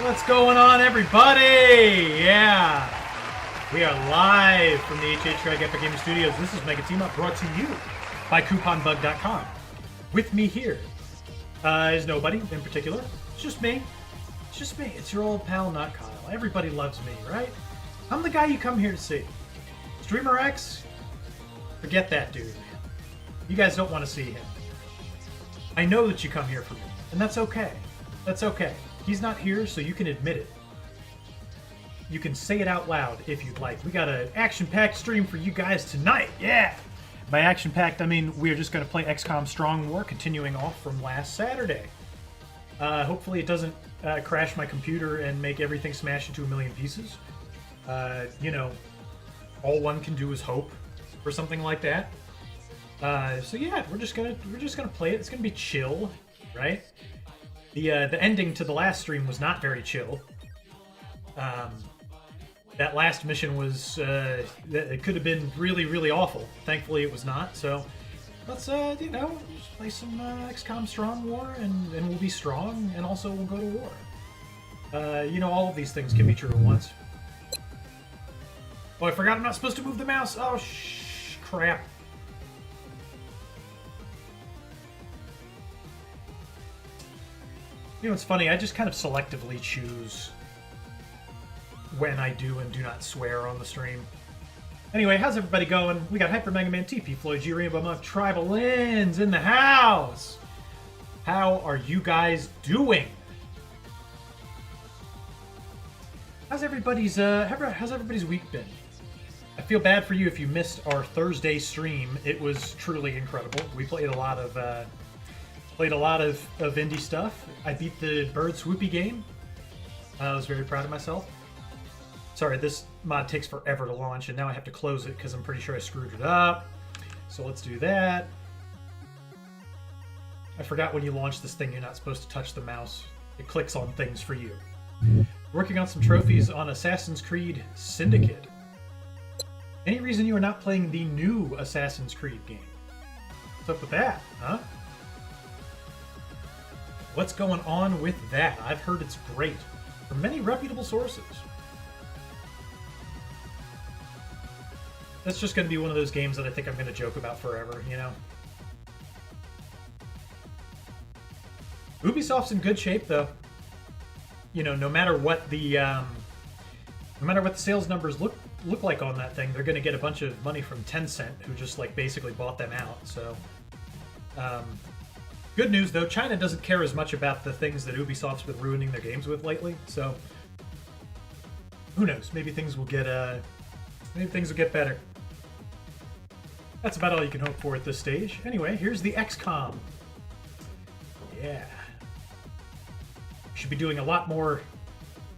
What's going on, everybody? Yeah, we are live from the HH Epic Gaming Studios. This is Mega Team Up, brought to you by CouponBug.com. With me here is nobody in particular. It's just me. It's just me. It's your old pal, not Kyle. Everybody loves me, right? I'm the guy you come here to see. Streamer X, forget that dude. You guys don't want to see him. I know that you come here for me, and that's okay. That's okay. He's not here, so you can admit it. You can say it out loud if you'd like. We got an action-packed stream for you guys tonight. Yeah! By action-packed, I mean we're just going to play XCOM Strong War, continuing off from last Saturday. Hopefully it doesn't crash my computer and make everything smash into a million pieces. You know, all one can do is hope for something like that. So yeah, we're just gonna play it. It's gonna be chill, right? The ending to the last stream was not very chill. That last mission was it could have been really, really awful. Thankfully, it was not. So let's you know, just play some XCOM Strong War, and we'll be strong, and also we'll go to war. You know, all of these things can be true at once. Oh, I forgot I'm not supposed to move the mouse. Oh, crap. You know, it's funny, I just kind of selectively choose when I do and do not swear on the stream. Anyway, how's everybody going? We got Hyper Mega Man, TP, Floyd, G, Rainbow Monk, Tribal Ins in the house! How are you guys doing? How's everybody's week been? I feel bad for you if you missed our Thursday stream. It was truly incredible. We played a lot of indie stuff. I beat the Bird Swoopy game. I was very proud of myself. Sorry, this mod takes forever to launch, and now I have to close it because I'm pretty sure I screwed it up. So let's do that. I forgot when you launch this thing, you're not supposed to touch the mouse. It clicks on things for you. Working on some trophies on Assassin's Creed Syndicate. Any reason you are not playing the new Assassin's Creed game? What's up with that, huh? What's going on with that? I've heard it's great from many reputable sources. That's just going to be one of those games that I think I'm going to joke about forever, you know? Ubisoft's in good shape, though. You know, no matter what the sales numbers look like on that thing, they're going to get a bunch of money from Tencent, who just like basically bought them out. So, good news though, China doesn't care as much about the things that Ubisoft's been ruining their games with lately. So, who knows? Maybe things will get better. That's about all you can hope for at this stage. Anyway, here's the XCOM. Yeah. Should be doing a lot more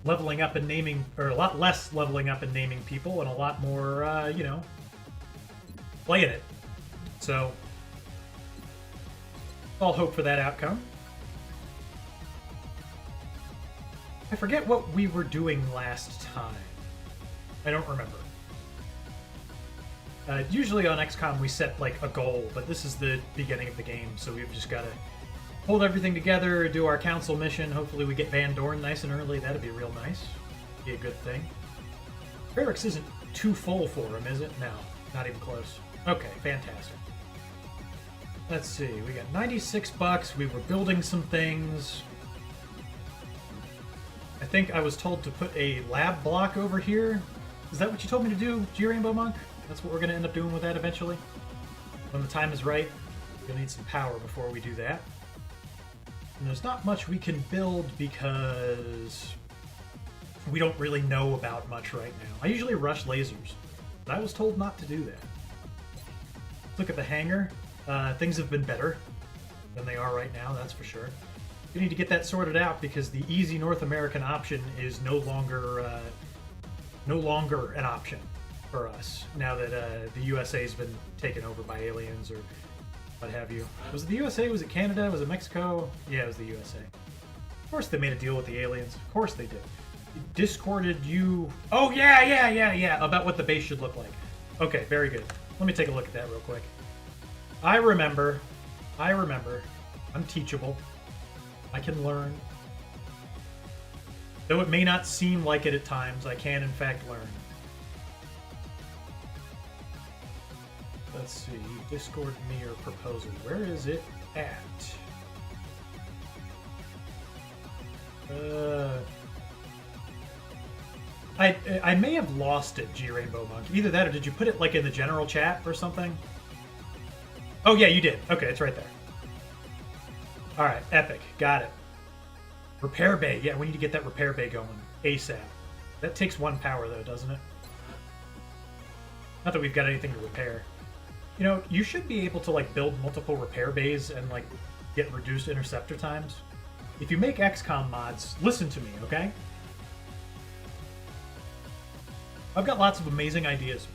leveling up and naming, or a lot less leveling up and naming people, and a lot more, you know, playing it. So, all hope for that outcome. I forget what we were doing last time. I don't remember. Usually on XCOM we set like a goal, but this is the beginning of the game, so we've just got to hold everything together, do our council mission. Hopefully we get Van Dorn nice and early. That'd be real nice. Be a good thing. Barracks isn't too full for him, is it? No, not even close. Okay, fantastic. Let's see, we got 96 bucks. We were building some things. I think I was told to put a lab block over here. Is that what you told me to do, G Rainbow Monk? That's what we're going to end up doing with that eventually. When the time is right, we'll need some power before we do that. And there's not much we can build because we don't really know about much right now. I usually rush lasers, but I was told not to do that. Look at the hangar. Things have been better than they are right now, that's for sure. We need to get that sorted out because the easy North American option is no longer an option for us now that the USA's been taken over by aliens or what have you. Was it the USA? Was it Canada? Was it Mexico? Yeah, it was the USA. Of course they made a deal with the aliens. Of course they did. Discorded you... Oh, yeah, about what the base should look like. Okay, very good. Let me take a look at that real quick. I remember. I'm teachable. I can learn. Though it may not seem like it at times, I can in fact learn. Let's see, Discord me or proposal. Where is it at? I may have lost it, G Rainbow Monk. Either that or did you put it like in the general chat or something? Oh yeah, you did. Okay, it's right there. Alright, epic. Got it. Repair bay. Yeah, we need to get that repair bay going ASAP. That takes 1 power though, doesn't it? Not that we've got anything to repair. You know, you should be able to like build multiple repair bays and like get reduced interceptor times. If you make XCOM mods, listen to me, okay? I've got lots of amazing ideas.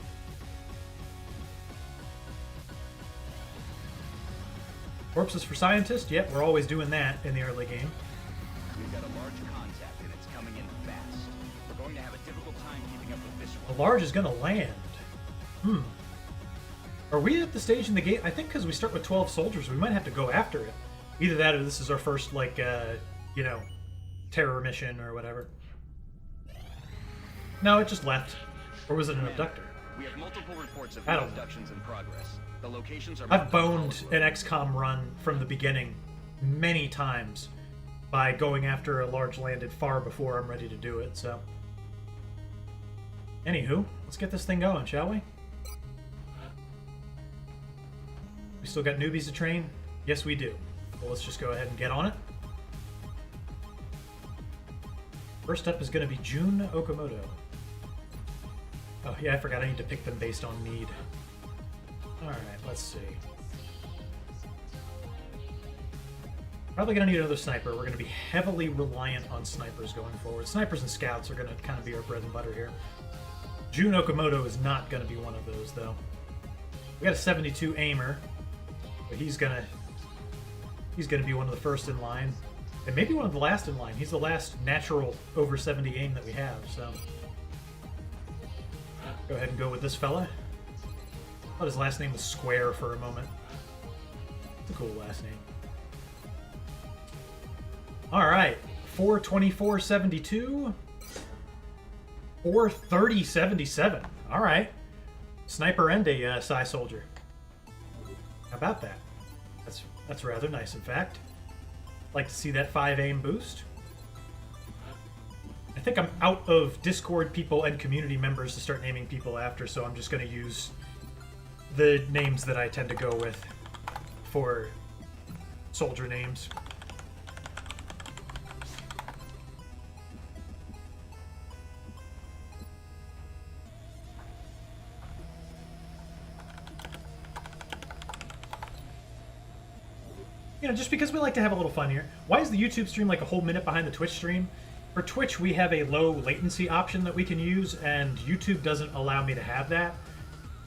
Corpses for scientists? Yep, we're always doing that in the early game. We've got a large contact and it's coming in fast. We're going to have a difficult time keeping up with this one. A large is gonna land. Are we at the stage in the game? I think because we start with 12 soldiers, we might have to go after it. Either that or this is our first, like, you know, terror mission or whatever. No, it just left. Or was it an abductor? We have multiple reports of I don't abductions in progress. The locations are... I've boned an XCOM run from the beginning many times by going after a large landed far before I'm ready to do it, so... Anywho, let's get this thing going, shall we? We still got newbies to train? Yes, we do. Well, let's just go ahead and get on it. First up is going to be Jun Okamoto. Oh, yeah, I forgot I need to pick them based on need. Alright, let's see. Probably going to need another sniper. We're going to be heavily reliant on snipers going forward. Snipers and scouts are going to kind of be our bread and butter here. Jun Okamoto is not going to be one of those, though. We got a 72 aimer, but he's gonna be one of the first in line, and maybe one of the last in line. He's the last natural over 70 aim that we have, so go ahead and go with this fella. I thought his last name was Square for a moment. It's a cool last name. Alright, 424.72, 430.77. Alright. Sniper and a Psi soldier. How about that? That's rather nice, in fact. Like to see that 5 aim boost. I think I'm out of Discord people and community members to start naming people after, so I'm just going to use the names that I tend to go with for soldier names. You know, just because we like to have a little fun here. Why is the YouTube stream like a whole minute behind the Twitch stream? For Twitch, we have a low latency option that we can use, and YouTube doesn't allow me to have that.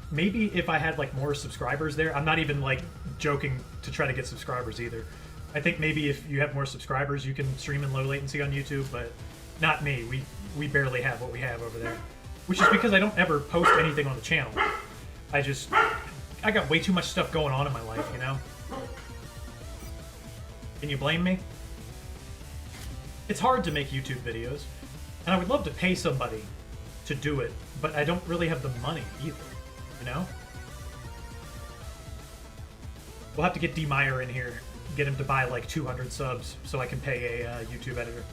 Maybe if I had like more subscribers there, I'm not even like joking to try to get subscribers either. I think maybe if you have more subscribers, you can stream in low latency on YouTube, but not me. We barely have what we have over there. Which is because I don't ever post anything on the channel. I got way too much stuff going on in my life, you know? Can you blame me? It's hard to make YouTube videos, and I would love to pay somebody to do it, but I don't really have the money either, you know? We'll have to get D. Meyer in here, get him to buy like 200 subs so I can pay a YouTube editor.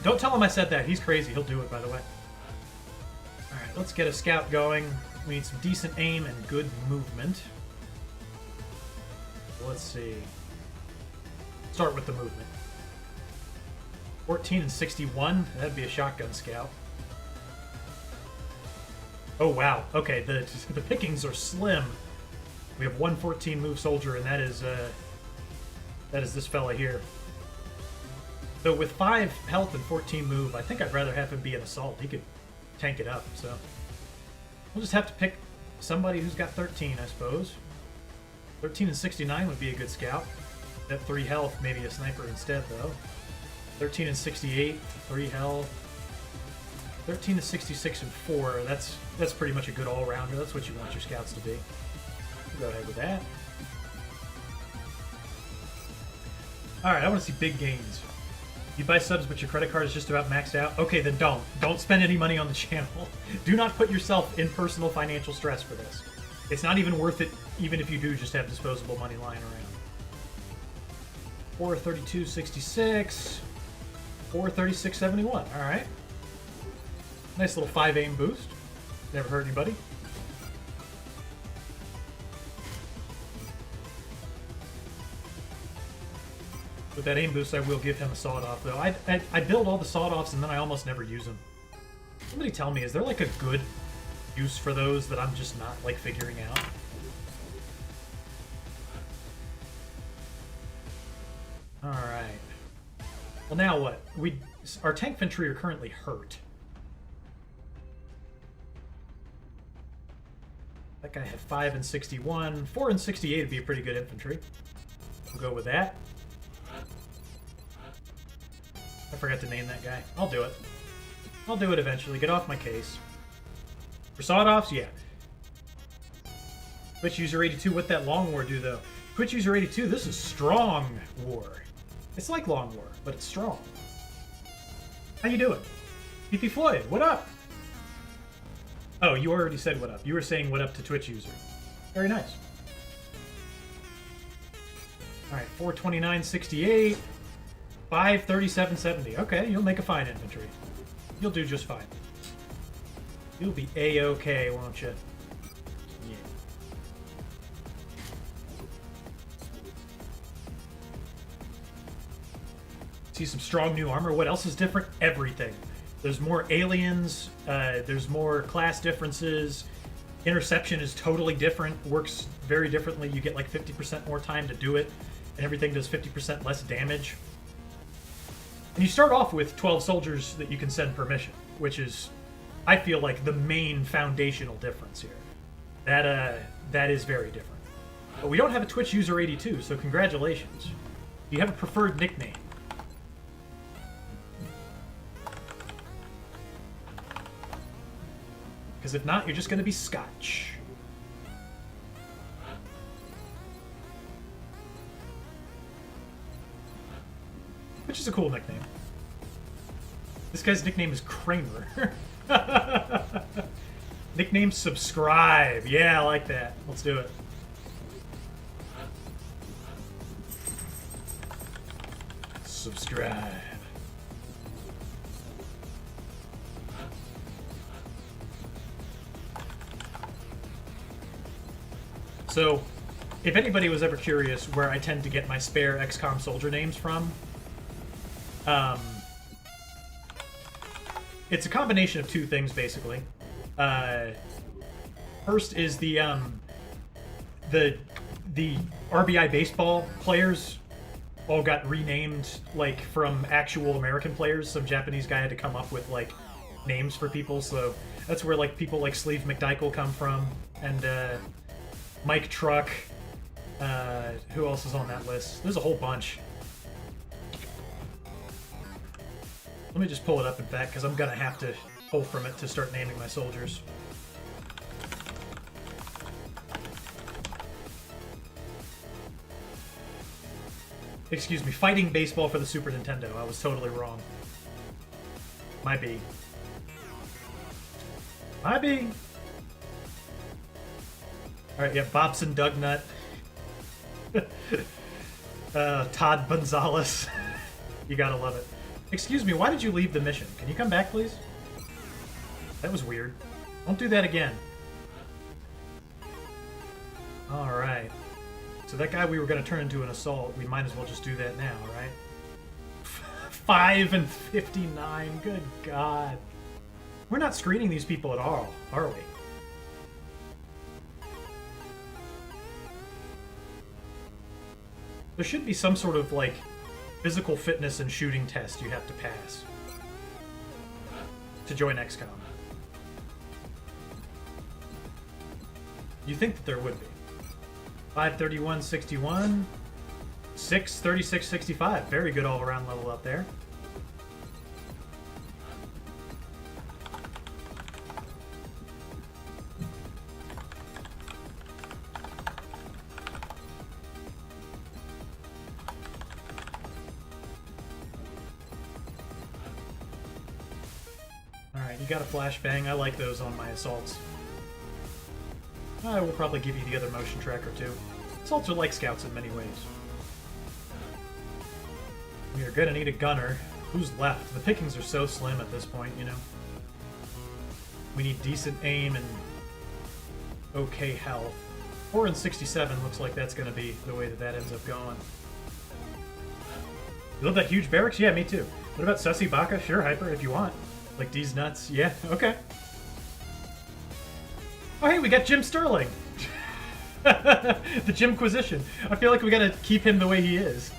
Don't tell him I said that. He's crazy. He'll do it, by the way. Alright, let's get a scout going. We need some decent aim and good movement. Let's see. Start with the movement. 14 and 61. That'd be a shotgun scout. Oh, wow. Okay, the pickings are slim. We have 114 move soldier, and that is this fella here. So with 5 health and 14 move, I think I'd rather have him be an assault. He could tank it up, so we'll just have to pick somebody who's got 13, I suppose. 13 and 69 would be a good scout. At 3 health, maybe a sniper instead, though. 13 and 68, 3 health. 13 and 66 and 4, that's pretty much a good all-rounder. That's what you want your scouts to be. We'll go ahead with that. Alright, I want to see big gains. You buy subs, but your credit card is just about maxed out? Okay, then don't. Don't spend any money on the channel. Do not put yourself in personal financial stress for this. It's not even worth it, even if you do just have disposable money lying around. 432.66. 436.71. Alright. Nice little 5 aim boost. Never hurt anybody. With that aim boost, I will give him a sawed-off, though. I build all the sawed-offs, and then I almost never use them. Somebody tell me, is there, like, a good use for those that I'm just not, like, figuring out? Alright. Well, now what? Our tank infantry are currently hurt. That guy had 5 and 61. 4 and 68 would be a pretty good infantry. We'll go with that. I forgot to name that guy. I'll do it. I'll do it eventually. Get off my case. For sawed-offs, yeah. Twitch user 82, what that long war do, though? Twitch user 82, this is strong war. It's like long war, but it's strong. How you doing? PP Floyd, what up? Oh, you already said what up. You were saying what up to Twitch user. Very nice. Alright, 429.68. 537.70. Okay, you'll make a fine infantry. You'll do just fine. You'll be A-okay, won't you? Yeah. See some strong new armor. What else is different? Everything. There's more aliens. There's more class differences. Interception is totally different. Works very differently. You get like 50% more time to do it, and everything does 50% less damage. And you start off with 12 soldiers that you can send per mission, which is, I feel like, the main foundational difference here. That is very different. But we don't have a Twitch user 82, so congratulations. Do you have a preferred nickname? Because if not, you're just going to be Scotch. Which is a cool nickname. This guy's nickname is Kramer. Nickname Subscribe. Yeah, I like that. Let's do it. Subscribe. So, if anybody was ever curious where I tend to get my spare XCOM soldier names from, it's a combination of two things, basically. First is the RBI baseball players all got renamed, like, from actual American players. Some Japanese guy had to come up with, like, names for people, so that's where, like, people like Sleeve McDykel come from, and Mike Truck. Who else is on that list? There's a whole bunch. Let me just pull it up, in fact, because I'm going to have to pull from it to start naming my soldiers. Excuse me, Fighting Baseball for the Super Nintendo. I was totally wrong. Might be. Might be. Alright, yeah, Bobson Dugnut. Todd Gonzalez. You gotta love it. Excuse me, why did you leave the mission? Can you come back, please? That was weird. Don't do that again. Alright. So that guy we were going to turn into an assault, we might as well just do that now, right? 5 and 59, good God. We're not screening these people at all, are we? There should be some sort of, like, physical fitness and shooting test you have to pass to join XCOM. You'd think that there would be. 531.61, 636.65. Very good all-around level up there. You got a flashbang. I like those on my assaults. I will probably give you the other motion tracker too. Assaults are like scouts in many ways. We are gonna need a gunner. Who's left? The pickings are so slim at this point, you know. We need decent aim and okay health. 4 and 67 looks like that's gonna be the way that that ends up going. You love that huge barracks? Yeah, me too. What about Sussy Baka? Sure, Hyper, if you want. Like D's nuts? Yeah, okay. Oh, hey, we got Jim Sterling. The Jimquisition. I feel like we gotta keep him the way he is.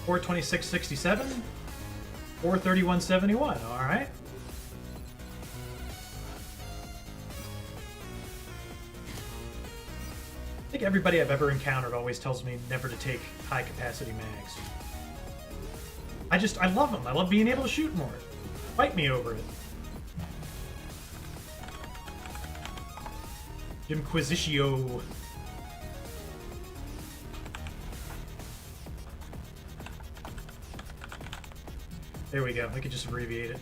$426.67, $431.71. All right. I think everybody I've ever encountered always tells me never to take high capacity mags. I love them. I love being able to shoot more. Fight me over it. Jimquisitio. There we go. I could just abbreviate it.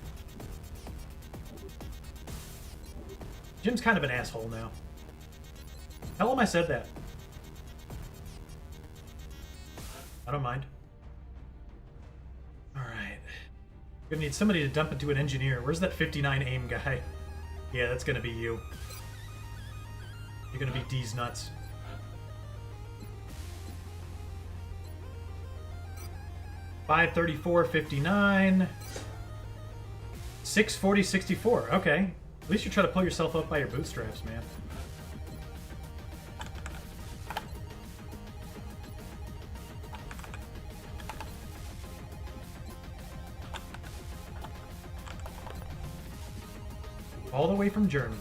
Jim's kind of an asshole now. Tell him I said that. I don't mind. Alright. Gonna need somebody to dump into an engineer. Where's that 59 aim guy? Yeah, that's gonna be you. You're gonna be D's nuts. $534.59. $640.64. Okay. At least you try to pull yourself up by your bootstraps, man. All the way from Germany.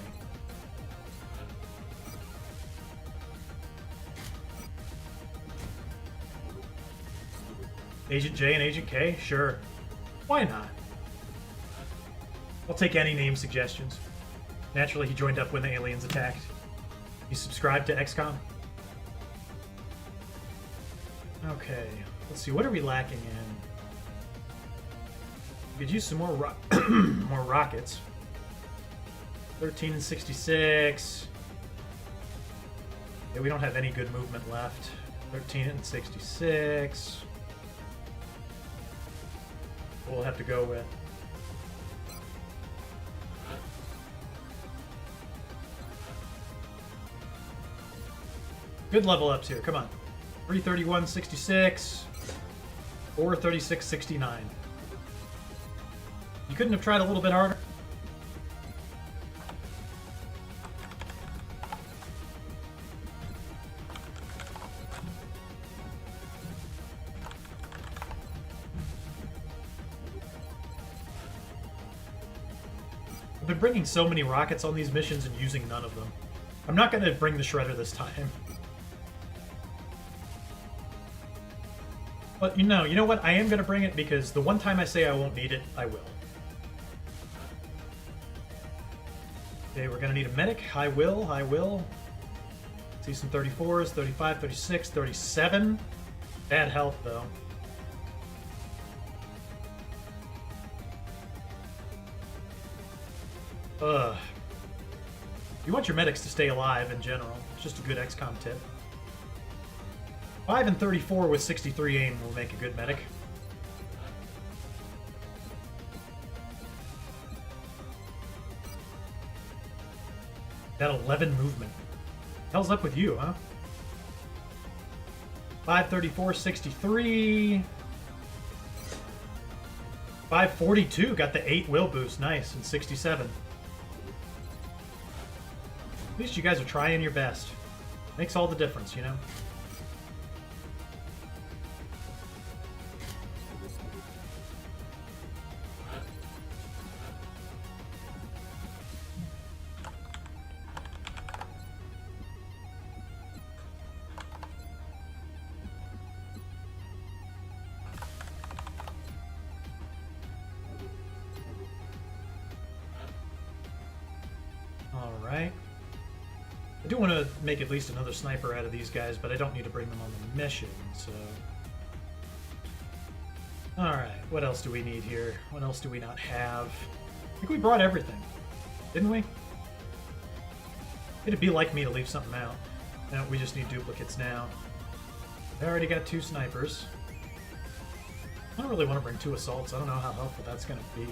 Agent J and Agent K? Sure. Why not? I'll take any name suggestions. Naturally, he joined up when the aliens attacked. He subscribed to XCOM. Okay. Let's see, what are we lacking in? We could use some more more rockets. 13 and 66. Yeah, we don't have any good movement left. 13 and 66. We'll have to go with. Good level ups here. Come on. 331.66. 436.69. You couldn't have tried a little bit harder? I've been bringing so many rockets on these missions and using none of them. I'm not going to bring the Shredder this time. But you know what? I am going to bring it because the one time I say I won't need it, I will. Okay, we're going to need a medic. I will. See some 34s, 35, 36, 37. Bad health, though. Ugh. You want your medics to stay alive in general. It's just a good XCOM tip. 5 and 34 with 63 aim will make a good medic. That 11 movement. Hell's up with you, huh? 534, 63. 542 got the 8 will boost. Nice. And 67. At least you guys are trying your best. Makes all the difference, you know? All right. I do want to make at least another sniper out of these guys, but I don't need to bring them on the mission, so... Alright, what else do we need here? What else do we not have? I think we brought everything, didn't we? It'd be like me to leave something out. No, we just need duplicates now. I already got 2 snipers. I don't really want to bring 2 assaults. I don't know how helpful that's going to be.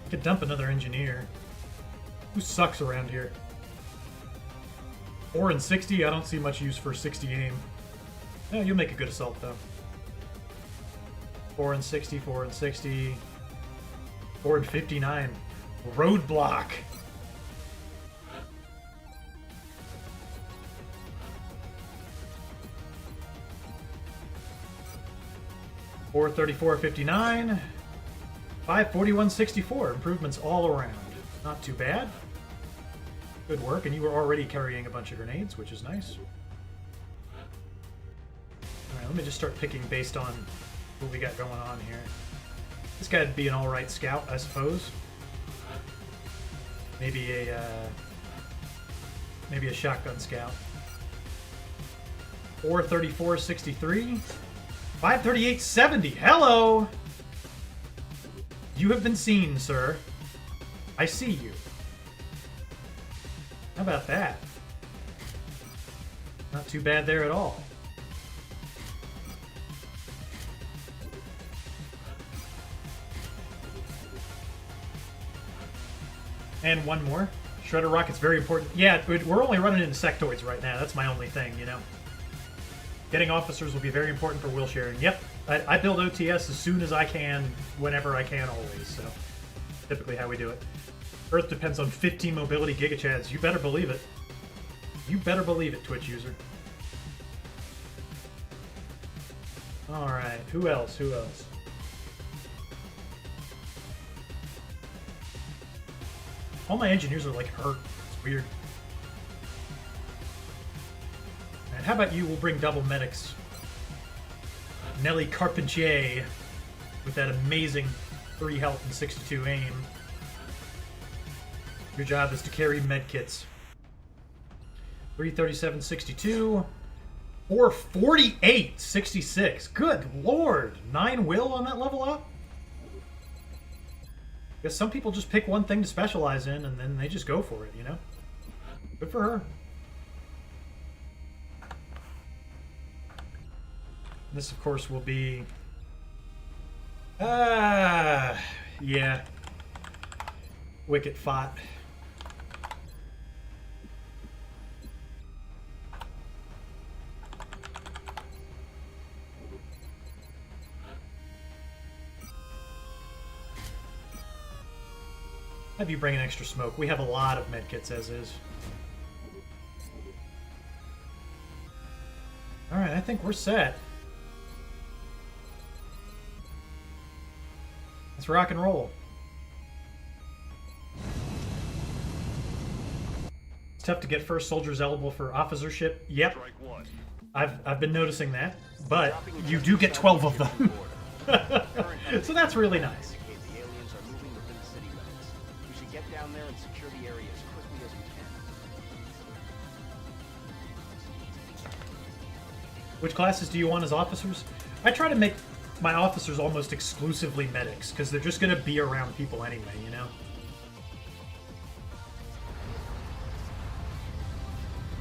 I could dump another engineer. Who sucks around here? 4 and 60? I don't see much use for 60 aim. No, you'll make a good assault, though. 4 and 60, 4 and 60. 4 and 59. Roadblock! Four 34.59, 541.64. Improvements all around. Not too bad. Good work, and you were already carrying a bunch of grenades, which is nice. Alright, let me just start picking based on what we got going on here. This guy'd be an alright scout, I suppose. Maybe a shotgun scout. 434.63. 538.70. Hello! You have been seen, sir. I see you. How about that? Not too bad there at all. And one more. Shredder rocket's very important. Yeah, we're only running into sectoids right now. That's my only thing, you know. Getting officers will be very important for wheel sharing. Yep, I build OTS as soon as I can, whenever I can, always. So, typically how we do it. Earth depends on 15 mobility gigachads. You better believe it. You better believe it, Twitch user. Alright, who else? Who else? All my engineers are like hurt. It's weird. And how about you? We'll bring double medics. Nelly Carpentier with that amazing 3 health and 62 aim. Your job is to carry medkits. 337.62. 448.66. Good lord. 9 will on that level up? Guess some people just pick one thing to specialize in and then they just go for it, you know? Good for her. This, of course, will be... yeah. Wicket fought. Have you bring an extra smoke? We have a lot of medkits as is. Alright, I think we're set. Let's rock and roll. It's tough to get first soldiers eligible for officership. Yep. I've been noticing that. But you do get 12 of them. So that's really nice. Which classes do you want as officers? I try to make my officers almost exclusively medics, because they're just going to be around people anyway, you know?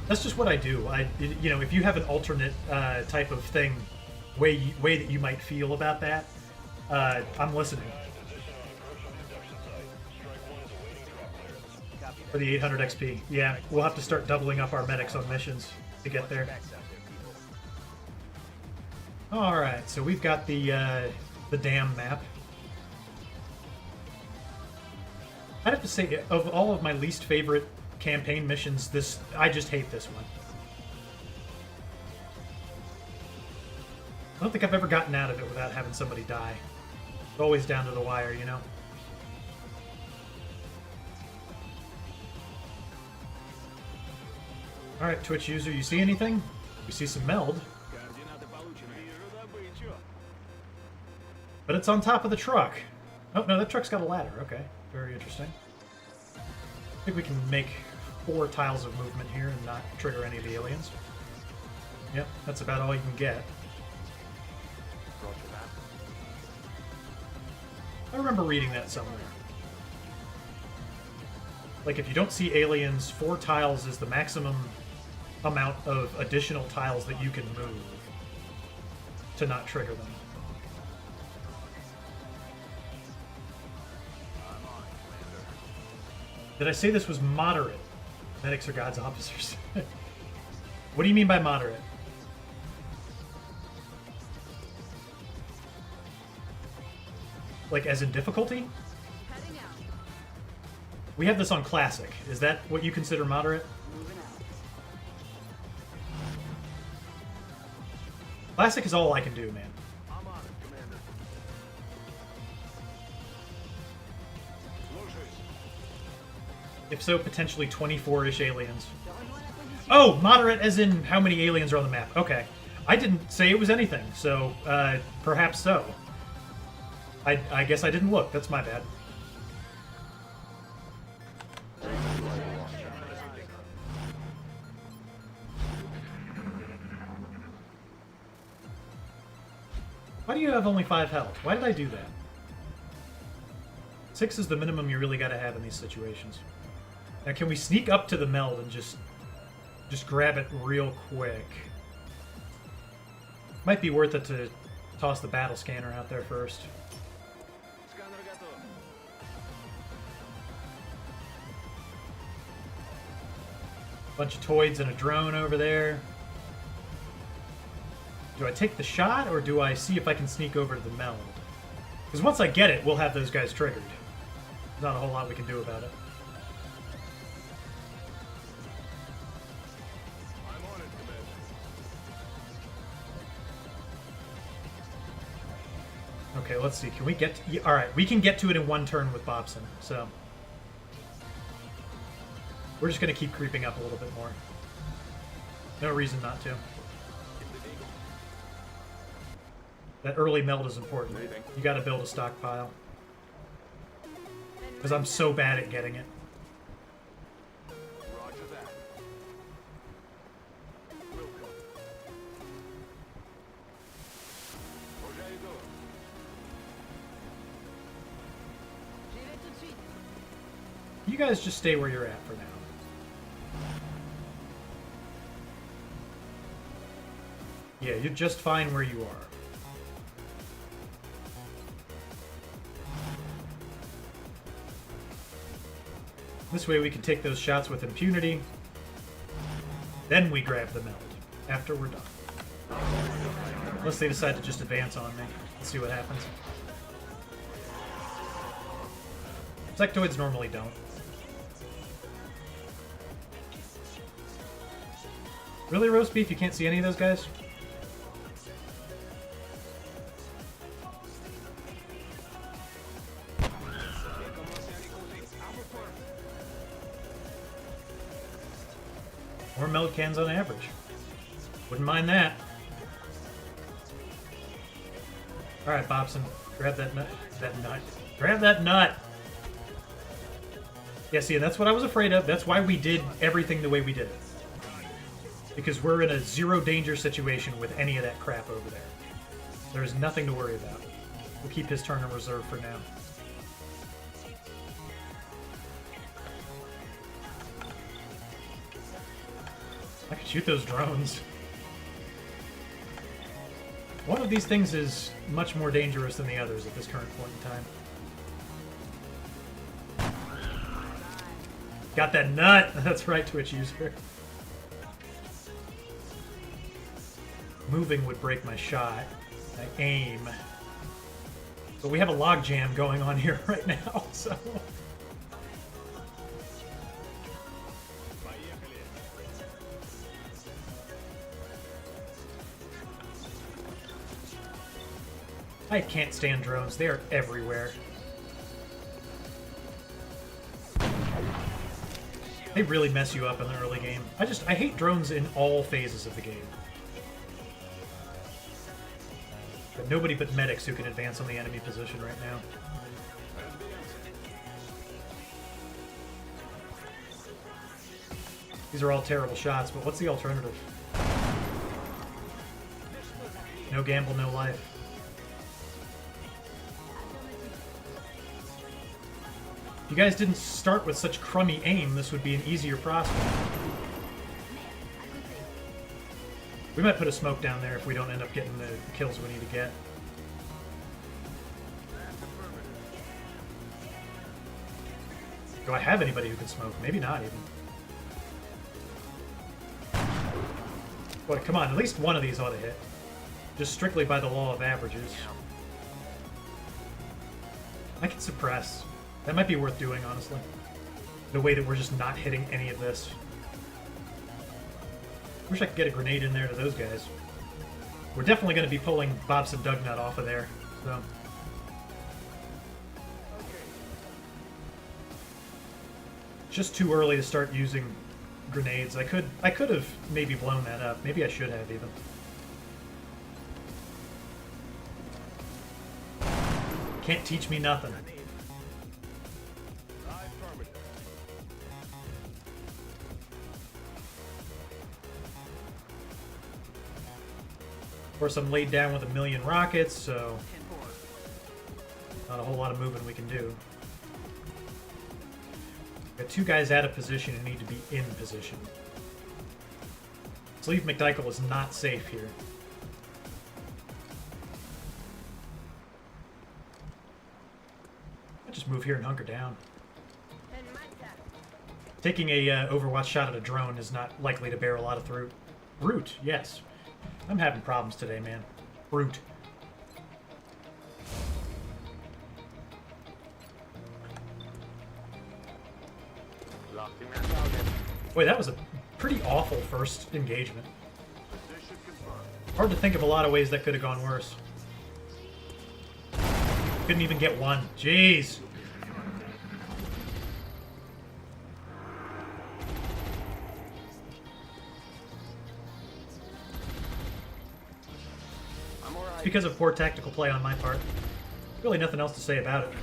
That's just what I do. You know, if you have an alternate type of thing, way that you might feel about that, I'm listening. For the 800 XP. Yeah, we'll have to start doubling up our medics on missions to get there. Alright, so we've got the dam map. I'd have to say, of all of my least favorite campaign missions, I just hate this one. I don't think I've ever gotten out of it without having somebody die. It's always down to the wire, you know? Alright, Twitch user, you see anything? We see some meld. But it's on top of the truck. Oh, no, that truck's got a ladder. Okay, very interesting. I think we can make 4 tiles of movement here and not trigger any of the aliens. Yep, that's about all you can get. I remember reading that somewhere. Like, if you don't see aliens, 4 tiles is the maximum amount of additional tiles that you can move to not trigger them. Did I say this was moderate? Medics are God's officers. What do you mean by moderate? Like, as in difficulty? We have this on Classic. Is that what you consider moderate? Classic is all I can do, man. I'm on it, Commander. If so, potentially 24-ish aliens. Oh, moderate as in how many aliens are on the map. Okay. I didn't say it was anything, so perhaps so. I guess I didn't look. That's my bad. Why do you have only 5 health? Why did I do that? 6 is the minimum you really gotta have in these situations. Now, can we sneak up to the meld and just grab it real quick? Might be worth it to toss the battle scanner out there first. Bunch of toids and a drone over there. Do I take the shot, or do I see if I can sneak over to the meld? Because once I get it, we'll have those guys triggered. There's not a whole lot we can do about it. I'm on it, Commander. Okay, let's see. Can we get to... All right, we can get to it in 1 turn with Bobson, so... We're just going to keep creeping up a little bit more. No reason not to. That early meld is important. You got to build a stockpile. Because I'm so bad at getting it. Roger that. Will come. You guys just stay where you're at for now. Yeah, you're just fine where you are. This way we can take those shots with impunity. Then we grab the meld after we're done. Unless they decide to just advance on me. Let's see what happens. Sectoids normally don't. Really, roast beef? You can't see any of those guys? More meld cans on average. Wouldn't mind that. Alright, Bobson. Grab that nut. Grab that nut! Yeah, see, that's what I was afraid of. That's why we did everything the way we did it. Because we're in a zero danger situation with any of that crap over there. There's nothing to worry about. We'll keep his turn in reserve for now. I can shoot those drones. One of these things is much more dangerous than the others at this current point in time. Got that nut! That's right, Twitch user. Moving would break my shot. I aim. But we have a logjam going on here right now, so... I can't stand drones. They are everywhere. They really mess you up in the early game. I hate drones in all phases of the game. But nobody but medics who can advance on the enemy position right now. These are all terrible shots, but what's the alternative? No gamble, no life. If you guys didn't start with such crummy aim, this would be an easier prospect. We might put a smoke down there if we don't end up getting the kills we need to get. Do I have anybody who can smoke? Maybe not even. Boy, come on, at least one of these ought to hit. Just strictly by the law of averages. I can suppress. That might be worth doing, honestly. The way that we're just not hitting any of this. Wish I could get a grenade in there to those guys. We're definitely going to be pulling Bobson Dugnut off of there, so... Just too early to start using grenades. I could have maybe blown that up. Maybe I should have even. Can't teach me nothing. Of course, I'm laid down with 1,000,000 rockets, so not a whole lot of moving we can do. Got two guys out of position and need to be in position. Sleeve McDykel is not safe here. I'll just move here and hunker down. Taking a Overwatch shot at a drone is not likely to bear a lot of fruit. Brute, yes. I'm having problems today, man. Brute. Boy, that was a pretty awful first engagement. Hard to think of a lot of ways that could have gone worse. Couldn't even get one. Jeez. It's because of poor tactical play on my part. Really nothing else to say about it.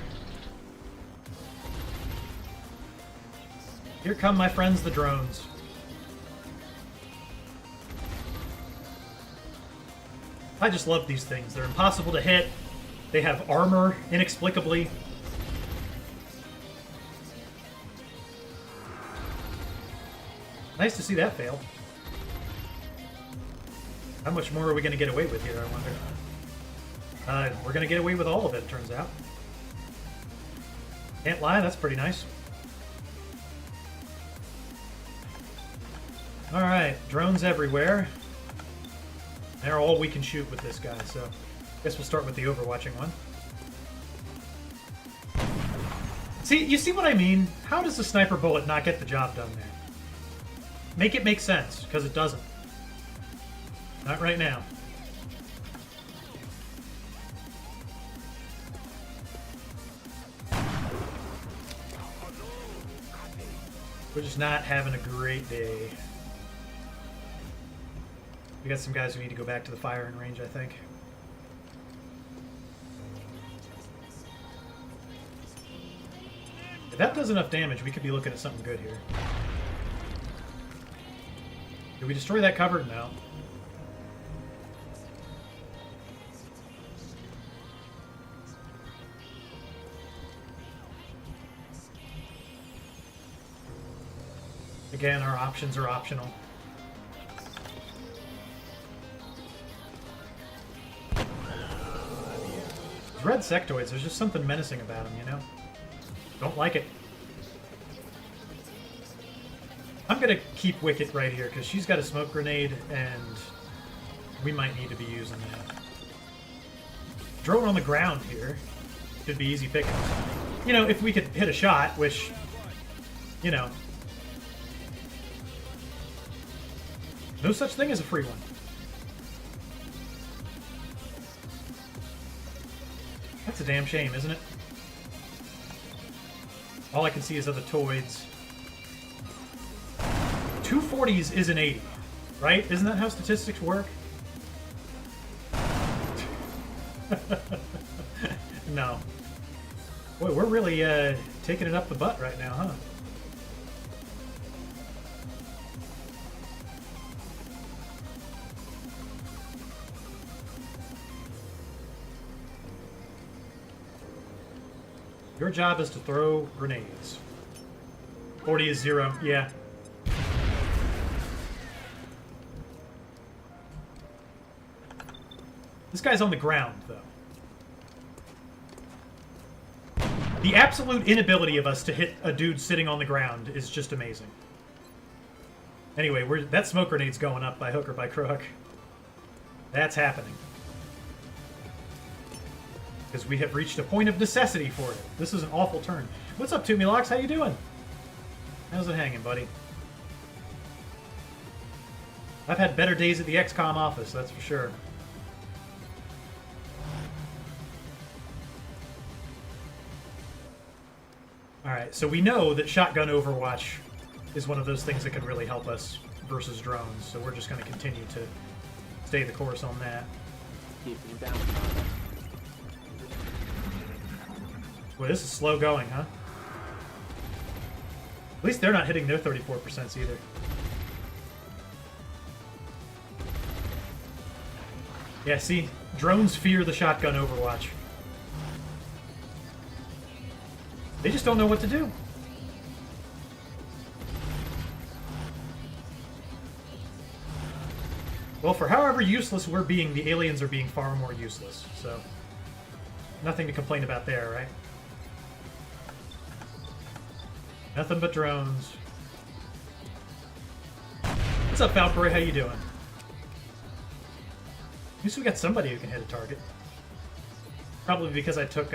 Here come my friends, the drones. I just love these things. They're impossible to hit. They have armor, inexplicably. Nice to see that fail. How much more are we going to get away with here, I wonder? We're going to get away with all of it, turns out. Can't lie, that's pretty nice. Alright, drones everywhere. They're all we can shoot with this guy, so I guess we'll start with the overwatching one. See, you see what I mean? How does the sniper bullet not get the job done there? Make it make sense, because it doesn't. Not right now. We're just not having a great day. We got some guys who need to go back to the firing range, I think. If that does enough damage, we could be looking at something good here. Did we destroy that cupboard? No. Again, our options are optional. These red sectoids, there's just something menacing about them, you know? Don't like it. I'm gonna keep Wicket right here, because she's got a smoke grenade, and we might need to be using that. Drone on the ground here. Could be easy pickings. You know, if we could hit a shot, which, you know, no such thing as a free one. That's a damn shame, isn't it? All I can see is other toids. 240s is an 80, right? Isn't that how statistics work? No. Boy, we're really taking it up the butt right now, huh? Your job is to throw grenades. 40 is 0. Yeah. This guy's on the ground, though. The absolute inability of us to hit a dude sitting on the ground is just amazing. Anyway, that smoke grenade's going up by hook or by crook. That's happening. Because we have reached a point of necessity for it. This is an awful turn. What's up, Tumilox? How you doing? How's it hanging, buddy? I've had better days at the XCOM office, that's for sure. Alright, so we know that shotgun Overwatch is one of those things that can really help us versus drones, so we're just going to continue to stay the course on that. Keep me down. Boy, this is slow going, huh? At least they're not hitting their 34% either. Yeah, see? Drones fear the shotgun Overwatch. They just don't know what to do. Well, for however useless we're being, the aliens are being far more useless, so... Nothing to complain about there, right? Nothing but drones. What's up, Valkyrie? How you doing? At least we got somebody who can hit a target. Probably because I took,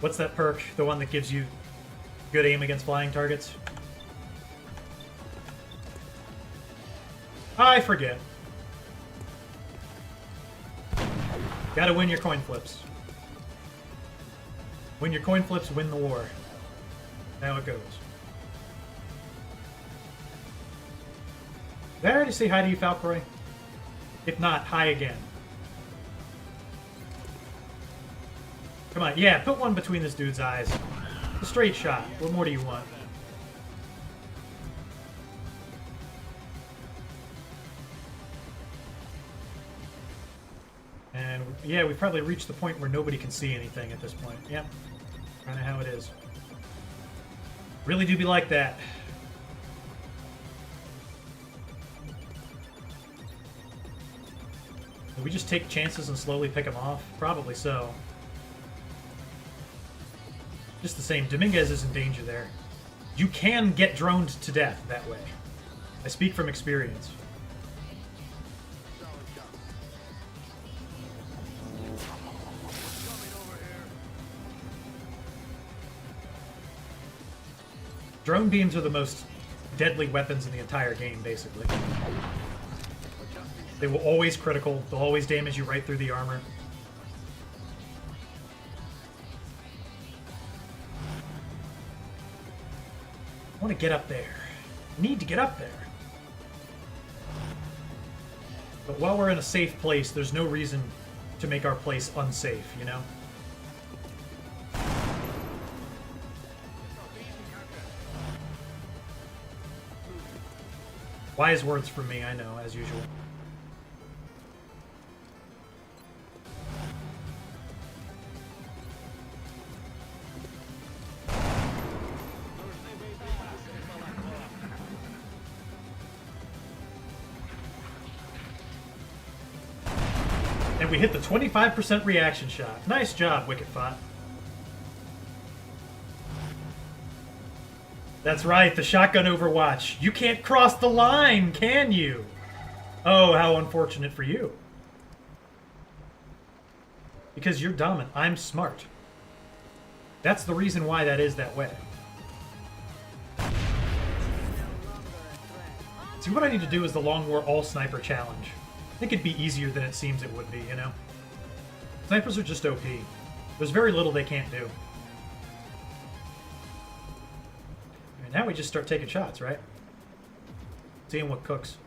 what's that perk? The one that gives you good aim against flying targets? I forget. Gotta win your coin flips. Win your coin flips, win the war. How it goes. Did I already say hi to you, Falcroy? If not, hi again. Come on, yeah, put one between this dude's eyes. A straight shot. What more do you want? And yeah, we've probably reached the point where nobody can see anything at this point. Yep. Kind of how it is. Really do be like that. Do we just take chances and slowly pick them off? Probably so. Just the same, Dominguez is in danger there. You can get droned to death that way. I speak from experience. Drone beams are the most deadly weapons in the entire game, basically. They will always critical. They'll always damage you right through the armor. I want to get up there. Need to get up there. But while we're in a safe place, there's no reason to make our place unsafe, you know? Wise words from me, I know, as usual. And we hit the 25% reaction shot. Nice job, Wicketfot. That's right, the shotgun Overwatch. You can't cross the line, can you? Oh, how unfortunate for you. Because you're dumb and I'm smart. That's the reason why that is that way. See, what I need to do is the Long War All-Sniper Challenge. I think it'd be easier than it seems it would be, you know? Snipers are just OP. There's very little they can't do. And now we just start taking shots, right? Seeing what cooks.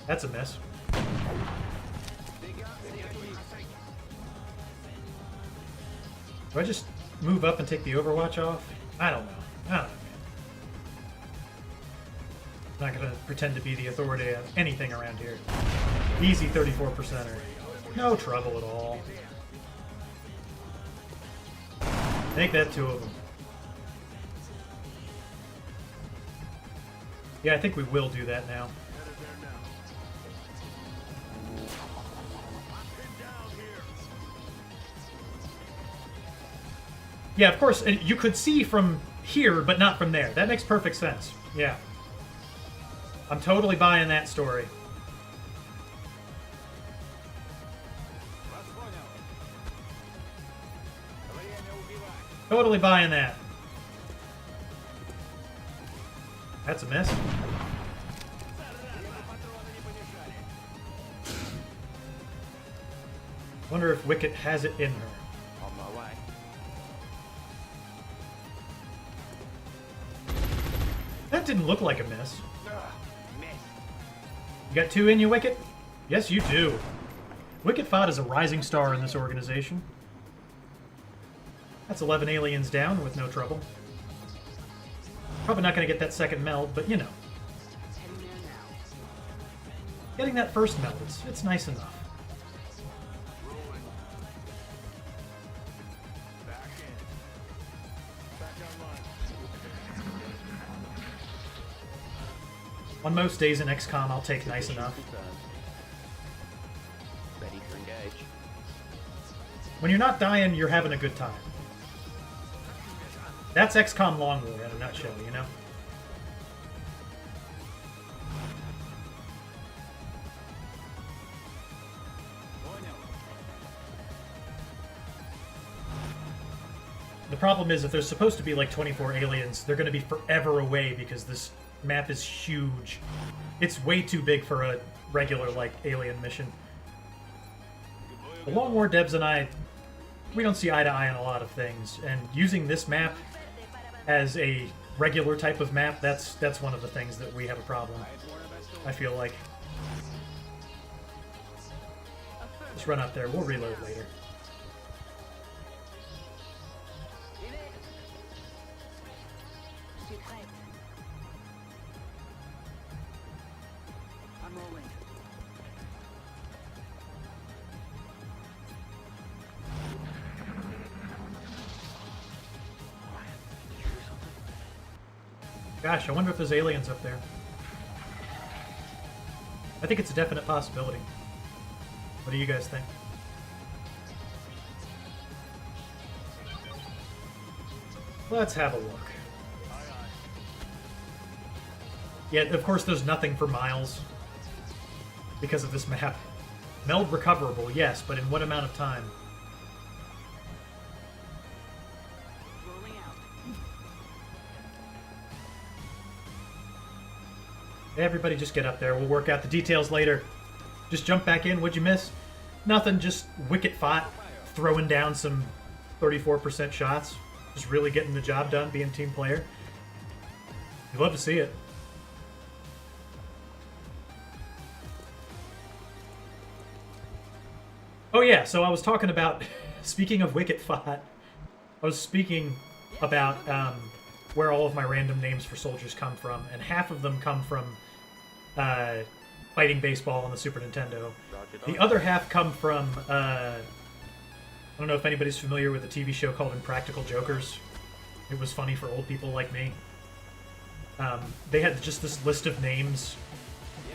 That's a miss. Do I just move up and take the Overwatch off? I don't know. I don't know. I'm not gonna pretend to be the authority of anything around here. Easy 34%er. No trouble at all. Make that 2 of them. Yeah, I think we will do that now. Yeah, of course, and you could see from here, but not from there. That makes perfect sense. Yeah. I'm totally buying that story. Totally buying that. That's a miss. Wonder if Wicket has it in her. On my way. That didn't look like a miss. Miss. You got 2 in you, Wicket? Yes, you do. Wicket Fod is a rising star in this organization. That's 11 aliens down with no trouble. Probably not going to get that second meld, but you know. Getting that first meld, it's nice enough. On most days in XCOM, I'll take nice enough. Ready to engage. When you're not dying, you're having a good time. That's XCOM Long War in a nutshell, you know? The problem is, if there's supposed to be like 24 aliens, they're going to be forever away because this map is huge. It's way too big for a regular, like, alien mission. The Long War devs and I, we don't see eye to eye on a lot of things, and using this map as a regular type of map, that's one of the things that we have a problem. I feel like. Let's run up there. We'll reload later. I'm rolling. Gosh, I wonder if there's aliens up there. I think it's a definite possibility. What do you guys think? Let's have a look. Yeah, of course there's nothing for miles because of this map. Meld recoverable, yes, but in what amount of time? Rolling out. Everybody just get up there. We'll work out the details later. Just jump back in. What'd you miss? Nothing, just Wicket Fot throwing down some 34% shots. Just really getting the job done, being a team player. You'd love to see it. Oh yeah, so I was talking about, speaking of Wicket Fot, I was speaking about where all of my random names for soldiers come from, and half of them come from fighting baseball on the Super Nintendo. The other half come from, I don't know if anybody's familiar with a TV show called Impractical Jokers. It was funny for old people like me. They had just this list of names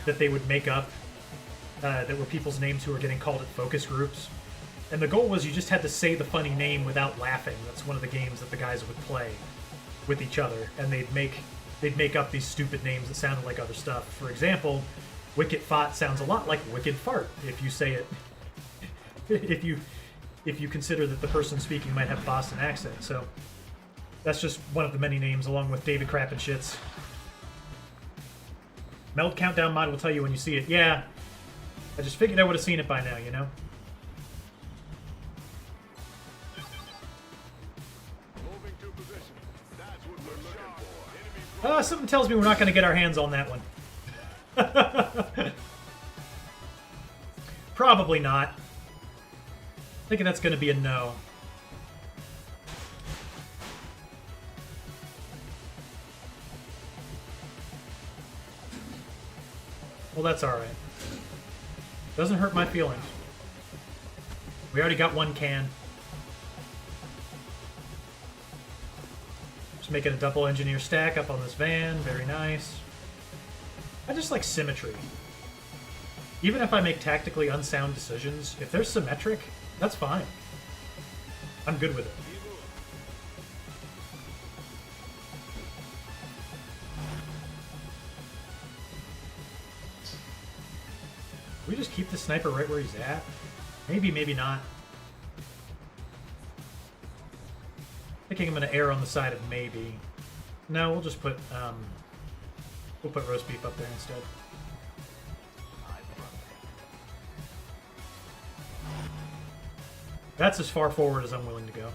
that they would make up that were people's names who were getting called at focus groups. And the goal was you just had to say the funny name without laughing. That's one of the games that the guys would play with each other. And they'd make up these stupid names that sounded like other stuff. For example, Wicket Fot sounds a lot like Wicked Fart if you say it. if you consider that the person speaking might have a Boston accent. So that's just one of the many names, along with David Crap and Shits. Meld Countdown mod will tell you when you see it. Yeah, I just figured I would have seen it by now, you know? Something tells me we're not going to get our hands on that one. Probably not. Thinking that's going to be a no. Well, that's alright. Doesn't hurt my feelings. We already got one can. Just making a double engineer stack up on this van. Very nice. I just like symmetry. Even if I make tactically unsound decisions, if they're symmetric, that's fine. I'm good with it. We just keep the sniper right where he's at? Maybe, maybe not. Thinking I'm gonna err on the side of maybe. No, we'll just put roast beef up there instead. That's as far forward as I'm willing to go.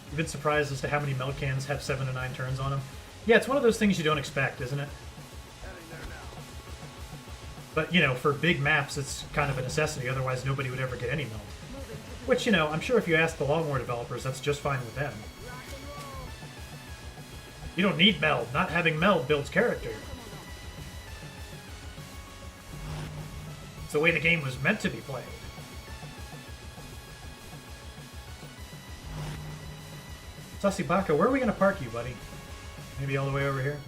You've been surprised as to how many melt cans have 7 to 9 turns on them? Yeah, it's one of those things you don't expect, isn't it? But, you know, for big maps, it's kind of a necessity, otherwise nobody would ever get any meld. Which, you know, I'm sure if you ask the Long War developers, that's just fine with them. You don't need meld. Not having meld builds character. It's the way the game was meant to be played. Sasibaka, where are we going to park you, buddy? Maybe all the way over here?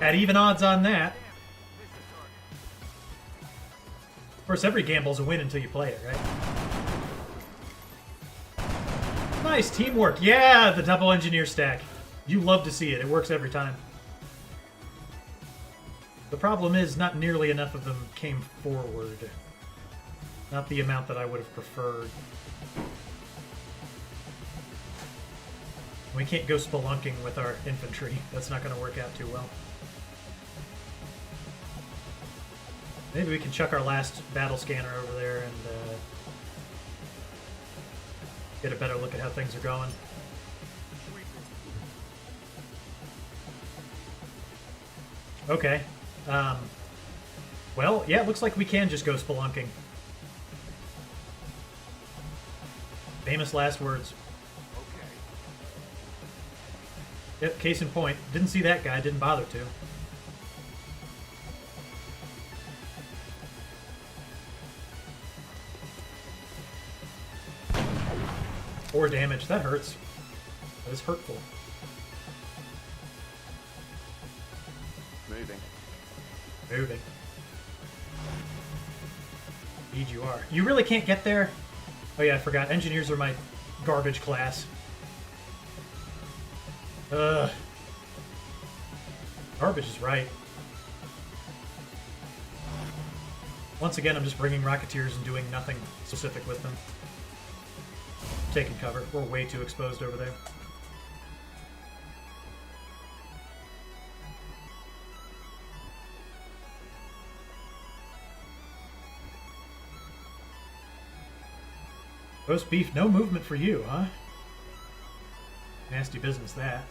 At even odds on that. Of course, every gamble's a win until you play it, right? Nice teamwork. Yeah, the double engineer stack. You love to see it. It works every time. The problem is not nearly enough of them came forward. Not the amount that I would have preferred. We can't go spelunking with our infantry. That's not going to work out too well. Maybe we can chuck our last battle scanner over there and get a better look at how things are going. Okay. Well, yeah, it looks like we can just go spelunking. Famous last words. Yep, case in point. Didn't see that guy, didn't bother to. Or damage. That hurts. That is hurtful. Moving. Moving. Indeed you are. You really can't get there? Oh yeah, I forgot. Engineers are my garbage class. Ugh. Garbage is right. Once again, I'm just bringing Rocketeers and doing nothing specific with them. Taking cover. We're way too exposed over there. Roast beef, no movement for you, huh? Nasty business, that.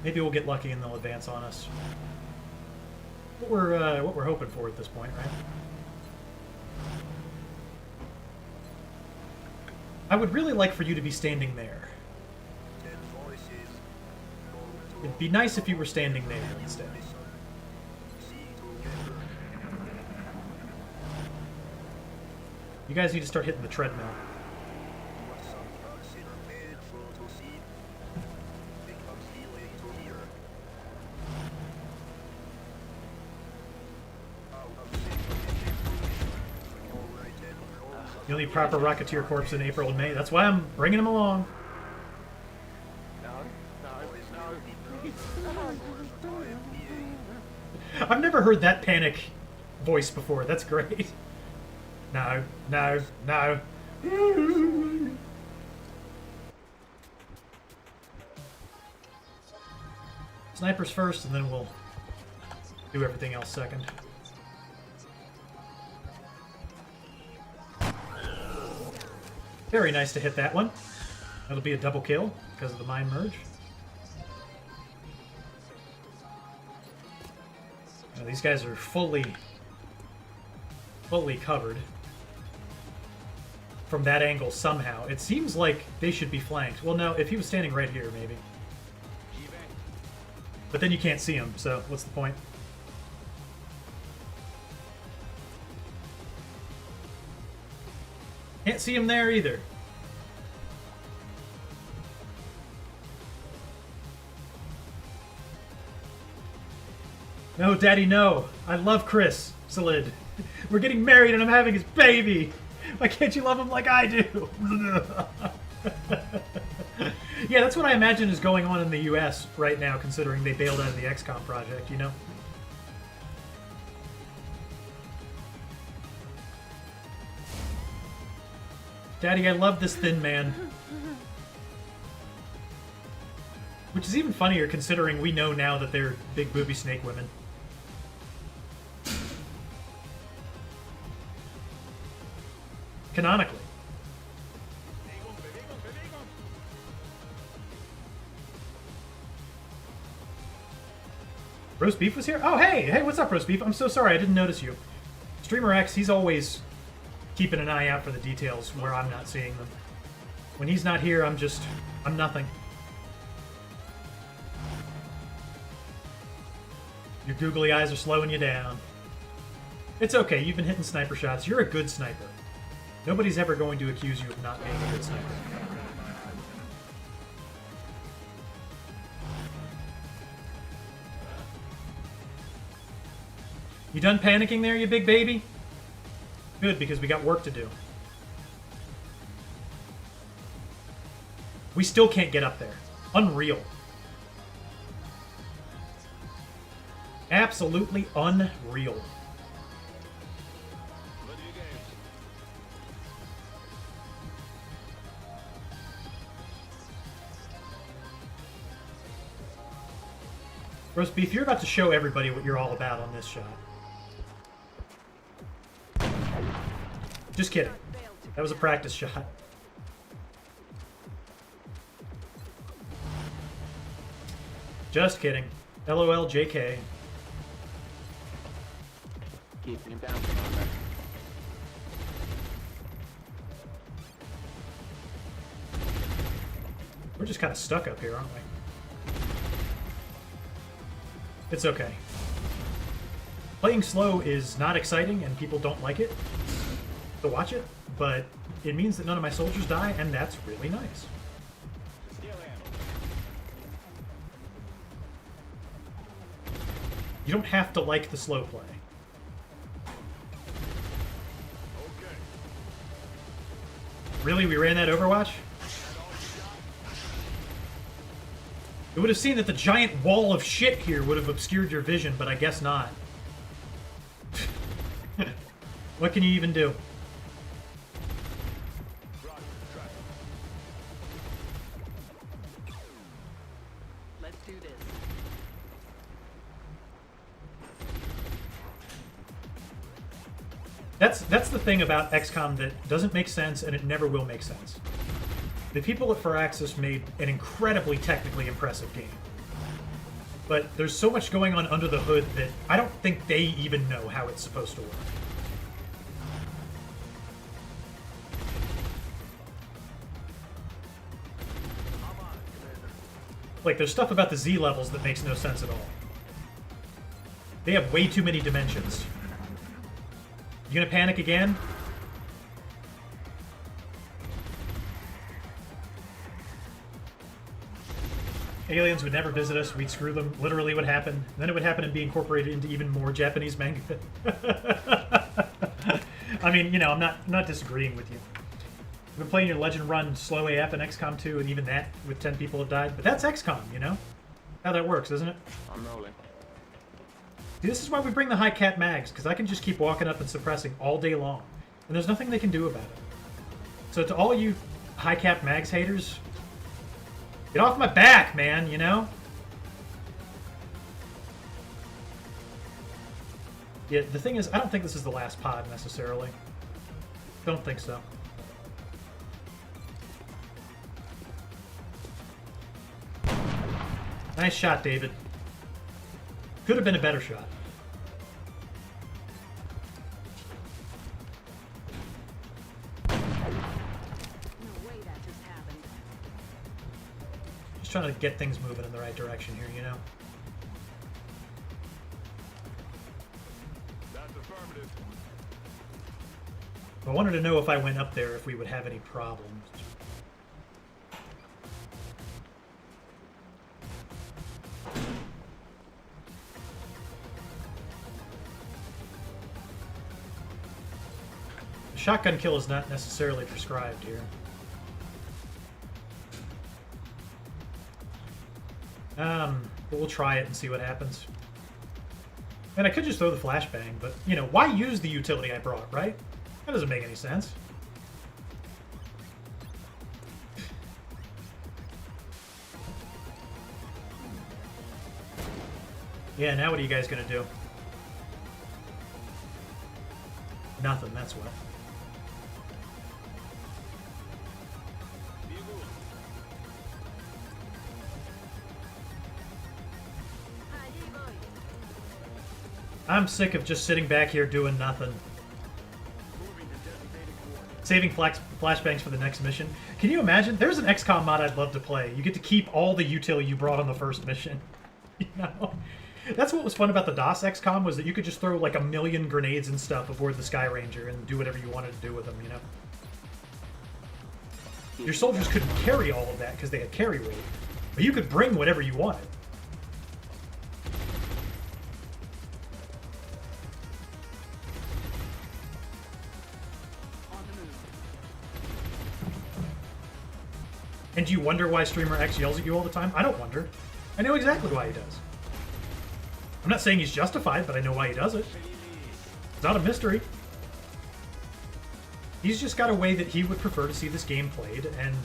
Maybe we'll get lucky and they'll advance on us. What we're hoping for at this point, right? I would really like for you to be standing there. It'd be nice if you were standing there instead. You guys need to start hitting the treadmill. You'll need proper Rocketeer Corps in April and May. That's why I'm bringing them along. I've never heard that panic voice before. That's great. No, no, no. Snipers first, and then we'll do everything else second. Very nice to hit that one. That'll be a double kill because of the mine merge. Now, these guys are fully covered from that angle somehow. It seems like they should be flanked. Well, no, if he was standing right here, maybe. But then you can't see him, so what's the point? Can't see him there either. No, Daddy, no. I love Chris Salid. We're getting married and I'm having his baby. Why can't you love him like I do? Yeah, that's what I imagine is going on in the US right now, considering they bailed out of the XCOM project, you know? Daddy, I love this thin man. Which is even funnier considering we know now that they're big booby snake women. Canonically. Roast Beef was here? Oh, hey! Hey, what's up, Roast Beef? I'm so sorry, I didn't notice you. Streamer X, he's always keeping an eye out for the details where I'm not seeing them. When he's not here, I'm nothing. Your googly eyes are slowing you down. It's okay, you've been hitting sniper shots. You're a good sniper. Nobody's ever going to accuse you of not being a good sniper. You done panicking there, you big baby? Good, because we got work to do. We still can't get up there. Unreal. Absolutely unreal. Roast Beef, you're about to show everybody what you're all about on this shot. Just kidding. That was a practice shot. Just kidding. LOL JK. Keeping him down. We're just kind of stuck up here, aren't we? It's okay. Playing slow is not exciting and people don't like it to watch it, but it means that none of my soldiers die, and that's really nice. You don't have to like the slow play. Really? We ran that Overwatch? You would have seen that the giant wall of shit here would have obscured your vision, but I guess not. What can you even do? Let's do this. That's the thing about XCOM that doesn't make sense, and it never will make sense. The people at Firaxis made an incredibly technically impressive game. But there's so much going on under the hood that I don't think they even know how it's supposed to work. Like, there's stuff about the Z levels that makes no sense at all. They have way too many dimensions. You gonna panic again? Aliens would never visit us, we'd screw them, literally would happen. And then it would happen and be incorporated into even more Japanese manga. I mean, you know, I'm not disagreeing with you. I've been playing your Legend Run slow AF in XCOM 2, and even that, with 10 people have died. But that's XCOM, you know? How that works, isn't it? I'm rolling. See, this is why we bring the high cat mags, because I can just keep walking up and suppressing all day long. And there's nothing they can do about it. So to all you high cap mags haters, get off my back, man, you know? Yeah, the thing is, I don't think this is the last pod, necessarily. Don't think so. Nice shot, David. Could have been a better shot. No way that just happened. Just trying to get things moving in the right direction here, you know? That's affirmative. I wanted to know if I went up there if we would have any problems. Shotgun kill is not necessarily prescribed here. But we'll try it and see what happens. And I could just throw the flashbang, but, you know, why use the utility I brought, right? That doesn't make any sense. Yeah, now what are you guys gonna do? Nothing, that's what. I'm sick of just sitting back here doing nothing. Saving flashbangs for the next mission. Can you imagine? There's an XCOM mod I'd love to play. You get to keep all the util you brought on the first mission. You know? That's what was fun about the DOS XCOM, was that you could just throw like a million grenades and stuff aboard the Sky Ranger and do whatever you wanted to do with them, you know? Your soldiers couldn't carry all of that because they had carry weight. But you could bring whatever you wanted. And do you wonder why Streamer X yells at you all the time? I don't wonder. I know exactly why he does. I'm not saying he's justified, but I know why he does it. It's not a mystery. He's just got a way that he would prefer to see this game played, and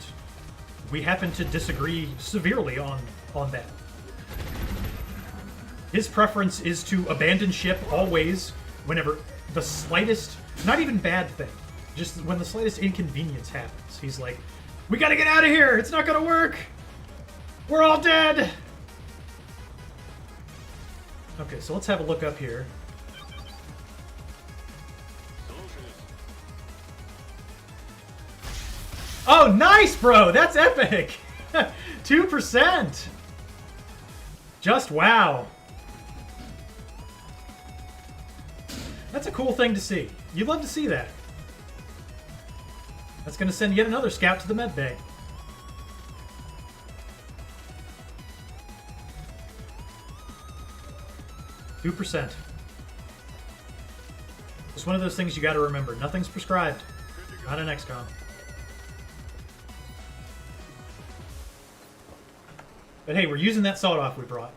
we happen to disagree severely on that. His preference is to abandon ship always whenever the slightest, not even bad thing, just when the slightest inconvenience happens. He's like, we gotta get out of here! It's not gonna work! We're all dead! Okay, so let's have a look up here. Oh, nice, bro! That's epic! 2%! Just wow. That's a cool thing to see. You'd love to see that. That's going to send yet another scout to the med bay. %. It's one of those things you got to remember. Nothing's prescribed. Not an XCOM. But hey, we're using that sawed-off we brought.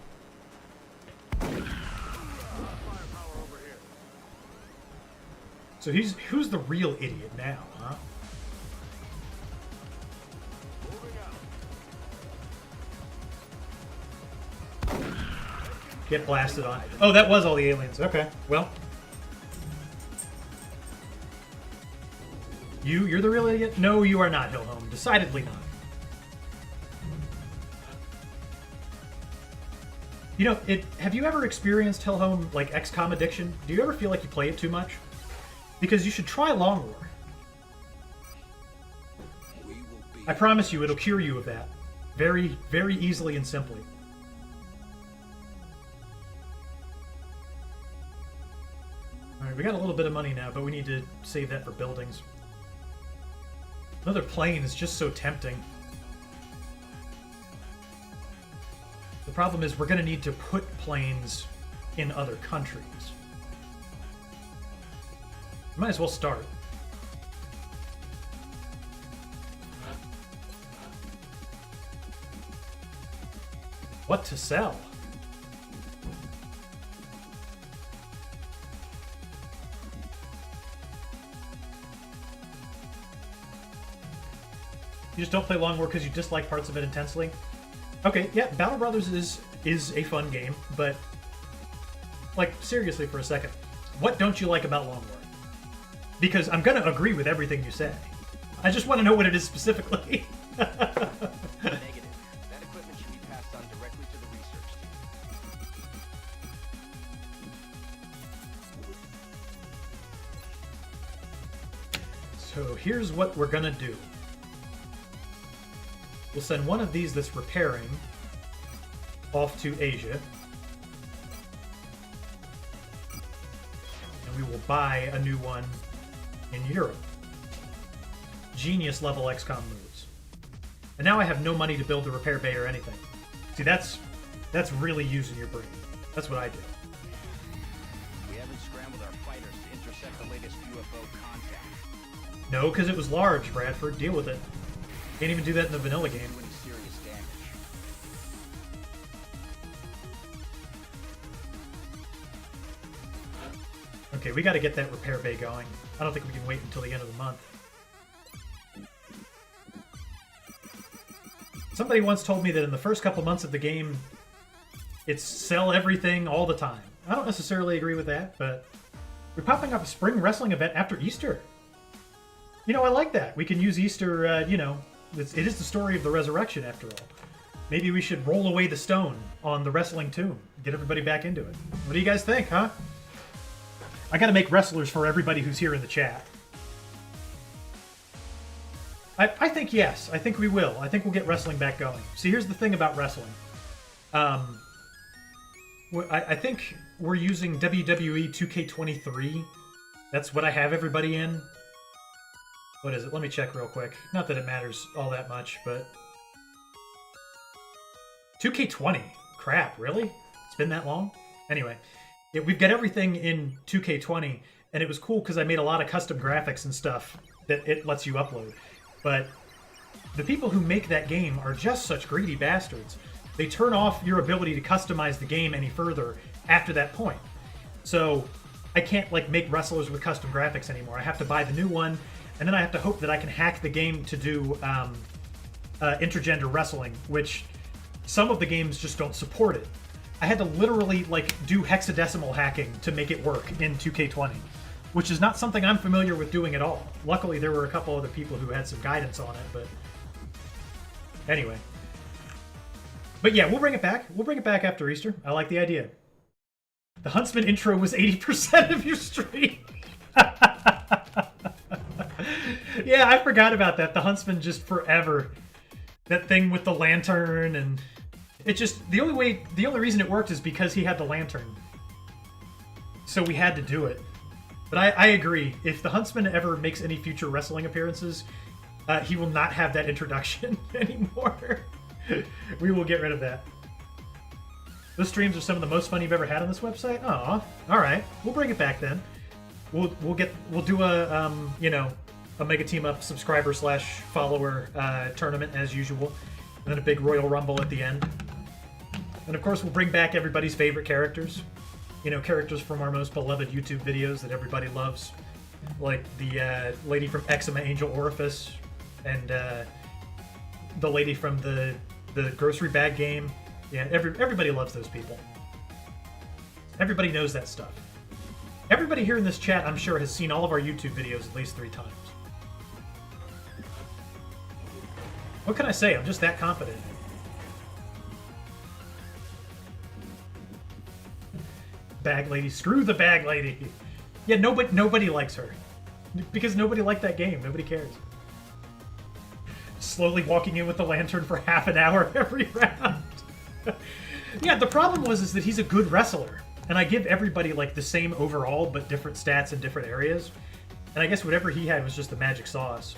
So who's the real idiot now, huh? Get blasted on. Oh, that was all the aliens. Okay, well. You're the real idiot? No, you are not, Hillhome. Decidedly not. You know, have you ever experienced Hillhome, like, XCOM addiction? Do you ever feel like you play it too much? Because you should try Long War. I promise you, it'll cure you of that. Very, very easily and simply. Alright, we got a little bit of money now, but we need to save that for buildings. Another plane is just so tempting. The problem is we're going to need to put planes in other countries. Might as well start. What to sell? You just don't play Long War because you dislike parts of it intensely? Okay, yeah, Battle Brothers is a fun game, but, like, seriously for a second, what don't you like about Long War? Because I'm going to agree with everything you say. I just want to know what it is specifically. Negative. That equipment should be passed on directly to the research here's what we're gonna do. We'll send one of these that's repairing off to Asia. And we will buy a new one in Europe. Genius level XCOM moves. And now I have no money to build a repair bay or anything. See, that's really using your brain. That's what I do. We haven't scrambled our fighters to intercept the latest UFO contact. No, because it was large, Bradford. Deal with it. Can't even do that in the vanilla game. Doing serious damage. Okay, we got to get that repair bay going. I don't think we can wait until the end of the month. Somebody once told me that in the first couple months of the game, it's sell everything all the time. I don't necessarily agree with that, but we're popping up a spring wrestling event after Easter. You know, I like that. We can use Easter, you know, it is the story of the resurrection after all. Maybe we should roll away the stone on the wrestling tomb. Get everybody back into it. What do you guys think, huh? I gotta make wrestlers for everybody who's here in the chat. I think yes. I think we will. I think we'll get wrestling back going. See, here's the thing about wrestling. I think we're using WWE 2K23. That's what I have everybody in. What is it? Let me check real quick. Not that it matters all that much, but... 2K20? Crap, really? It's been that long? Anyway, yeah, we've got everything in 2K20, and it was cool because I made a lot of custom graphics and stuff that it lets you upload. But the people who make that game are just such greedy bastards. They turn off your ability to customize the game any further after that point. So I can't like make wrestlers with custom graphics anymore. I have to buy the new one, and then I have to hope that I can hack the game to do intergender wrestling, which some of the games just don't support it. I had to literally like do hexadecimal hacking to make it work in 2K20, which is not something I'm familiar with doing at all. Luckily, there were a couple other people who had some guidance on it, but anyway. But yeah, we'll bring it back. We'll bring it back after Easter. I like the idea. The Huntsman intro was 80% of your stream. Yeah, I forgot about that. The Huntsman just forever. That thing with the lantern and it just the only reason it worked is because he had the lantern. So we had to do it. But I agree. If the Huntsman ever makes any future wrestling appearances, he will not have that introduction anymore. We will get rid of that. Those streams are some of the most fun you've ever had on this website. Aw, all right, we'll bring it back then. We'll do a you know, a Mega Team Up subscriber / follower tournament as usual, and then a big Royal Rumble at the end. And of course, we'll bring back everybody's favorite characters. You know, characters from our most beloved YouTube videos that everybody loves, like the lady from Eczema Angel Orifice, and the lady from the grocery bag game. Yeah, everybody loves those people. Everybody knows that stuff. Everybody here in this chat, I'm sure, has seen all of our YouTube videos at least 3 times. What can I say? I'm just that confident. Bag lady. Screw the bag lady. Yeah, nobody likes her. Because nobody liked that game. Nobody cares. Slowly walking in with the lantern for half an hour every round. Yeah, the problem is that he's a good wrestler. And I give everybody like the same overall, but different stats in different areas. And I guess whatever he had was just the magic sauce.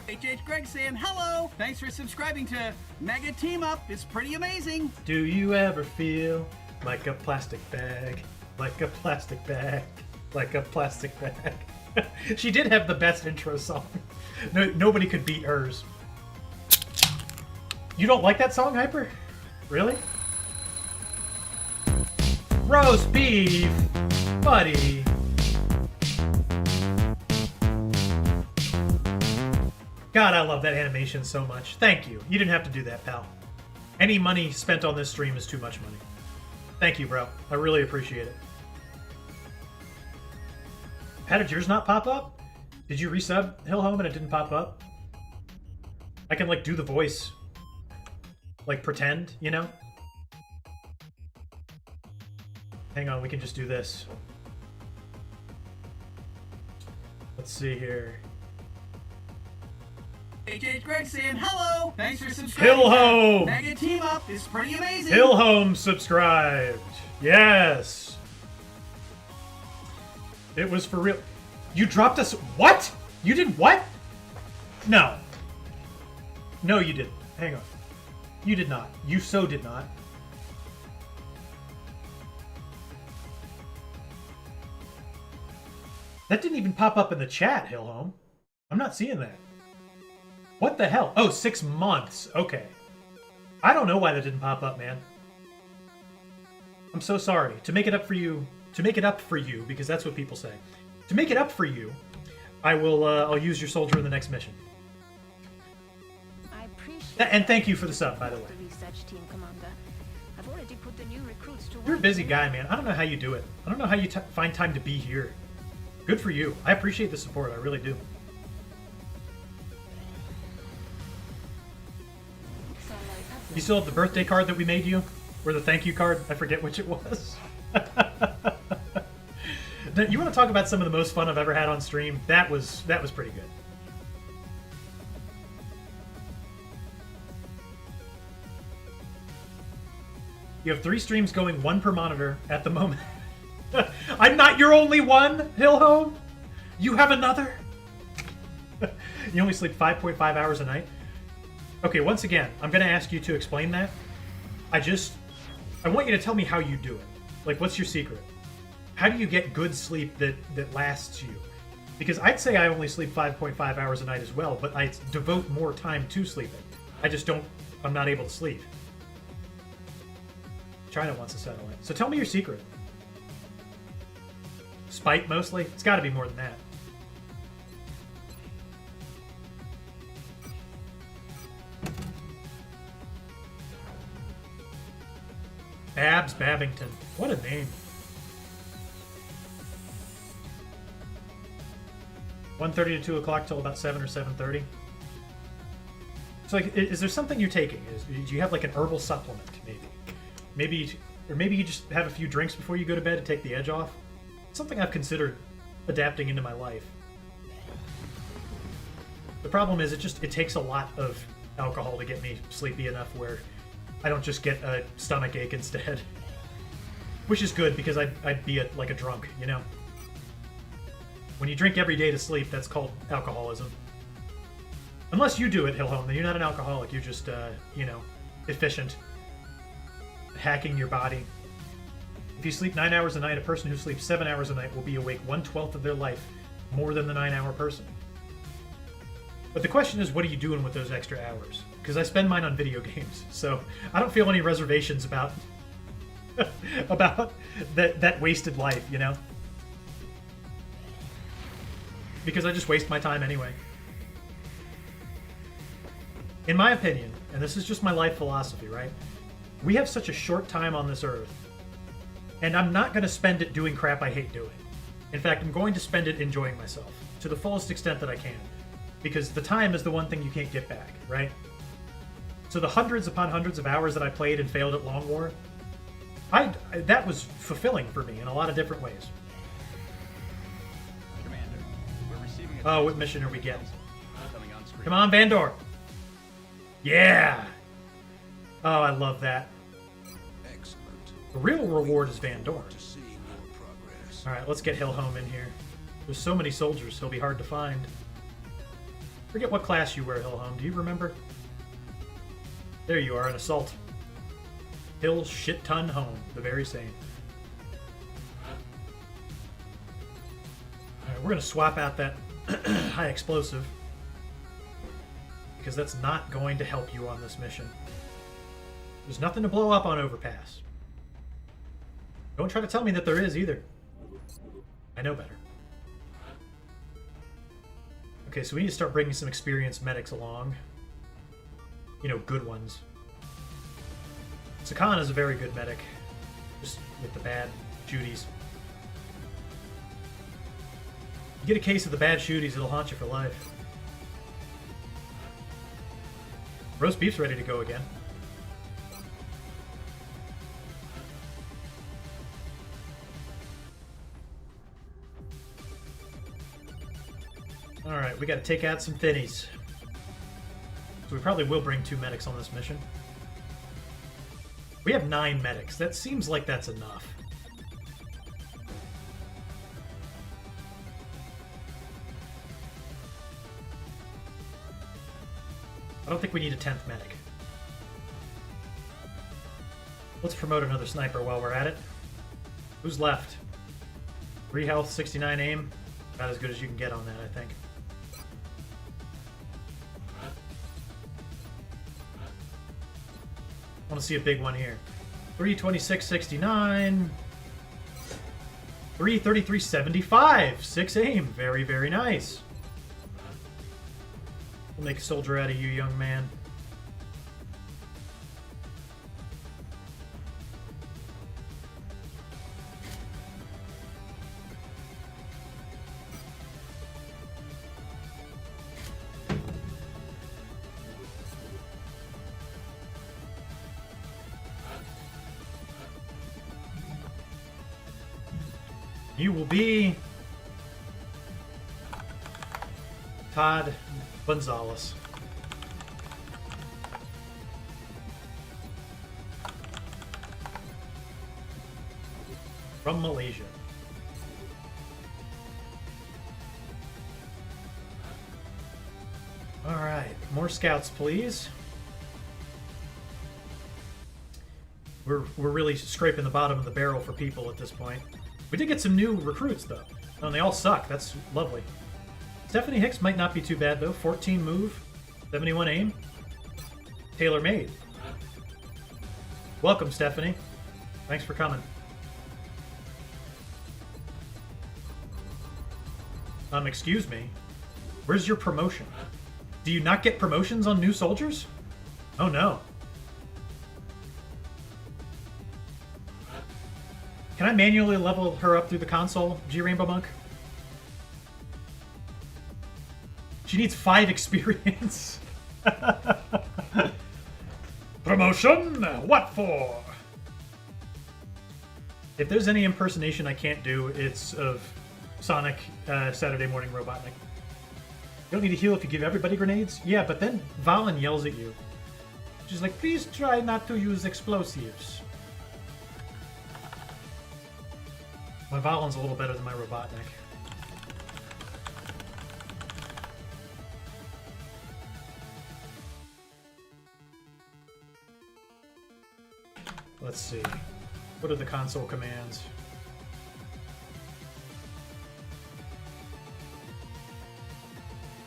HH Greg saying hello. Thanks for subscribing to Mega Team Up. It's pretty amazing. Do you ever feel like a plastic bag? Like a plastic bag? Like a plastic bag? She did have the best intro song. Nobody could beat hers. You don't like that song, Hyper? Really? Roast beef, buddy. God, I love that animation so much. Thank you. You didn't have to do that, pal. Any money spent on this stream is too much money. Thank you, bro. I really appreciate it. How did yours not pop up? Did you resub Hill Home and it didn't pop up? I can, like, do the voice. Like, pretend, you know? Hang on, we can just do this. Let's see here. HH Greg saying hello. Thanks for subscribing. Hillhome. Mega Team Up is pretty amazing. Hillhome subscribed. Yes. It was for real. You dropped us. What? You did what? No. No, you didn't. Hang on. You did not. You so did not. That didn't even pop up in the chat, Hillhome. I'm not seeing that. What the hell? Oh, 6 months. Okay. I don't know why that didn't pop up, man. I'm so sorry. To make it up for you, because that's what people say. To make it up for you, I will. I'll use your soldier in the next mission. I appreciate And thank you for the sub, by the way. the research team, Commander. I've already put the new recruits to work. You're a busy guy, man. I don't know how you do it. I don't know how you find time to be here. Good for you. I appreciate the support. I really do. You still have the birthday card that we made you? Or the thank you card? I forget which it was. You want to talk about some of the most fun I've ever had on stream? That was pretty good. You have 3 streams going, 1 per monitor at the moment. I'm not your only one, Hillhome. You have another. You only sleep 5.5 hours a night. Okay, once again, I'm going to ask you to explain that. I want you to tell me how you do it. Like, what's your secret? How do you get good sleep that lasts you? Because I'd say I only sleep 5.5 hours a night as well, but I devote more time to sleeping. I'm not able to sleep. China wants to settle it. So tell me your secret. Spite, mostly? It's got to be more than that. Babs Babington. What a name. 1:30 to 2 o'clock till about 7 or 7:30. So, like, is there something you're taking? Do you have like an herbal supplement, maybe? Maybe you just have a few drinks before you go to bed to take the edge off? Something I've considered adapting into my life. The problem is it takes a lot of alcohol to get me sleepy enough where I don't just get a stomach ache instead. Which is good because I'd be like a drunk, you know? When you drink every day to sleep, that's called alcoholism. Unless you do it, Hillhome, then you're not an alcoholic. You're just, efficient. Hacking your body. If you sleep 9 hours a night, a person who sleeps 7 hours a night will be awake 1/12 of their life more than the 9-hour person. But the question is, what are you doing with those extra hours? Because I spend mine on video games, so I don't feel any reservations about about that wasted life, you know? Because I just waste my time anyway. In my opinion, and this is just my life philosophy, right? We have such a short time on this earth, and I'm not going to spend it doing crap I hate doing. In fact, I'm going to spend it enjoying myself to the fullest extent that I can. Because the time is the one thing you can't get back, right? So the hundreds upon hundreds of hours that I played and failed at Long War, that was fulfilling for me in a lot of different ways. Commander, we're receiving a Oh, what mission are we getting? coming on screen. Come on, Vandor! Yeah! Oh, I love that. Excellent. The real reward is Van Dorn. To see your progress. Alright, let's get Hillhome in here. There's so many soldiers, he'll be hard to find. Forget what class you wear, Hillhome. Do you remember? There you are, an assault. Hill shit ton home, the very same. Alright, we're gonna swap out that high explosive. Because that's not going to help you on this mission. There's nothing to blow up on Overpass. Don't try to tell me that there is either. I know better. Okay, so we need to start bringing some experienced medics along. You know, good ones. Sakan is a very good medic. Just with the bad shooties. You get a case of the bad shooties, it'll haunt you for life. Roast beef's ready to go again. Alright, we gotta take out some thinnies. So we probably will bring 2 medics on this mission. We have 9 medics. That seems like that's enough. I don't think we need a 10th medic. Let's promote another sniper while we're at it. Who's left? 3 health, 69 aim. About as good as you can get on that, I think. I want to see a big one here. 326.69. 333.75. 6 aim. Very, very nice. We'll make a soldier out of you, young man. You will be Todd Gonzalez. From Malaysia. All right, more scouts, please. We're really scraping the bottom of the barrel for people at this point. We did get some new recruits, though. Oh, and they all suck. That's lovely. Stephanie Hicks might not be too bad, though. 14 move, 71 aim. Tailor-made. Welcome, Stephanie. Thanks for coming. Excuse me. Where's your promotion? Do you not get promotions on new soldiers? Oh, no. Can I manually level her up through the console, G Rainbow Monk? She needs 5 experience. Promotion? What for? If there's any impersonation I can't do, it's of Sonic Saturday Morning Robotnik. You don't need to heal if you give everybody grenades? Yeah, but then Valen yells at you. She's like, please try not to use explosives. My Valen's a little better than my Robotnik. Let's see. What are the console commands?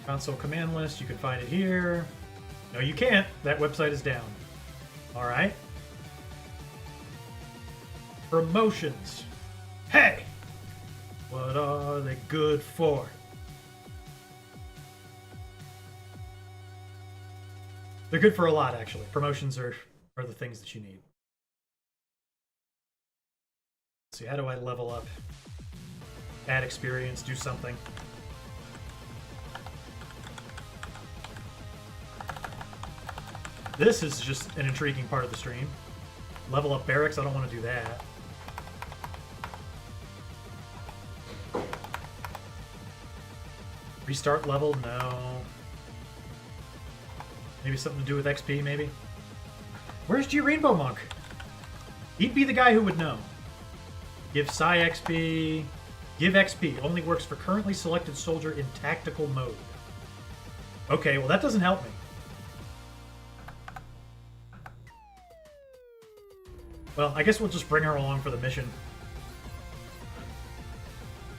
Console command list, you can find it here. No, you can't. That website is down. Alright. Promotions. Hey! What are they good for? They're good for a lot, actually. Promotions are the things that you need. Let's see, how do I level up? Add experience, do something. This is just an intriguing part of the stream. Level up barracks, I don't want to do that. Restart level? No. Maybe something to do with XP, maybe? Where's G Rainbow Monk? He'd be the guy who would know. Give Psi XP. Give XP. Only works for currently selected soldier in tactical mode. Okay, well that doesn't help me. Well, I guess we'll just bring her along for the mission.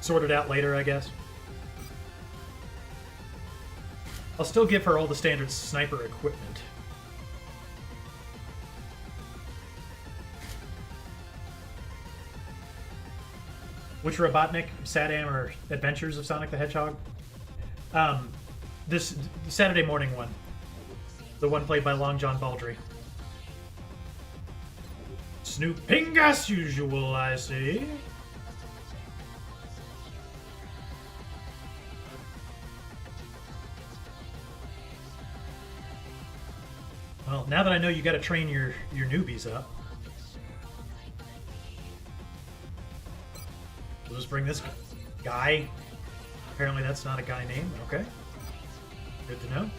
Sort it out later, I guess. I'll still give her all the standard sniper equipment. Which Robotnik, Sadam, or Adventures of Sonic the Hedgehog? This Saturday morning one. The one played by Long John Baldry. Snooping as usual, I see. Well, now that I know you gotta train your newbies up. We'll just bring this guy. Apparently that's not a guy name. Okay. Good to know.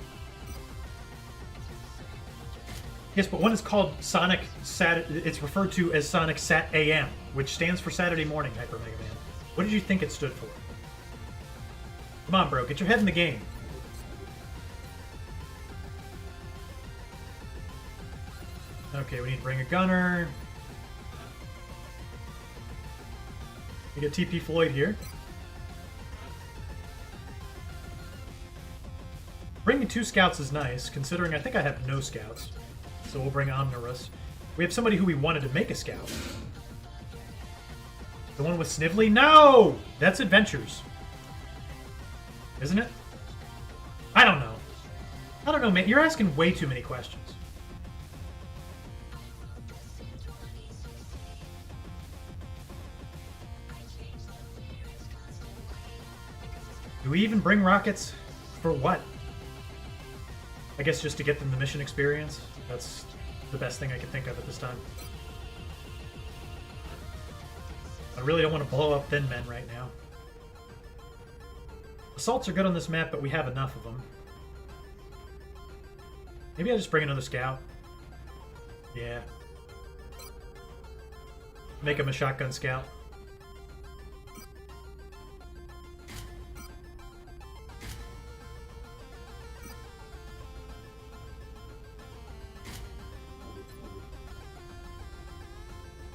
Yes, but one is called Sonic Sat. It's referred to as Sonic Sat AM, which stands for Saturday Morning Hyper Mega Man. What did you think it stood for? Come on, bro, get your head in the game. Okay, we need to bring a gunner. We get TP Floyd here. Bringing 2 scouts is nice, considering I think I have no scouts. So we'll bring Omnirus. We have somebody who we wanted to make a scout. The one with Snively? No! That's Adventures. Isn't it? I don't know. I don't know, man. You're asking way too many questions. Do we even bring rockets? For what? I guess just to get them the mission experience. That's the best thing I can think of at this time. I really don't want to blow up Thin Men right now. Assaults are good on this map, but we have enough of them. Maybe I just bring another scout. Yeah. Make him a shotgun scout.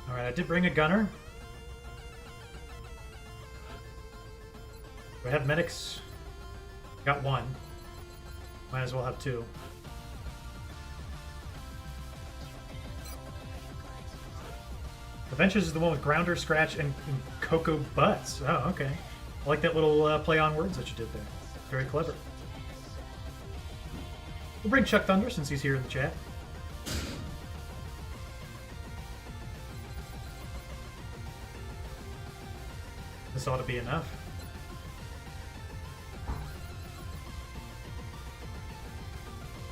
Alright, I did bring a gunner. Do I have medics? Got 1. Might as well have 2. Adventures is the one with Grounder, Scratch, and Cocoa Butts. Oh, okay. I like that little play on words that you did there. Very clever. We'll bring Chuck Thunder since he's here in the chat. This ought to be enough.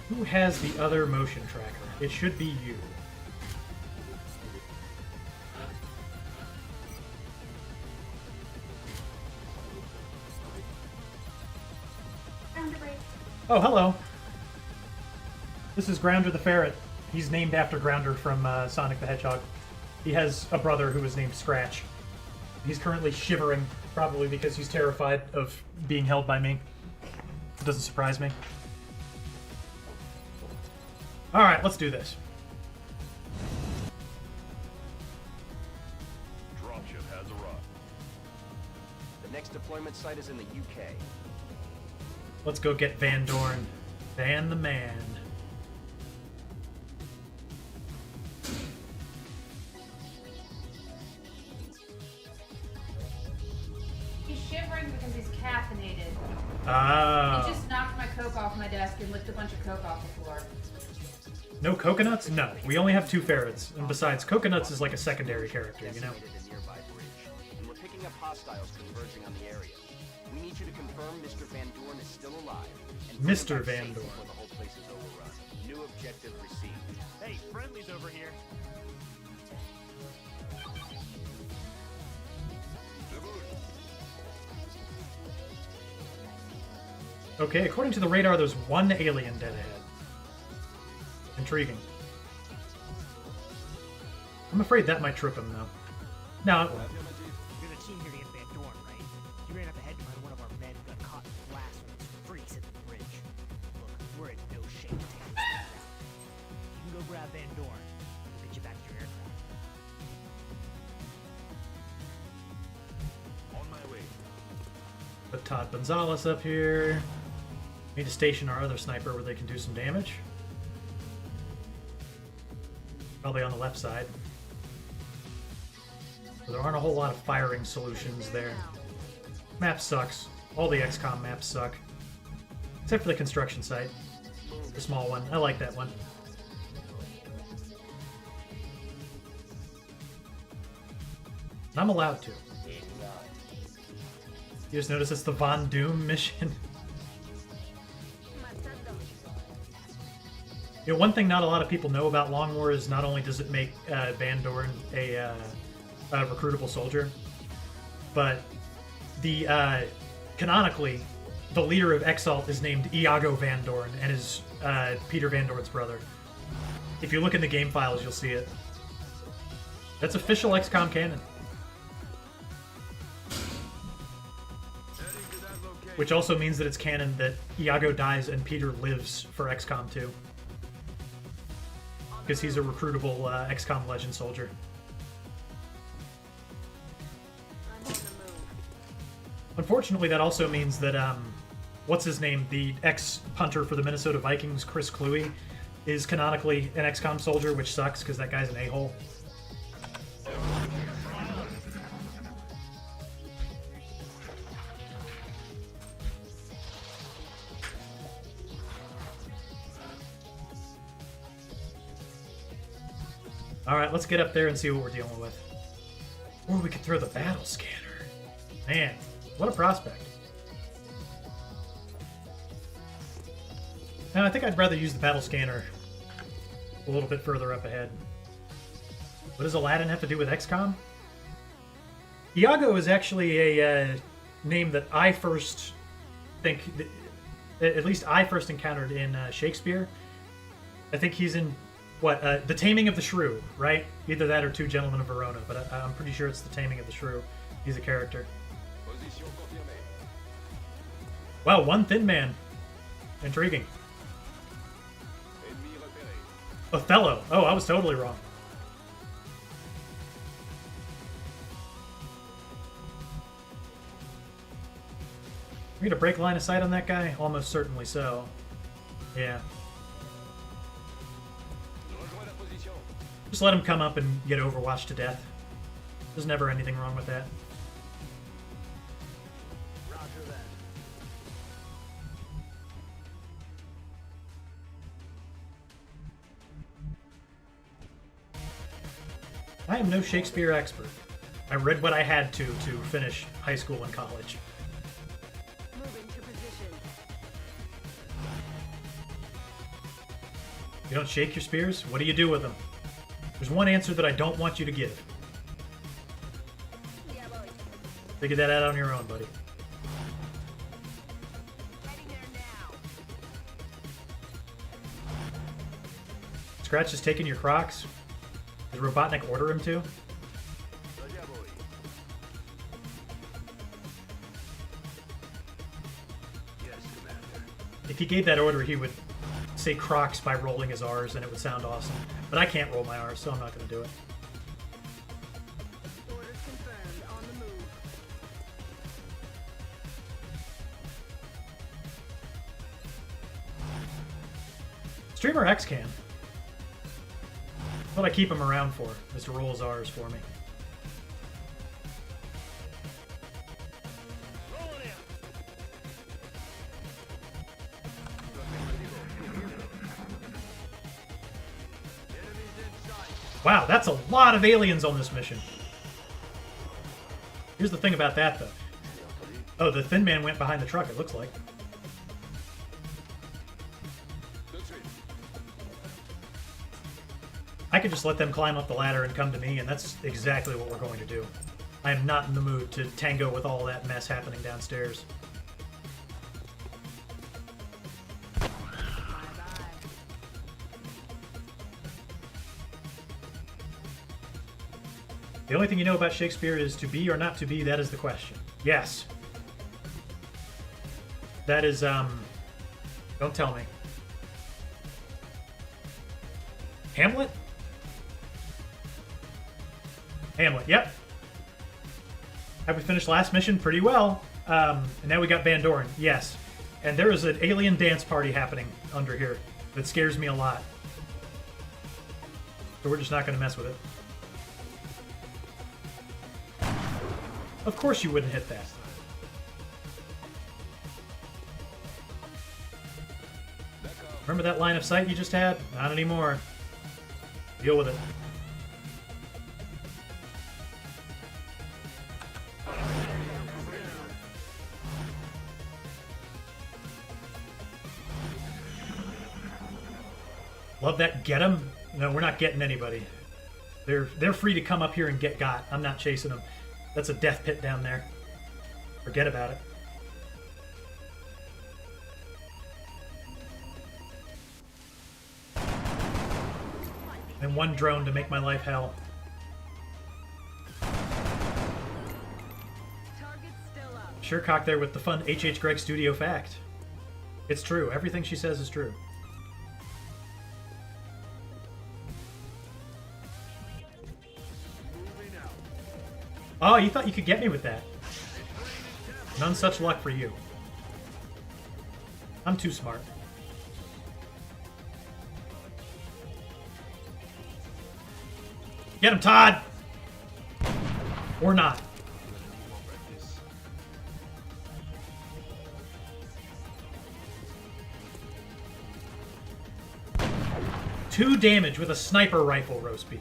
Who has the other motion tracker? It should be you. Oh, hello. This is Grounder the Ferret. He's named after Grounder from Sonic the Hedgehog. He has a brother who is named Scratch. He's currently shivering, probably because he's terrified of being held by me. It doesn't surprise me. Alright, let's do this. Dropship has arrived. The next deployment site is in the UK. Let's go get Van Dorn. Van the man. He's shivering because he's caffeinated. Oh. He just knocked my Coke off my desk and licked a bunch of Coke off the floor. No coconuts? No. We only have 2 ferrets. And besides, coconuts is like a secondary character, you know? A nearby bridge, and we're picking up hostiles converging on the area. We need you to confirm Mr. Van Dorn is still alive. And bring him Mr. back Van safe Dorn. before the whole place is overrun. New objective received. Hey, friendly's over here. Okay, according to the radar, there's 1 alien dead ahead. Intriguing. I'm afraid that might trip him, though. No, it won't. You're the team here to get Van Dorn, right? You ran up ahead behind one of our men who got caught in the blast when those freaks hit the bridge. Look, we're in no shape to take this thing down. You can go grab Van Dorn. We'll get you back to your aircraft. On my way. Put Todd Gonzalez up here. Need to station our other sniper where they can do some damage. Probably on the left side. So there aren't a whole lot of firing solutions there. Map sucks. All the XCOM maps suck. Except for the construction site. The small one. I like that one. I'm allowed to. You just notice it's the Von Doom mission. You know, one thing not a lot of people know about Long War is not only does it make Van Dorn a recruitable soldier, but the canonically, the leader of Exalt is named Iago Van Dorn and is Peter Van Dorn's brother. If you look in the game files, you'll see it. That's official XCOM canon. Which also means that it's canon that Iago dies and Peter lives for XCOM 2. Because he's a recruitable XCOM Legend soldier. Unfortunately, that also means that, what's his name? The ex-punter for the Minnesota Vikings, Chris Cluey, is canonically an XCOM soldier, which sucks because that guy's an a-hole. Alright, let's get up there and see what we're dealing with. Or we could throw the battle scanner. Man, what a prospect. And I think I'd rather use the battle scanner a little bit further up ahead. What does Aladdin have to do with XCOM? Iago is actually a name that I first think, at least I first encountered in Shakespeare. I think he's in, what, The Taming of the Shrew, right? Either that or Two Gentlemen of Verona, but I'm pretty sure it's The Taming of the Shrew. He's a character. Wow, one thin man. Intriguing. Othello. Oh, I was totally wrong. We need to break line of sight on that guy? Almost certainly so. Yeah. Just let him come up and get Overwatch to death. There's never anything wrong with that. I am no Shakespeare expert. I read what I had to finish high school and college. Moving to position. You don't shake your spears? What do you do with them? There's one answer that I don't want you to give. Yeah, boy. Figure that out on your own, buddy. Heading there now. Scratch is taking your Crocs. Did Robotnik order him to? If he gave that order, he would say Crocs by rolling his R's, and it would sound awesome. But I can't roll my R's, so I'm not going to do it. Orders confirmed. On the move. Streamer X can. What I keep him around for is to roll his R's for me. Wow, that's a lot of aliens on this mission. Here's the thing about that, though. Oh, the thin man went behind the truck, it looks like. I could just let them climb up the ladder and come to me, and that's exactly what we're going to do. I am not in the mood to tango with all that mess happening downstairs. The only thing you know about Shakespeare is to be or not to be, that is the question. Yes. That is, don't tell me. Hamlet? Hamlet, yep. Have we finished last mission? Pretty well. And now we got Van Doren, yes. And there is an alien dance party happening under here that scares me a lot. So we're just not going to mess with it. Of course you wouldn't hit that. Remember that line of sight you just had? Not anymore. Deal with it. Love that get 'em? No, we're not getting anybody. They're free to come up here and get got. I'm not chasing them. That's a death pit down there. Forget about it. And one drone to make my life hell. Sure cock there with the fun HH Greg Studio fact. It's true. Everything she says is true. Oh, you thought you could get me with that. None such luck for you. I'm too smart. Get him, Todd! Or not. Two damage with a sniper rifle, roast beef.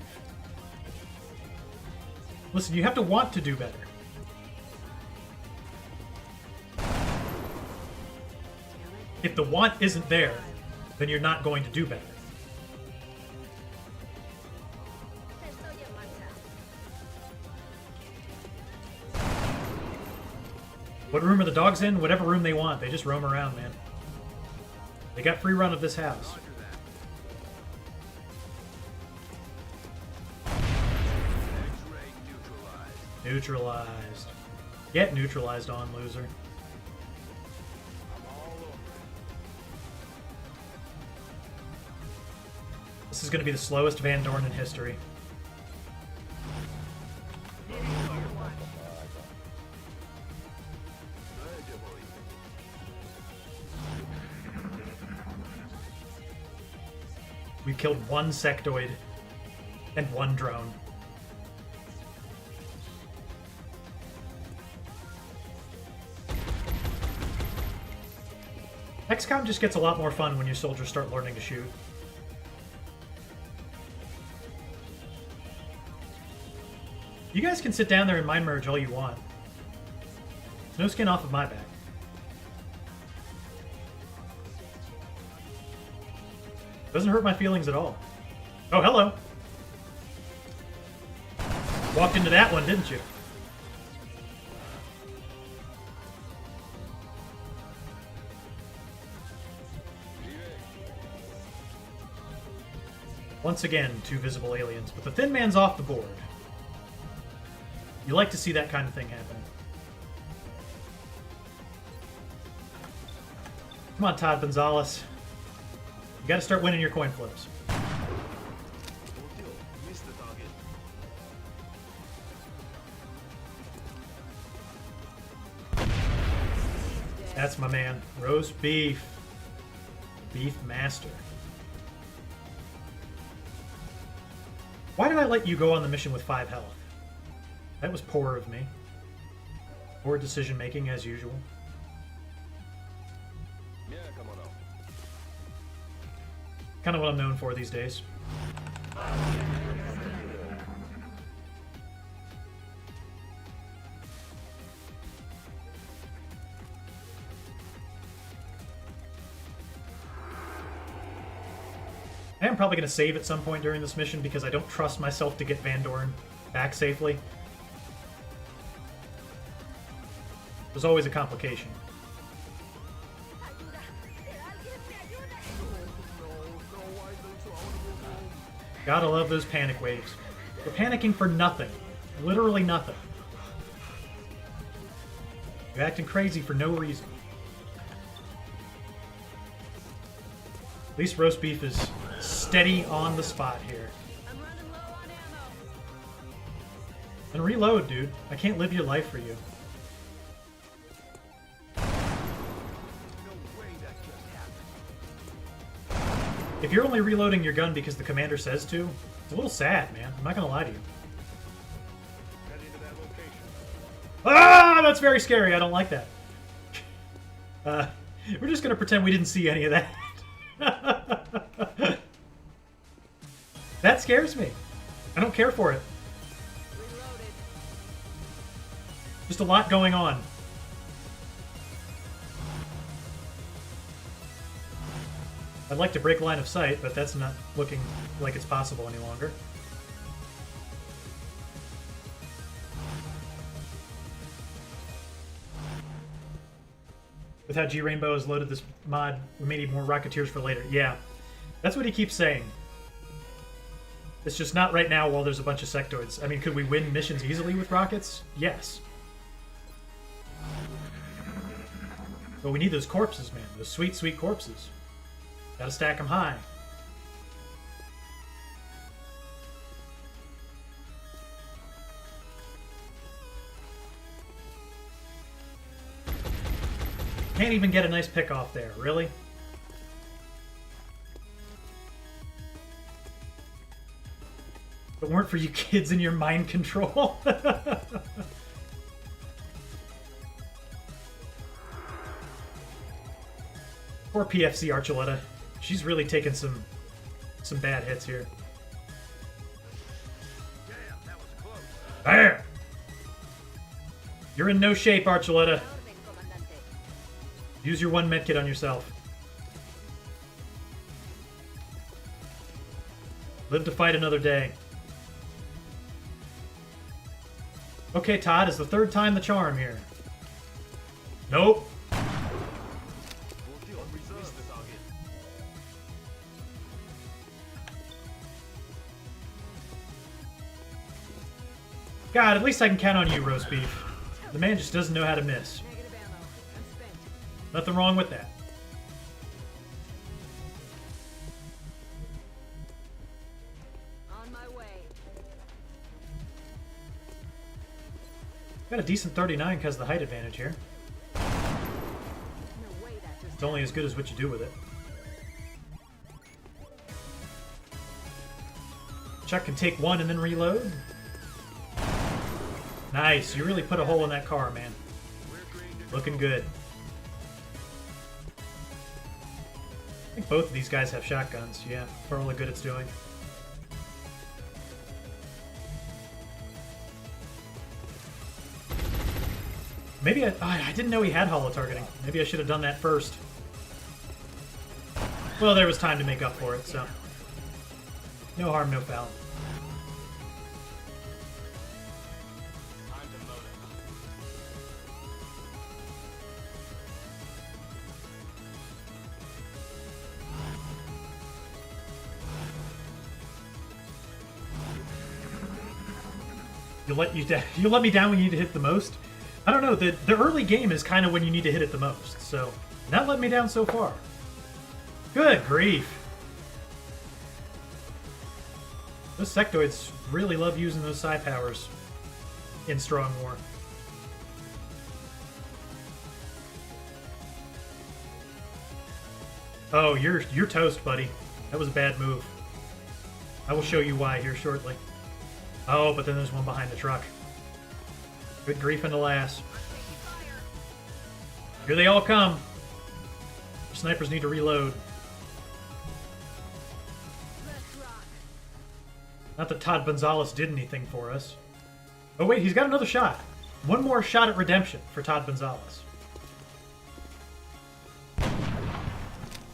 Listen, you have to want to do better. If the want isn't there, then you're not going to do better. What room are the dogs in? Whatever room they want. They just roam around, man. They got free run of this house. Neutralized. Get neutralized on, loser. This is going to be the slowest Van Dorn in history. We killed one sectoid and one drone. XCOM just gets a lot more fun when your soldiers start learning to shoot. You guys can sit down there and mind merge all you want. No skin off of my back. Doesn't hurt my feelings at all. Oh, hello. Walked into that one, didn't you? Once again, two visible aliens, but the Thin Man's off the board. You like to see that kind of thing happen. Come on, Todd Gonzalez. You gotta start winning your coin flips. That's my man. Roast beef. Beef master. Why did I let you go on the mission with 5 health? That was poor of me. Poor decision making as usual. Kind of what I'm known for these days. I am probably going to save at some point during this mission because I don't trust myself to get Van Dorn back safely. There's always a complication. Gotta love those panic waves. We're panicking for nothing. Literally nothing. You're acting crazy for no reason. At least roast beef is steady on the spot here. And reload, dude. I can't live your life for you. If you're only reloading your gun because the commander says to, it's a little sad, man. I'm not gonna lie to you. Ah, that's very scary. I don't like that. We're just gonna pretend we didn't see any of that. That scares me. I don't care for it. Just a lot going on. I'd like to break line of sight, but that's not looking like it's possible any longer. With how G Rainbow has loaded this mod, we may need more Rocketeers for later. Yeah, that's what he keeps saying. It's just not right now while there's a bunch of sectoids. I mean, could we win missions easily with rockets? Yes. But we need those corpses, man. Those sweet, sweet corpses. Gotta stack them high. Can't even get a nice pick off there, really? If it weren't for you kids and your mind control. Poor PFC Archuleta. She's really taken some bad hits here. Bam! You're in no shape, Archuleta. Use your one medkit on yourself. Live to fight another day. Okay, Todd, is the third time the charm here. Nope. God, at least I can count on you, roast beef. The man just doesn't know how to miss. Nothing wrong with that. On my way. Got a decent 39 because of the height advantage here. No way that just It's only as good as what you do with it. Chuck can take one and then reload. Nice. You really put a hole in that car, man. Looking good. I think both of these guys have shotguns. Yeah, for all the good it's doing. Maybe I didn't know he had holo targeting. Maybe I should have done that first. Well, there was time to make up for it, so no harm, no foul. You let me down when you need to hit the most. I don't know. The early game is kind of when you need to hit it the most. So not letting me down so far. Good grief. Those sectoids really love using those psi powers in Strong War. Oh, you're toast, buddy. That was a bad move. I will show you why here shortly. Oh, but then there's one behind the truck. Good grief and alas. Here they all come. Snipers need to reload. Not that Todd Gonzalez did anything for us. Oh wait, he's got another shot. One more shot at redemption for Todd Gonzalez.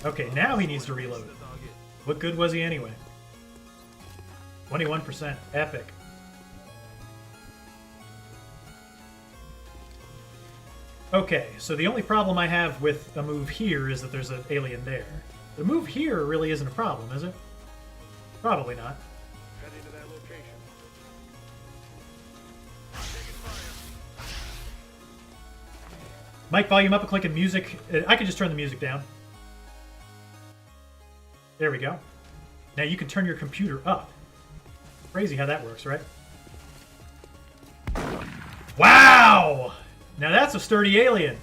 Okay, now he needs to reload. What good was he anyway? 21%. Epic. Okay, so the only problem I have with a move here is that there's an alien there. The move here really isn't a problem, is it? Probably not. Heading to that location. Mic volume up and clicking music. I can just turn the music down. There we go. Now you can turn your computer up. Crazy how that works, right? Wow! Now that's a sturdy alien.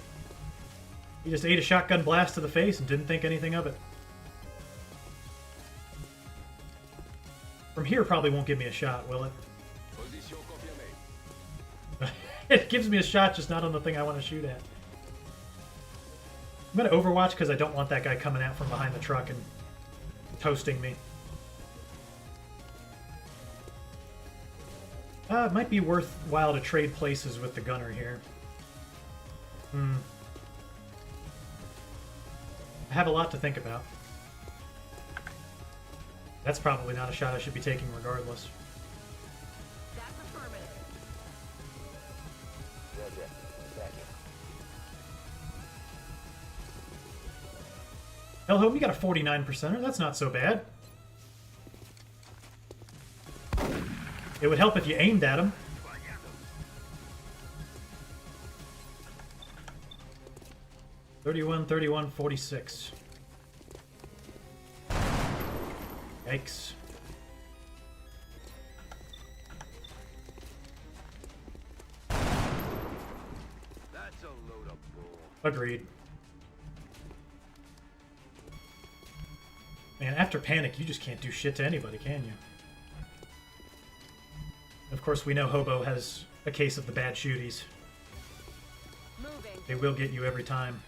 He just ate a shotgun blast to the face and didn't think anything of it. From here probably won't give me a shot, will it? It gives me a shot, just not on the thing I want to shoot at. I'm going to Overwatch because I don't want that guy coming out from behind the truck and toasting me. It might be worthwhile to trade places with the gunner here. I have a lot to think about. That's probably not a shot I should be taking regardless. That's affirmative. Hell, hope you got a 49%er. That's not so bad. It would help if you aimed at him. $31, $31, $46. Yikes. That's a load of bull. Agreed. Man, after Panic, you just can't do shit to anybody, can you? Of course, we know Hobo has a case of the bad shooties. Moving. They will get you every time.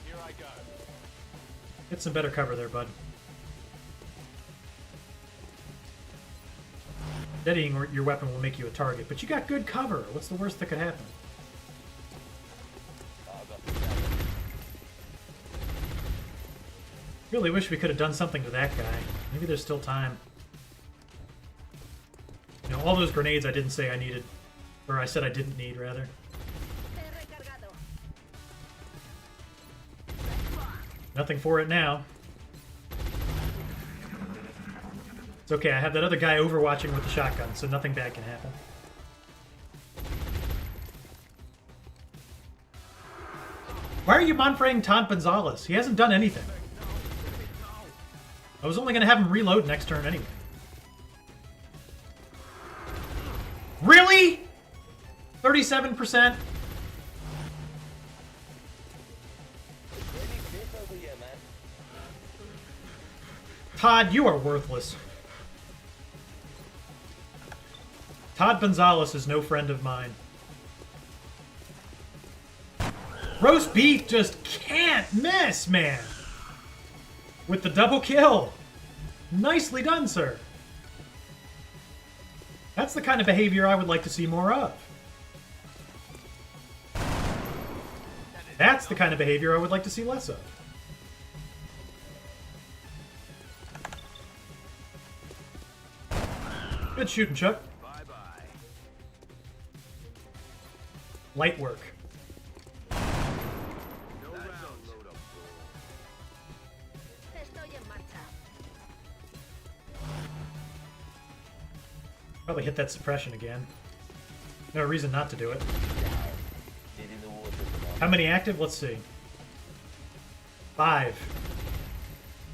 Here I go. Get some better cover there, bud. Steadying your weapon will make you a target, but you got good cover. What's the worst that could happen? Really wish we could have done something to that guy. Maybe there's still time. You know, all those grenades I didn't say I needed. Or I said I didn't need, rather. Nothing for it now. It's okay, I have that other guy overwatching with the shotgun, so nothing bad can happen. Why are you monfraying Todd Gonzalez? He hasn't done anything. I was only going to have him reload next turn anyway. Really? 37%? Todd, you are worthless. Todd Gonzalez is no friend of mine. Roast beef just can't miss, man. With the double kill. Nicely done, sir. That's the kind of behavior I would like to see more of. That's the kind of behavior I would like to see less of. Good shooting, Chuck. Bye-bye. Light work. No round. Load of bull. Estoy en marcha. Probably hit that suppression again. No reason not to do it. How many active? Let's see. 5.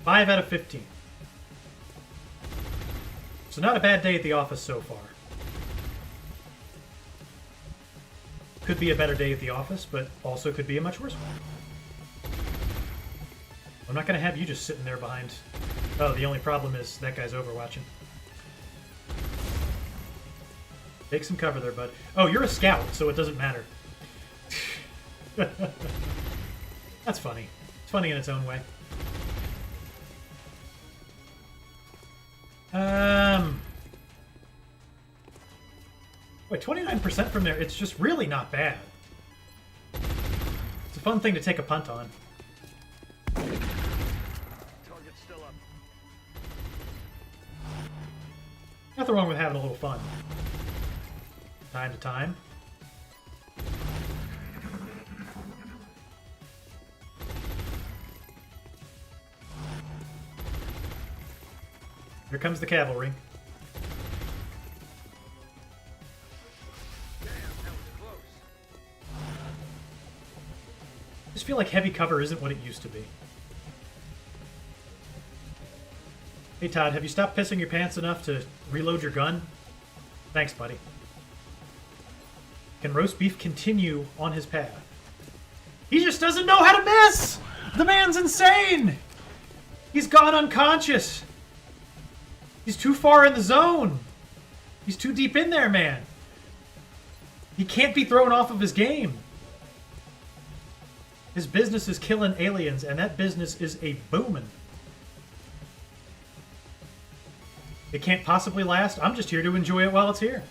5 out of 15. So not a bad day at the office so far. Could be a better day at the office, but also could be a much worse one. I'm not going to have you just sitting there behind... Oh, the only problem is that guy's overwatching. Take some cover there, bud. Oh, you're a scout, so it doesn't matter. That's funny. It's funny in its own way. Wait, 29% from there. It's just really not bad. It's a fun thing to take a punt on. Target's still up. Nothing wrong with having a little fun. Time to time. Here comes the cavalry. Damn, that was close. I just feel like heavy cover isn't what it used to be. Hey Todd, have you stopped pissing your pants enough to reload your gun? Thanks, buddy. Can roast beef continue on his path? He just doesn't know how to miss! The man's insane! He's gone unconscious! He's too far in the zone! He's too deep in there, man! He can't be thrown off of his game! His business is killing aliens, and that business is a boomin'. It can't possibly last. I'm just here to enjoy it while it's here.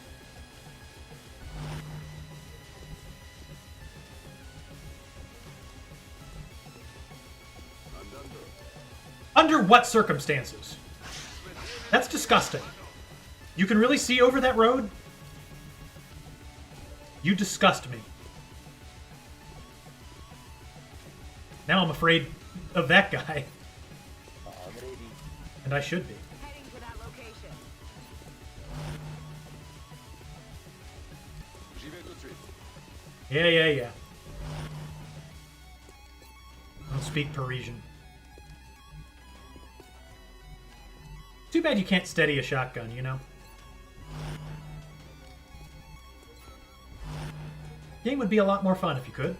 Under what circumstances? That's disgusting. You can really see over that road? You disgust me. Now I'm afraid of that guy. And I should be. Heading to that location. Yeah. I don't speak Parisian. Too bad you can't steady a shotgun, you know? Game would be a lot more fun if you could.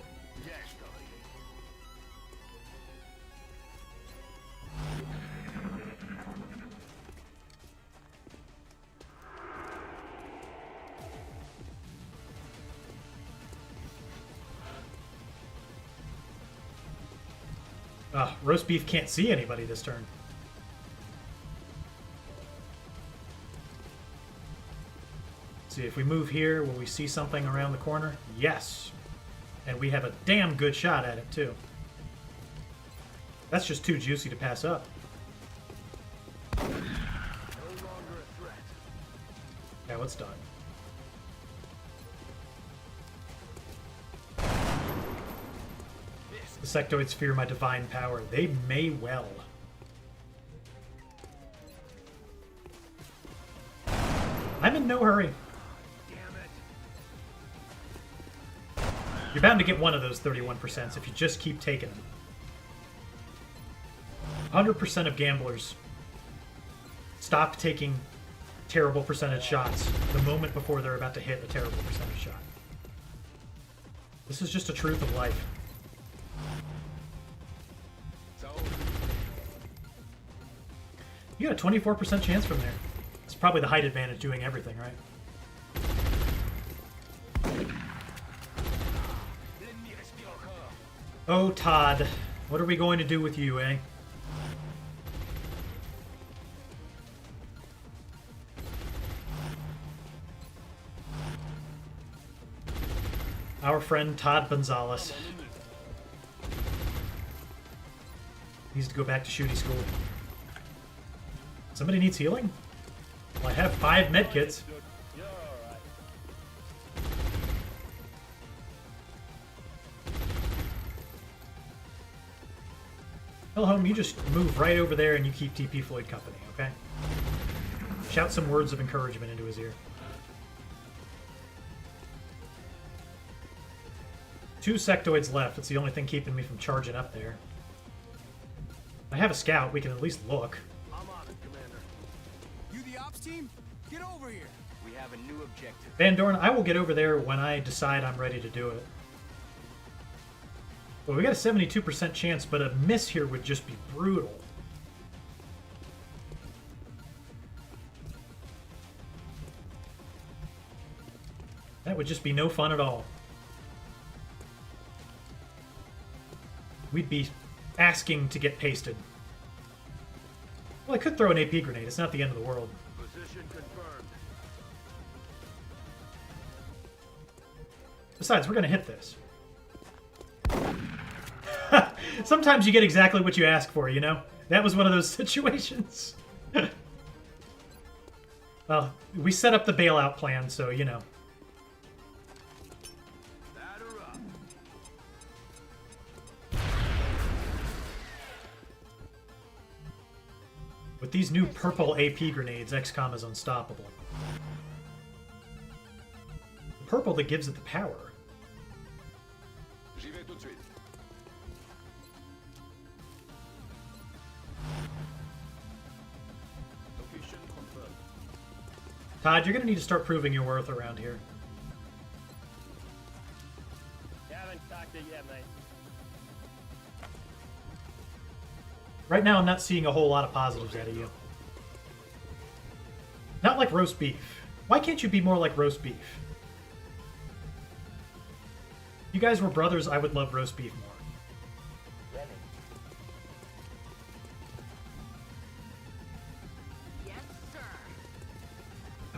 Roast beef can't see anybody this turn. Let's see, if we move here, will we see something around the corner? Yes. And we have a damn good shot at it, too. That's just too juicy to pass up. Yeah, it's done. The sectoids fear my divine power. They may well. I'm in no hurry. You're bound to get one of those 31% if you just keep taking them. 100% of gamblers stop taking terrible percentage shots the moment before they're about to hit a terrible percentage shot. This is just a truth of life. You got a 24% chance from there. It's probably the height advantage doing everything, right? Oh, Todd. What are we going to do with you, eh? Our friend Todd Gonzalez needs to go back to shooty school. Somebody needs healing? Well, I have 5 medkits. Hellhome, you just move right over there and you keep TP Floyd company, okay? Shout some words of encouragement into his ear. 2 sectoids left. It's the only thing keeping me from charging up there. I have a scout. We can at least look. I'm on it, Commander. You the ops team? Get over here. We have a new objective. Van Dorn, I will get over there when I decide I'm ready to do it. Well, we got a 72% chance, but a miss here would just be brutal. That would just be no fun at all. We'd be asking to get pasted. Well, I could throw an AP grenade. It's not the end of the world. Position confirmed. Besides, we're going to hit this. Sometimes you get exactly what you ask for, you know? That was one of those situations. Well, we set up the bailout plan, so, you know. Batter up. With these new purple AP grenades, XCOM is unstoppable. The purple that gives it the power. Todd, you're going to need to start proving your worth around here. Haven't talked it yet, mate. Right now, I'm not seeing a whole lot of positives out of you. Not like roast beef. Why can't you be more like roast beef? If you guys were brothers, I would love roast beef more.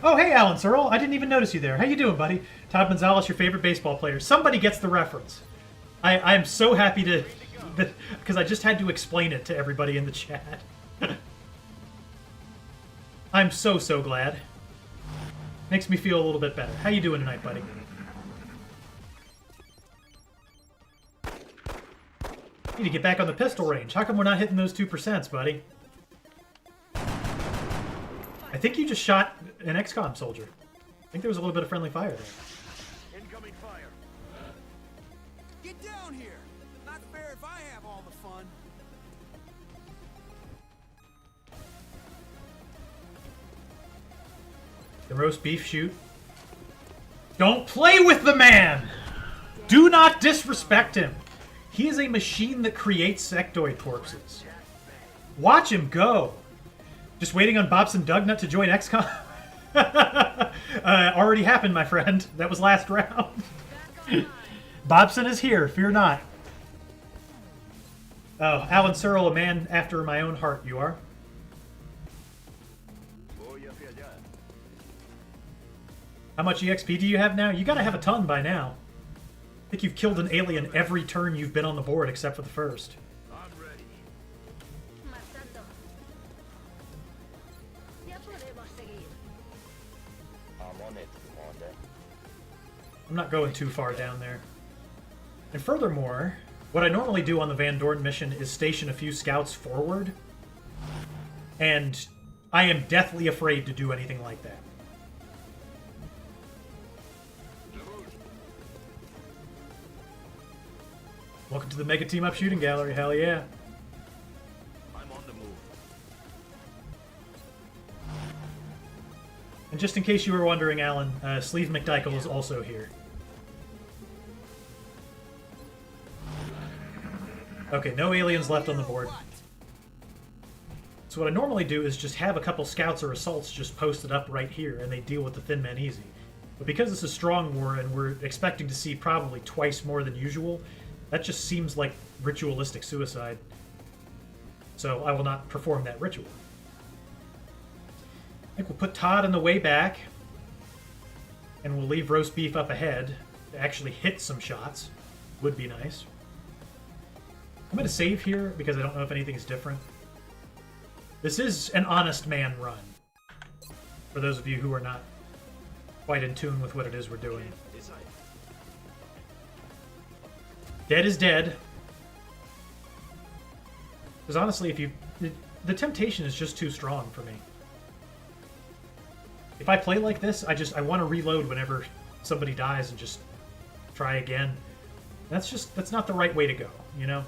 Oh, hey, Alan Searle. I didn't even notice you there. How you doing, buddy? Todd Gonzalez, your favorite baseball player. Somebody gets the reference. I'm so happy to... Because I just had to explain it to everybody in the chat. I'm so glad. Makes me feel a little bit better. How you doing tonight, buddy? You need to get back on the pistol range. How come we're not hitting those 2%, buddy? I think you just shot an XCOM soldier. I think there was a little bit of friendly fire there. Incoming fire. Get down here! Not fair if I have all the fun. The roast beef shoot. Don't play with the man! Do not disrespect him. He is a machine that creates sectoid corpses. Watch him go. Just waiting on Bobson Dugnut to join XCOM? Already happened, my friend. That was last round. Bobson is here, fear not. Oh, Alan Searle, a man after my own heart, you are. How much EXP do you have now? You gotta have a ton by now. I think you've killed an alien every turn you've been on the board except for the first. I'm ready. Matando. Ya podemos seguir. I'm on it, Commander. I'm not going too far down there. And furthermore, what I normally do on the Van Dorn mission is station a few scouts forward. And I am deathly afraid to do anything like that. Welcome to the Mega Team Up Shooting Gallery, hell yeah. I'm on the move. And just in case you were wondering, Alan, Sleeve McDykel is also here. Okay, no aliens left on the board. So what I normally do is just have a couple scouts or assaults just posted up right here, and they deal with the thin men easy. But because this is Strong War, and we're expecting to see probably twice more than usual, that just seems like ritualistic suicide. So I will not perform that ritual. I think we'll put Todd in the way back, and we'll leave Roast Beef up ahead to actually hit some shots. Would be nice. I'm going to save here because I don't know if anything is different. This is an honest man run, for those of you who are not quite in tune with what it is we're doing. Dead is dead. Because honestly, if you... The temptation is just too strong for me. If I play like this, I want to reload whenever somebody dies and just try again. That's not the right way to go, you know?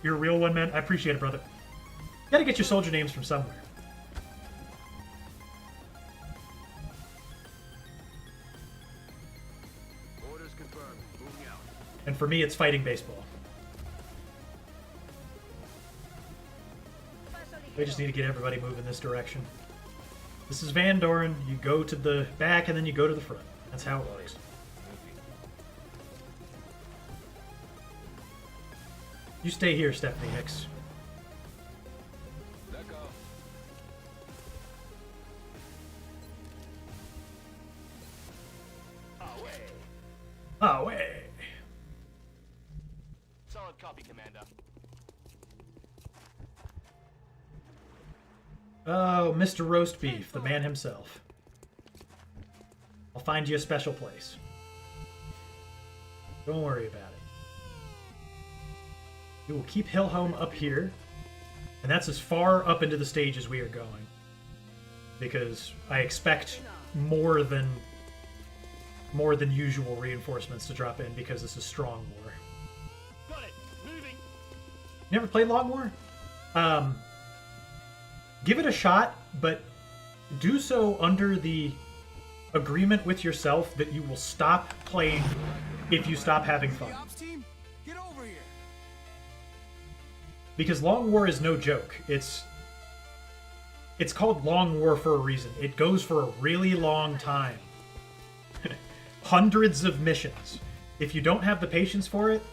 You're a real one, man. I appreciate it, brother. You gotta get your soldier names from somewhere. Orders confirmed. Moving out. And for me, it's fighting baseball. We just need to get everybody moving this direction. This is Van Dorn. You go to the back and then you go to the front. That's how it works. You stay here, Stephanie Hicks. Let go. Away. Solid copy, Commander. Oh, Mr. Roast Beef, the man himself. I'll find you a special place. Don't worry about it. We will keep Hillhome up here, and that's as far up into the stage as we are going. Because I expect more than usual reinforcements to drop in because this is Strong War. Got it. Moving. You never played Long War? Give it a shot, but do so under the agreement with yourself that you will stop playing if you stop having fun. Ops team, get over here. Because Long War is no joke. It's called Long War for a reason. It goes for a really long time. Hundreds of missions. If you don't have the patience for it,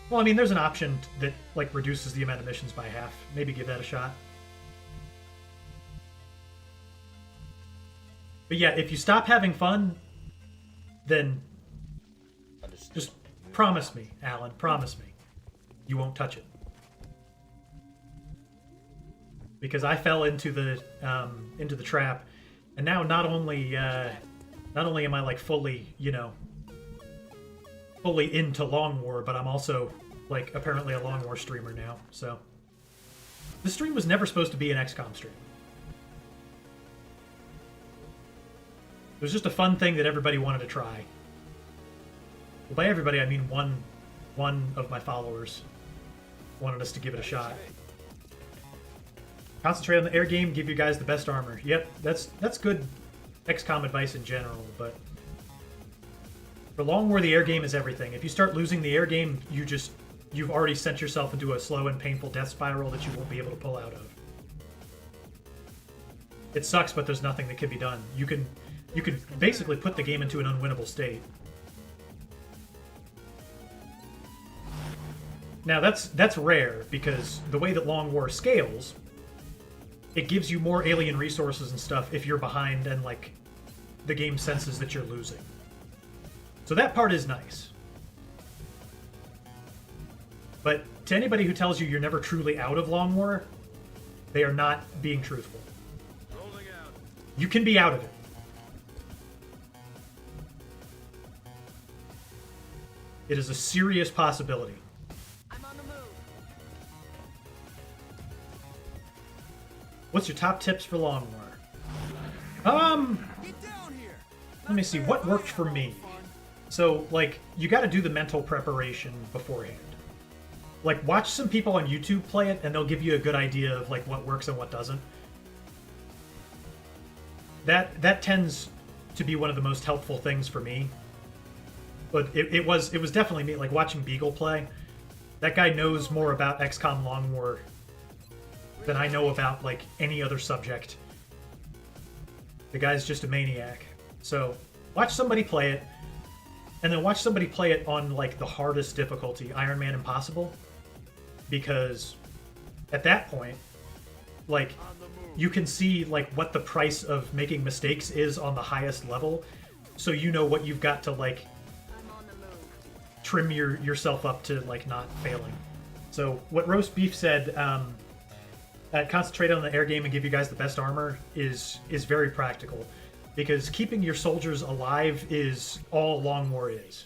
well, I mean, there's an option that like reduces the amount of missions by half. Maybe give that a shot. But yeah, if you stop having fun, then just promise me, Alan, promise me, you won't touch it. Because I fell into the trap And now not only am I like fully, you know, fully into Long War, but I'm also like apparently a Long War streamer now. So this stream was never supposed to be an XCOM stream. It was just a fun thing that everybody wanted to try. Well, by everybody, I mean one of my followers wanted us to give it a shot. Concentrate on the air game, give you guys the best armor. Yep, that's good XCOM advice in general, but for Long War, the air game is everything. If you start losing the air game, you've already sent yourself into a slow and painful death spiral that you won't be able to pull out of. It sucks, but there's nothing that can be done. You can basically put the game into an unwinnable state. Now that's rare because the way that Long War scales, it gives you more alien resources and stuff if you're behind and like the game senses that you're losing. So that part is nice. But to anybody who tells you you're never truly out of Long War, they are not being truthful. Rolling out. You can be out of it. It is a serious possibility. I'm on the move. What's your top tips for Long War? Let me see, what worked for me? So, like, you gotta do the mental preparation beforehand. Like, watch some people on YouTube play it, and they'll give you a good idea of, like, what works and what doesn't. That tends to be one of the most helpful things for me. But it was definitely me, like, watching Beagle play. That guy knows more about XCOM Long War than I know about, like, any other subject. The guy's just a maniac. So, watch somebody play it, and then watch somebody play it on, like, the hardest difficulty, Iron Man Impossible. Because at that point, like, you can see, like, what the price of making mistakes is on the highest level, so you know what you've got to, like, I'm on the move. trim yourself up to, like, not failing. So what Roast Beef said, concentrate on the air game and give you guys the best armor is very practical, because keeping your soldiers alive is all Long War is.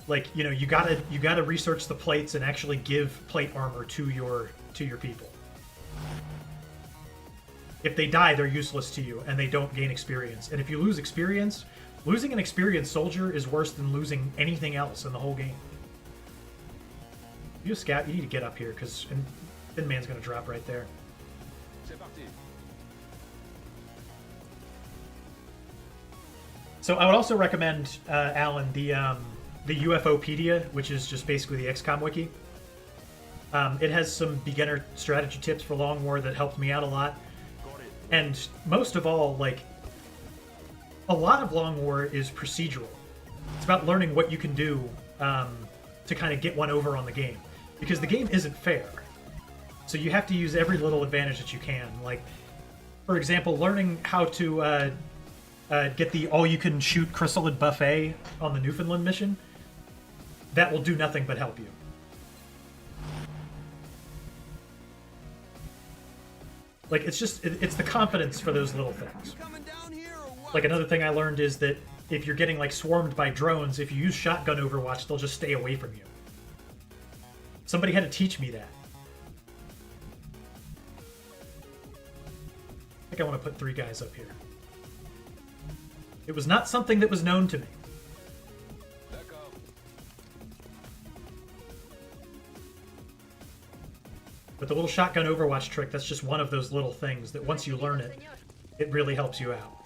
Like, you know, you gotta research the plates and actually give plate armor to your people. If they die, they're useless to you, and they don't gain experience. And if you lose experience, losing an experienced soldier is worse than losing anything else in the whole game. You a scout, you need to get up here, because Thin Man's gonna drop right there. So I would also recommend, Alan, the UFOpedia, which is just basically the XCOM wiki. It has some beginner strategy tips for Long War that helped me out a lot. And most of all, like, a lot of Long War is procedural. It's about learning what you can do to kind of get one over on the game. Because the game isn't fair. So you have to use every little advantage that you can. Like, for example, learning how to get the all-you-can-shoot chrysalid buffet on the Newfoundland mission. That will do nothing but help you. Like, it's the confidence for those little things. Like, another thing I learned is that if you're getting, like, swarmed by drones, if you use shotgun Overwatch, they'll just stay away from you. Somebody had to teach me that. I think I want to put 3 guys up here. It was not something that was known to me. But the little shotgun Overwatch trick, that's just one of those little things that once you learn it, it really helps you out.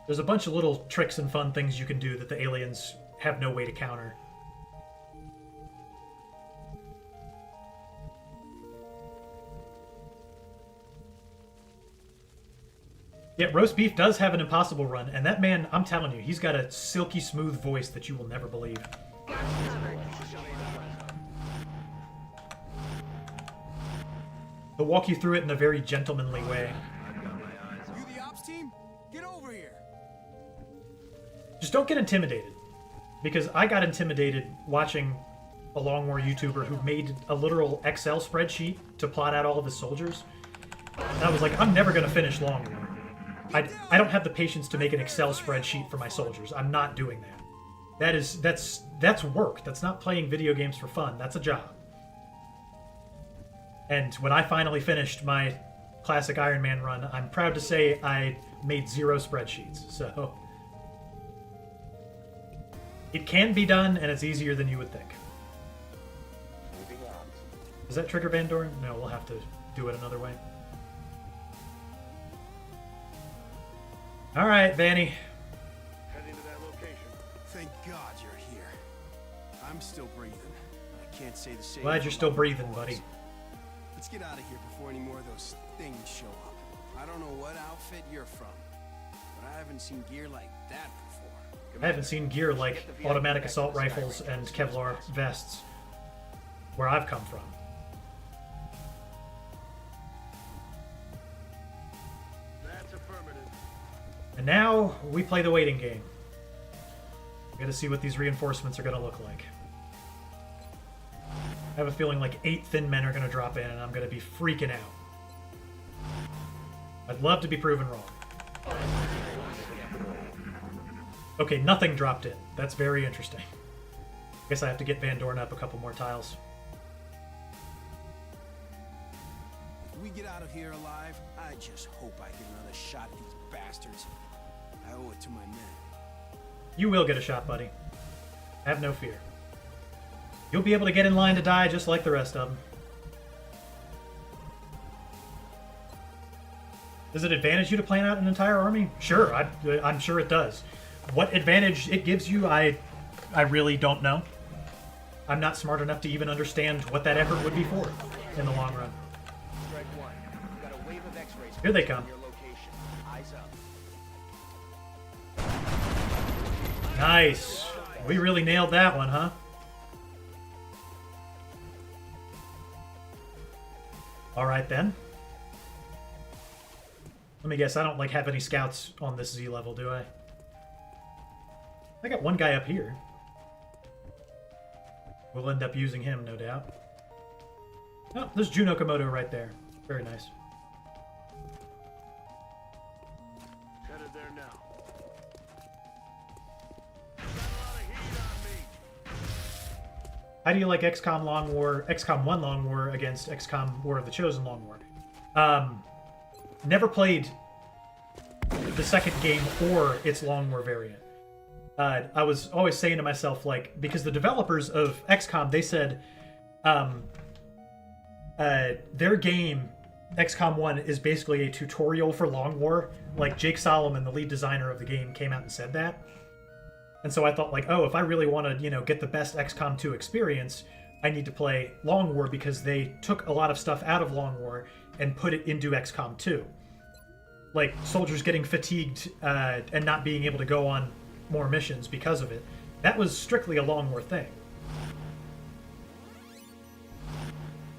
There's a bunch of little tricks and fun things you can do that the aliens have no way to counter. Yeah, Roast Beef does have an impossible run, and that man, I'm telling you, he's got a silky smooth voice that you will never believe. He'll walk you through it in a very gentlemanly way. You the ops team? Get over here. Just don't get intimidated. Because I got intimidated watching a Long War YouTuber who made a literal Excel spreadsheet to plot out all of his soldiers. And I was like, I'm never going to finish Long War. I don't have the patience to make an Excel spreadsheet for my soldiers. I'm not doing that. That's work. That's not playing video games for fun. That's a job. And when I finally finished my classic Iron Man run, I'm proud to say I made 0 spreadsheets. So it can be done, and it's easier than you would think. Moving out. Does that trigger Van Dorn? No, we'll have to do it another way. All right, Vanny. Heading to that location. Thank God you're here. I'm still breathing. I can't say the same. Glad you're for still my breathing, boys. buddy. Let's get out of here before any more of those things show up. I don't know what outfit you're from, but I haven't seen gear like that before. I haven't seen gear like automatic assault rifles and Kevlar vests where I've come from. That's affirmative. And now we play the waiting game. We gotta see what these reinforcements are gonna look like. I have a feeling like 8 thin men are gonna drop in and I'm gonna be freaking out. I'd love to be proven wrong. Okay, nothing dropped in. That's very interesting. Guess I have to get Van Dorn up a couple more tiles. If we get out of here alive, I just hope I get another shot at these bastards. I owe it to my men. You will get a shot, buddy. Have no fear. You'll be able to get in line to die just like the rest of them. Does it advantage you to plan out an entire army? Sure, I'm sure it does. What advantage it gives you, I really don't know. I'm not smart enough to even understand what that effort would be for in the long run. Strike one. We've got a wave of X-rays. Here they come. Your location. Eyes up. Nice. We really nailed that one, huh? All right then. Let me guess, I don't have any scouts on this Z level, do I? I got one guy up here. We'll end up using him, no doubt. Oh, there's Juno Komodo right there. Very nice. Headed there now. Got a lot of heat on me. How do you like XCOM Long War, XCOM 1 Long War against XCOM War of the Chosen Long War? Never played the second game or its Long War variant. I was always saying to myself, because the developers of XCOM, they said their game, XCOM 1, is basically a tutorial for Long War. Jake Solomon, the lead designer of the game, came out and said that. And so I thought, oh, if I really want to, get the best XCOM 2 experience, I need to play Long War because they took a lot of stuff out of Long War and put it into XCOM 2. Soldiers getting fatigued and not being able to go on more missions because of it. That was strictly a Long War thing.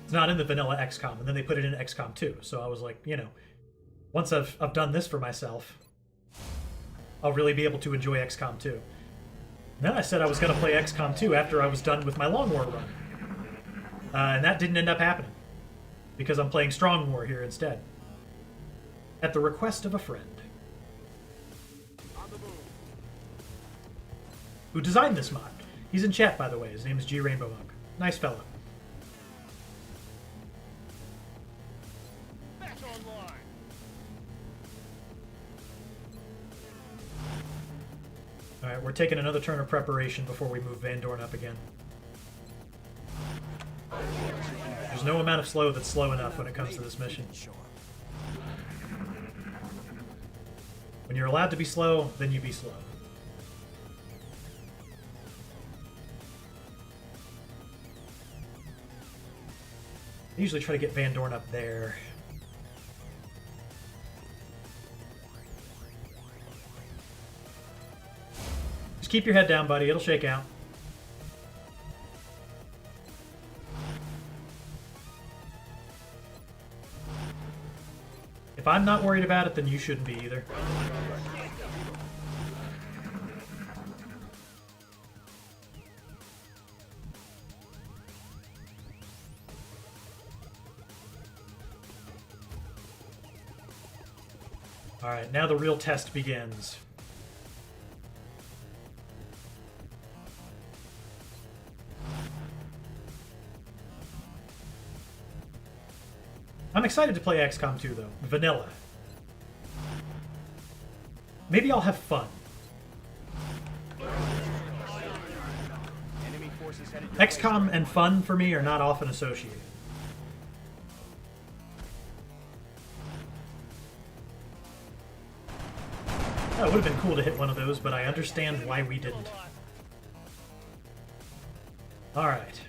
It's not in the vanilla XCOM, and then they put it in XCOM 2. So I was like, once I've done this for myself, I'll really be able to enjoy XCOM 2. And then I said I was going to play XCOM 2 after I was done with my Long War run. And that didn't end up happening, because I'm playing Strong War here instead. At the request of a friend. Who designed this mod. He's in chat, by the way. His name is G Rainbow Monk. Nice fellow. Back online. Alright, we're taking another turn of preparation before we move Van Dorn up again. There's no amount of slow that's slow enough when it comes to this mission. When you're allowed to be slow, then you be slow. I usually try to get Van Dorn up there. Just keep your head down, buddy. It'll shake out. If I'm not worried about it, then you shouldn't be either. Alright, now the real test begins. I'm excited to play XCOM 2, though. Vanilla. Maybe I'll have fun. Enemy forces headed your XCOM and fun for me are not often associated. Oh, it would have been cool to hit one of those, but I understand why we didn't. Alright.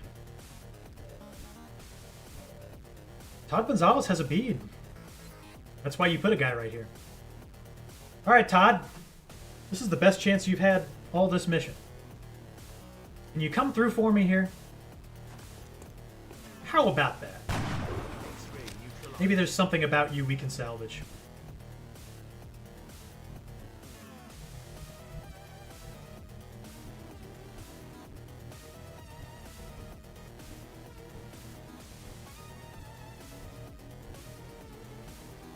Todd Gonzalez has a bead. That's why you put a guy right here. Alright, Todd. This is the best chance you've had all this mission. Can you come through for me here? How about that? Maybe there's something about you we can salvage.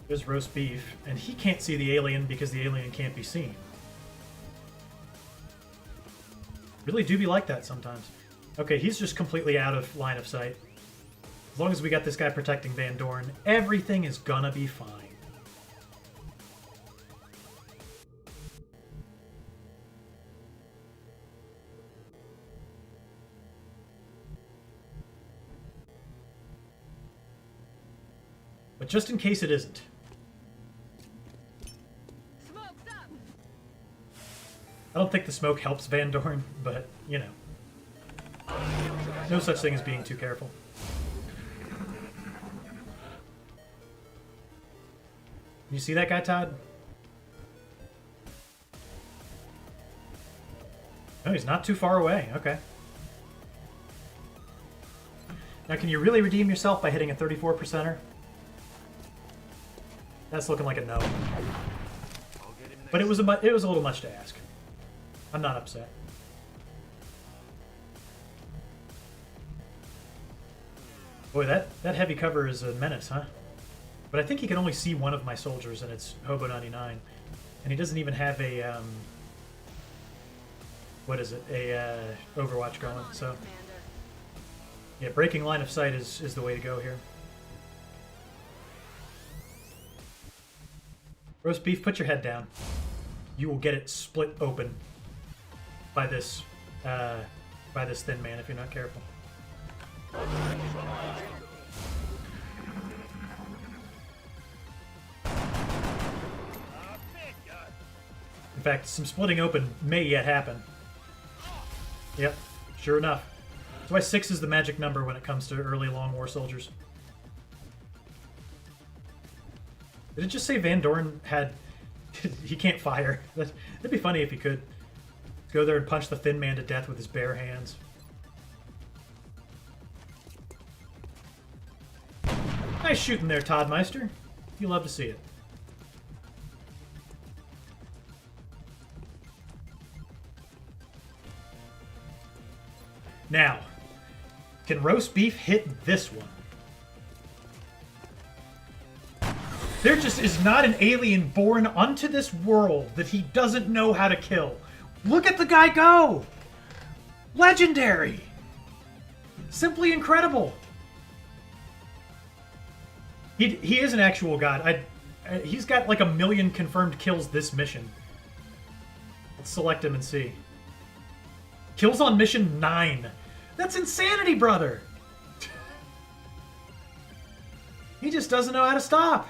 There's roast beef, and he can't see the alien because the alien can't be seen. Really do be like that sometimes. Okay, he's just completely out of line of sight. As long as we got this guy protecting Van Dorn, everything is gonna be fine. But just in case it isn't. I don't think the smoke helps Van Dorn, but, you know. No such thing as being too careful. You see that guy, Todd? Oh, he's not too far away. Okay. Now, can you really redeem yourself by hitting a 34%er? That's looking like a no. But it was a little much to ask. I'm not upset. Boy, that heavy cover is a menace, huh? But I think he can only see one of my soldiers, and it's Hobo 99. And he doesn't even have a, what is it? A, Overwatch going, so... Yeah, breaking line of sight is the way to go here. Roast beef, put your head down. You will get it split open by this thin man if you're not careful. In fact, some splitting open may yet happen. Yep, sure enough. That's why 6 is the magic number when it comes to early Long War soldiers. Did it just say Van Dorn had... he can't fire? That'd be funny if he could. Go there and punch the thin man to death with his bare hands. Nice shooting there, Todd Meister. You love to see it. Now, can roast beef hit this one? There just is not an alien born unto this world that he doesn't know how to kill. Look at the guy go! Legendary! Simply incredible! He is an actual god. He's got like 1 million confirmed kills this mission. Let's select him and see. Kills on mission 9. That's insanity, brother! He just doesn't know how to stop.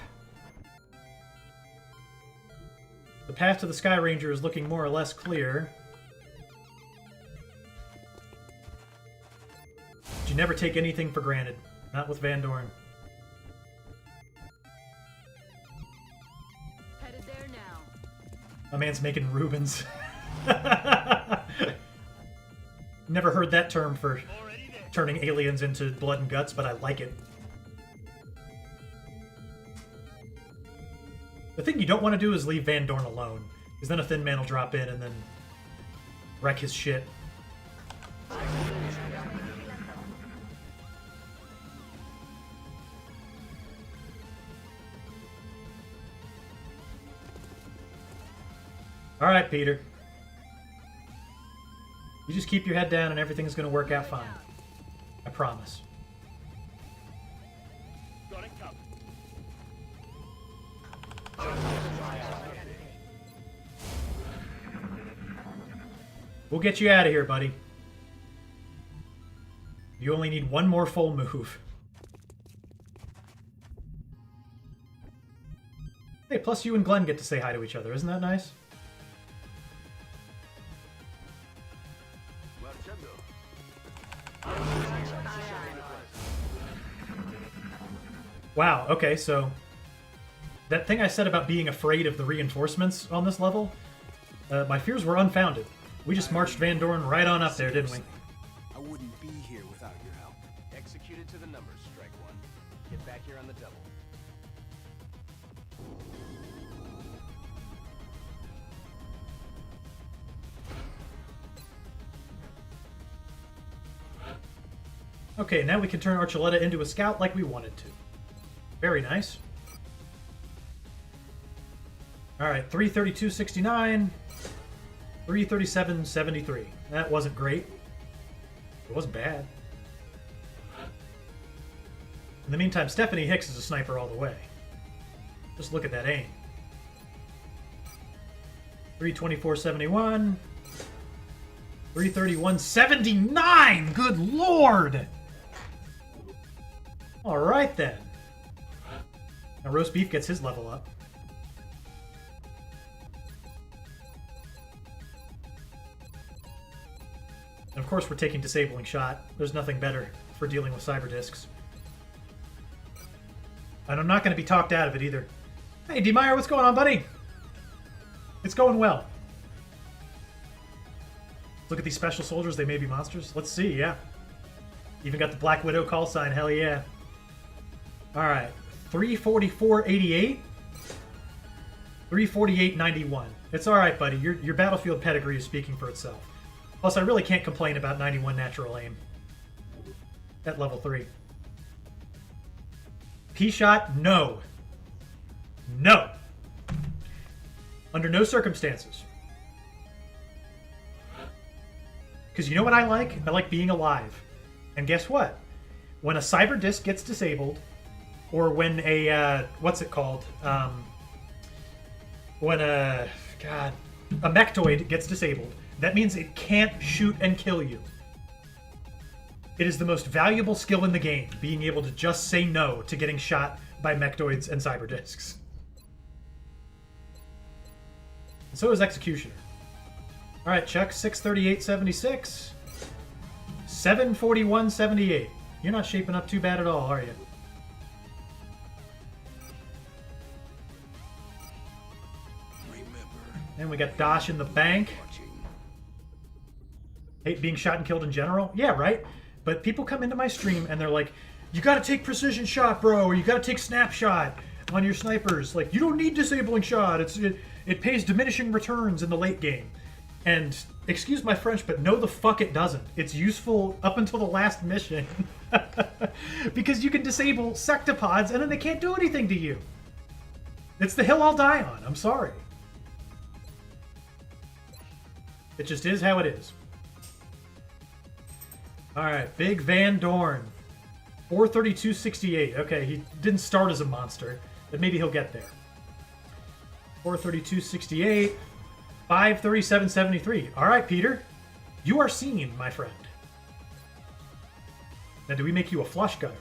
The path to the Sky Ranger is looking more or less clear. But you never take anything for granted. Not with Van Dorn. Headed there now. My man's making Rubens. Never heard that term for turning aliens into blood and guts, but I like it. The thing you don't want to do is leave Van Dorn alone, because then a thin man will drop in and then wreck his shit. All right, Peter. You just keep your head down and everything's going to work out fine. I promise. Got it covered. We'll get you out of here, buddy. You only need one more full move. Hey, plus you and Glenn get to say hi to each other. Isn't that nice? Wow, okay, so that thing I said about being afraid of the reinforcements on this level, my fears were unfounded. We just marched Van Dorn right on up there, didn't we? I wouldn't be here without your help. Executed to the numbers, Strike One. Get back here on the double. Okay, now we can turn Archuleta into a scout like we wanted to. Very nice. Alright, 332.69, 337.73. That wasn't great. It wasn't bad. In the meantime, Stephanie Hicks is a sniper all the way. Just look at that aim. 324.71. 331.79! Good lord! Alright then. Now Roast Beef gets his level up. And of course we're taking Disabling Shot. There's nothing better for dealing with cyber discs. And I'm not going to be talked out of it either. Hey, D. Meyer, what's going on, buddy? It's going well. Look at these special soldiers. They may be monsters. Let's see, yeah. Even got the Black Widow call sign. Hell yeah. Alright. 344.88. 348.91. It's alright, buddy. Your battlefield pedigree is speaking for itself. Plus, I really can't complain about 91 natural aim. At level 3. P-shot? No. No. Under no circumstances. Because you know what I like? I like being alive. And guess what? When a cyber disc gets disabled, or when a, what's it called? When a mechtoid gets disabled, that means it can't shoot and kill you. It is the most valuable skill in the game, being able to just say no to getting shot by mechtoids and cyber discs. And so is Executioner. Alright, Chuck, 638.76. 741.78. You're not shaping up too bad at all, are you? And we got Dosh in the bank. Hate being shot and killed in general. Yeah, right? But people come into my stream and they're like, you gotta take precision shot, bro, or you gotta take snapshot on your snipers. Like, you don't need disabling shot. It pays diminishing returns in the late game. And, excuse my French, but no the fuck it doesn't. It's useful up until the last mission. Because you can disable sectopods and then they can't do anything to you. It's the hill I'll die on. I'm sorry. It just is how it is. Alright, Big Van Dorn. 432.68. Okay, he didn't start as a monster, but maybe he'll get there. 432.68. 537.73. Alright, Peter. You are seen, my friend. Now, do we make you a flush gutter?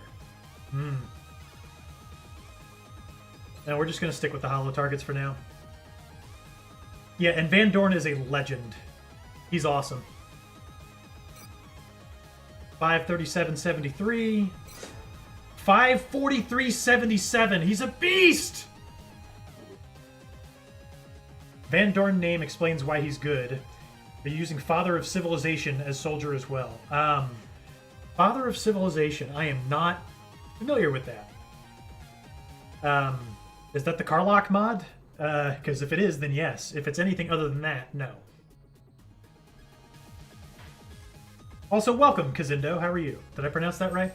No, we're just going to stick with the hollow targets for now. Yeah, and Van Dorn is a legend. He's awesome. 537.73. 543.77. He's a beast! Van Dorn name explains why he's good. They're using Father of Civilization as soldier as well. Father of Civilization. I am not familiar with that. Is that the Carlock mod? Because if it is, then yes. If it's anything other than that, no. Also, welcome, Kazindo. How are you? Did I pronounce that right?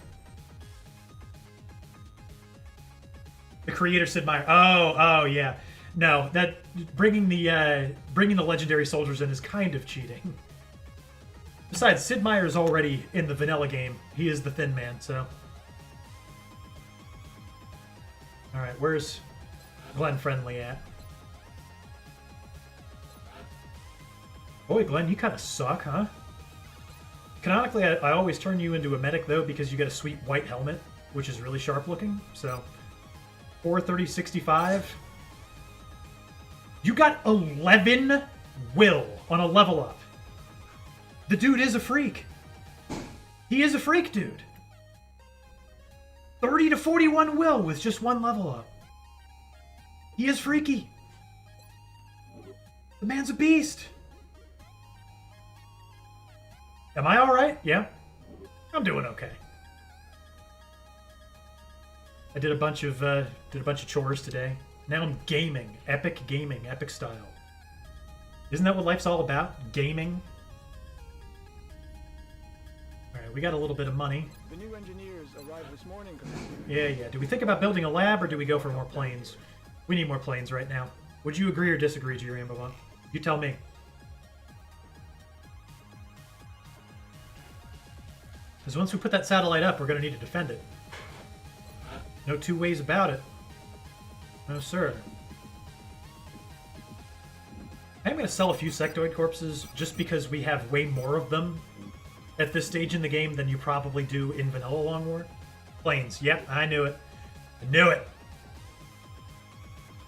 The creator, Sid Meier. Oh, yeah. No, that bringing the legendary soldiers in is kind of cheating. Besides, Sid Meier's already in the vanilla game. He is the Thin Man, so. All right, where's Glenn Friendly at? Boy, Glenn, you kind of suck, huh? Canonically, I always turn you into a medic, though, because you get a sweet white helmet, which is really sharp looking. So, 430, 65. You got 11 will on a level up. The dude is a freak. He is a freak, dude. 30 to 41 will with just one level up. He is freaky. The man's a beast. Am I all right? Yeah. I'm doing okay. I did a bunch of chores today. Now I'm gaming, epic style. Isn't that what life's all about? Gaming. All right, we got a little bit of money. The new engineers arrived this morning, Commander. Yeah. Do we think about building a lab, or do we go for more planes? We need more planes right now. Would you agree or disagree, G Rainbow One? You tell me. Because once we put that satellite up, we're going to need to defend it. No two ways about it. No, sir. I'm going to sell a few sectoid corpses just because we have way more of them at this stage in the game than you probably do in Vanilla Long War. Planes. Yep, I knew it. I knew it.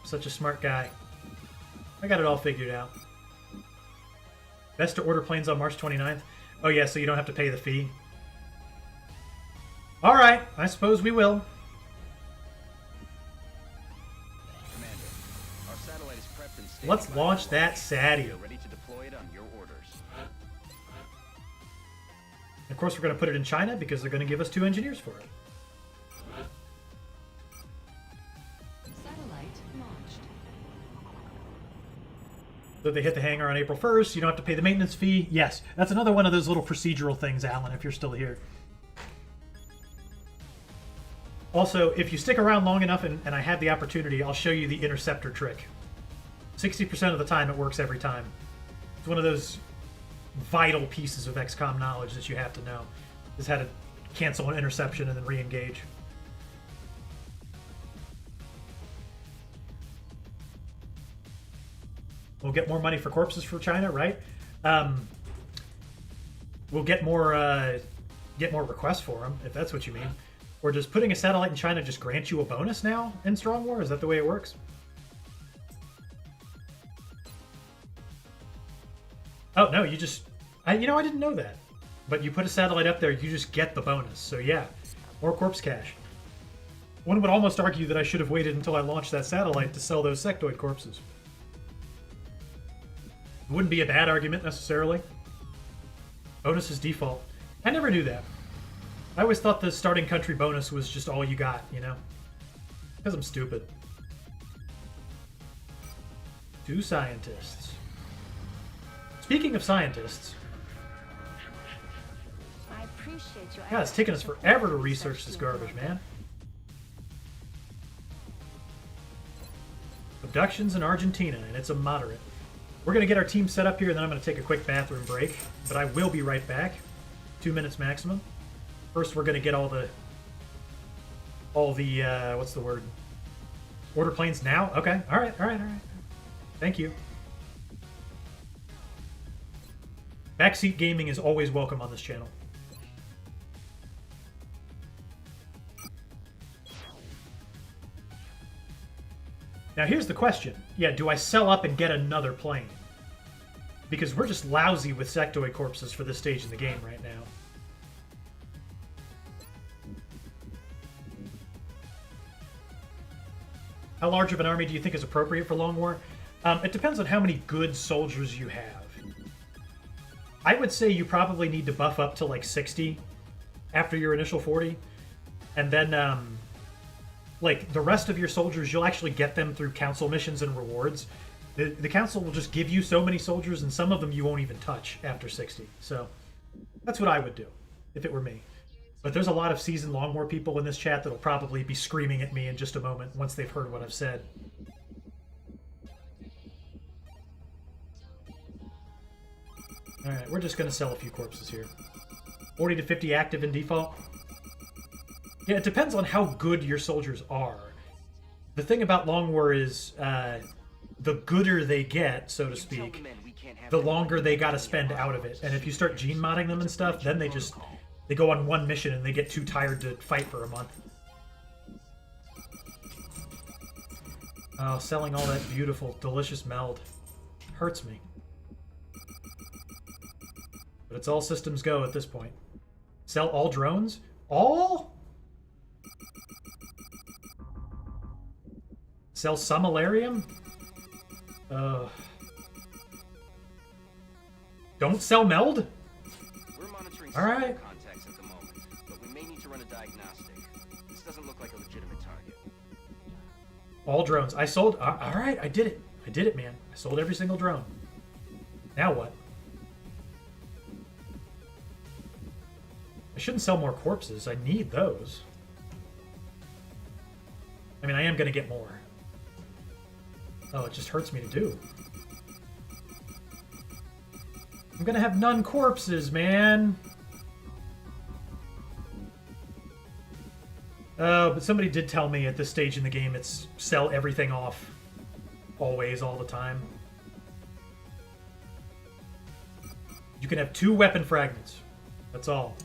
Such a smart guy. I got it all figured out. Best to order planes on March 29th. Oh yeah, so you don't have to pay the fee. All right, I suppose we will. Commander, our satellite is prepped and standing Let's by launch for that launch. Sadio. We are ready to deploy it on your orders. Of course, we're going to put it in China because they're going to give us 2 engineers for it. Satellite launched. So they hit the hangar on April 1st. You don't have to pay the maintenance fee. Yes, that's another one of those little procedural things, Alan, if you're still here. Also, if you stick around long enough and I have the opportunity, I'll show you the interceptor trick. 60% of the time, it works every time. It's one of those vital pieces of XCOM knowledge that you have to know. Is how to cancel an interception and then re-engage. We'll get more money for corpses for China, right? We'll get more requests for them, if that's what you mean. Or does putting a satellite in China just grant you a bonus now in Strong War? Is that the way it works? Oh, no, you just... I didn't know that. But you put a satellite up there, you just get the bonus. So yeah, more corpse cash. One would almost argue that I should have waited until I launched that satellite to sell those sectoid corpses. It wouldn't be a bad argument, necessarily. Bonus is default. I never knew that. I always thought the starting country bonus was just all you got, you know? Because I'm stupid. 2 scientists. Speaking of scientists... I appreciate your God, it's taken us forever to research this garbage, man. Abductions in Argentina, and it's a moderate. We're going to get our team set up here, and then I'm going to take a quick bathroom break. But I will be right back. 2 minutes maximum. First, we're going to get all the what's the word? Order planes now? Okay. All right. Thank you. Backseat gaming is always welcome on this channel. Now, here's the question. Yeah, do I sell up and get another plane? Because we're just lousy with sectoid corpses for this stage in the game right now. How large of an army do you think is appropriate for Long War? It depends on how many good soldiers you have. I would say you probably need to buff up to like 60 after your initial 40. And then, like, the rest of your soldiers, you'll actually get them through council missions and rewards. The council will just give you so many soldiers, and some of them you won't even touch after 60. So that's what I would do if it were me. But there's a lot of seasoned Long War people in this chat that'll probably be screaming at me in just a moment once they've heard what I've said. Alright, we're just going to sell a few corpses here. 40 to 50 active in default. Yeah, it depends on how good your soldiers are. The thing about Long War is, the gooder they get, so to speak, the longer they gotta spend out of it. And if you start gene modding them and stuff, then they go on one mission and they get too tired to fight for a month. Oh, selling all that beautiful, delicious meld. Hurts me. But it's all systems go at this point. Sell all drones? All? Sell some Alarium? Don't sell meld? We're monitoring All right. contacts at the moment, but we may need to run a diagnostic. This doesn't look like a legitimate target. All drones. I sold... Alright, I did it. I did it, man. I sold every single drone. Now what? I shouldn't sell more corpses. I need those. I mean, I am going to get more. Oh, it just hurts me to do. I'm going to have none corpses, man. But somebody did tell me at this stage in the game it's sell everything off. Always, all the time. You can have 2 weapon fragments. That's all.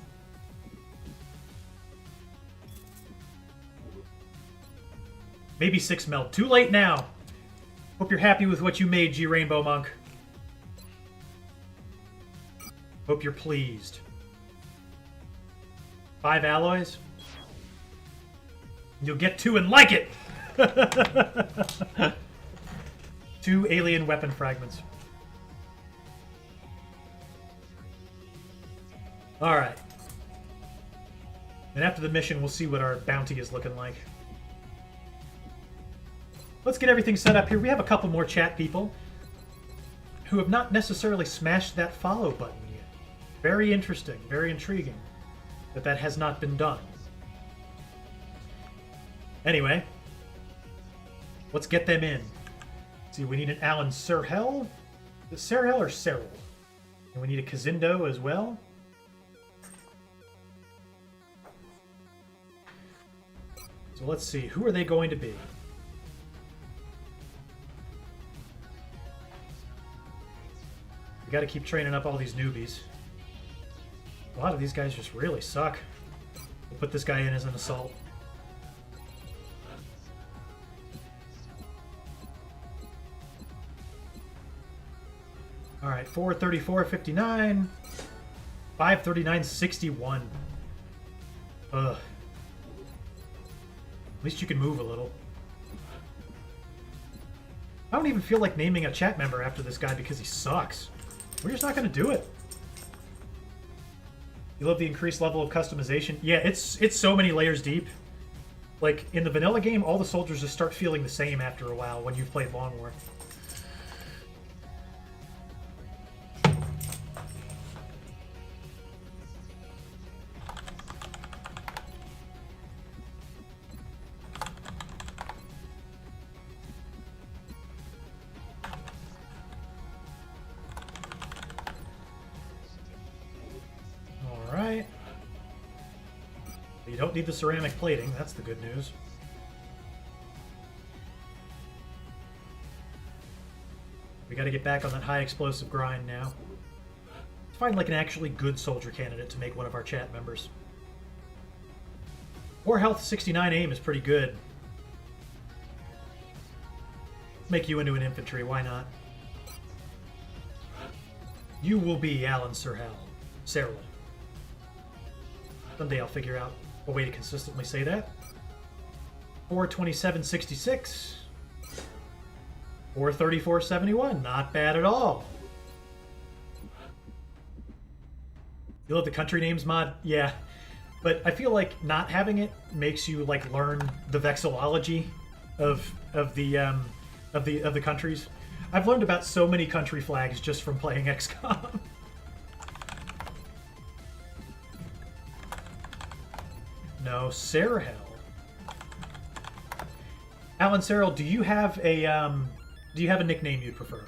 Maybe 6 meld. Too late now. Hope you're happy with what you made, G Rainbow Monk. Hope you're pleased. 5 alloys. You'll get 2 and like it! 2 alien weapon fragments. Alright. And after the mission, we'll see what our bounty is looking like. Let's get everything set up here. We have a couple more chat people who have not necessarily smashed that follow button yet. Very interesting, very intriguing that that has not been done. Anyway, let's get them in. Let's see, we need an Alan Serhel. Is it Serhel or Cyril? And we need a Kazindo as well. So let's see, who are they going to be? We gotta keep training up all these newbies. A lot of these guys just really suck. We'll put this guy in as an assault. Alright, 434.59. 539.61. Ugh. At least you can move a little. I don't even feel like naming a chat member after this guy because he sucks. We're just not going to do it. You love the increased level of customization? Yeah, it's so many layers deep. Like, in the vanilla game, all the soldiers just start feeling the same after a while when you've played Long War. You don't need the ceramic plating, that's the good news. We gotta get back on that high explosive grind now. Let's find like an actually good soldier candidate to make one of our chat members. 4 health, 69 aim is pretty good. Make you into an infantry, why not? You will be Alan Serhel. Cyril. Someday I'll figure out a way to consistently say that. 427.66. 434.71. Not bad at all. You love the country names mod? Yeah. But I feel like not having it makes you like learn the vexillology of the countries. I've learned about so many country flags just from playing XCOM. No, Serhel. Alan Serhel, do you have a nickname you'd prefer?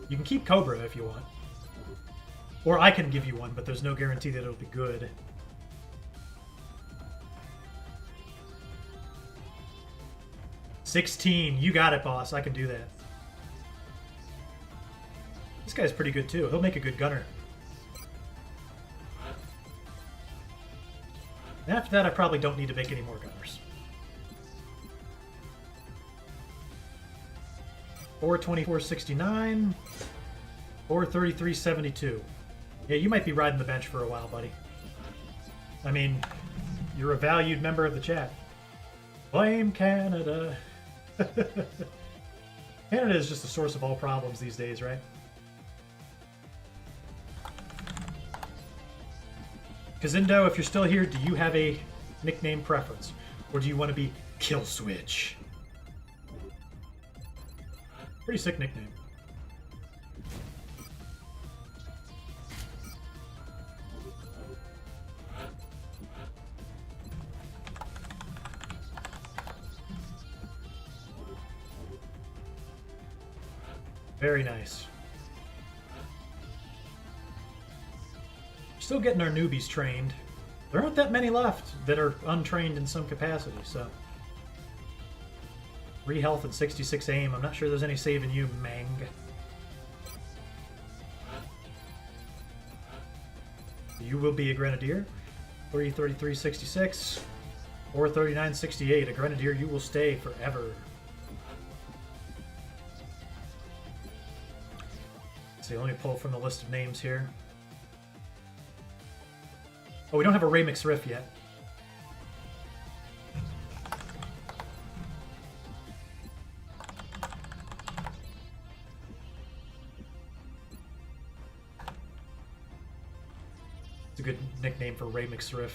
You can keep Cobra if you want. Or I can give you one, but there's no guarantee that it'll be good. $16. You got it, boss. I can do that. This guy's pretty good, too. He'll make a good gunner. And after that, I probably don't need to make any more gunners. 424.69. 433.72. Yeah, you might be riding the bench for a while, buddy. I mean, you're a valued member of the chat. Blame Canada. Canada is just the source of all problems these days, right? Kazindo, if you're still here, do you have a nickname preference? Or do you want to be Kill Switch? Pretty sick nickname. Very nice. Still getting our newbies trained. There aren't that many left that are untrained in some capacity, so. 3 health and 66 aim. I'm not sure there's any saving you, Mang. You will be a Grenadier. 333.66. Or 39.68. A Grenadier, you will stay forever. So let me pull from the list of names here. Oh, we don't have a Ray McSriff yet. It's a good nickname for Ray McSriff.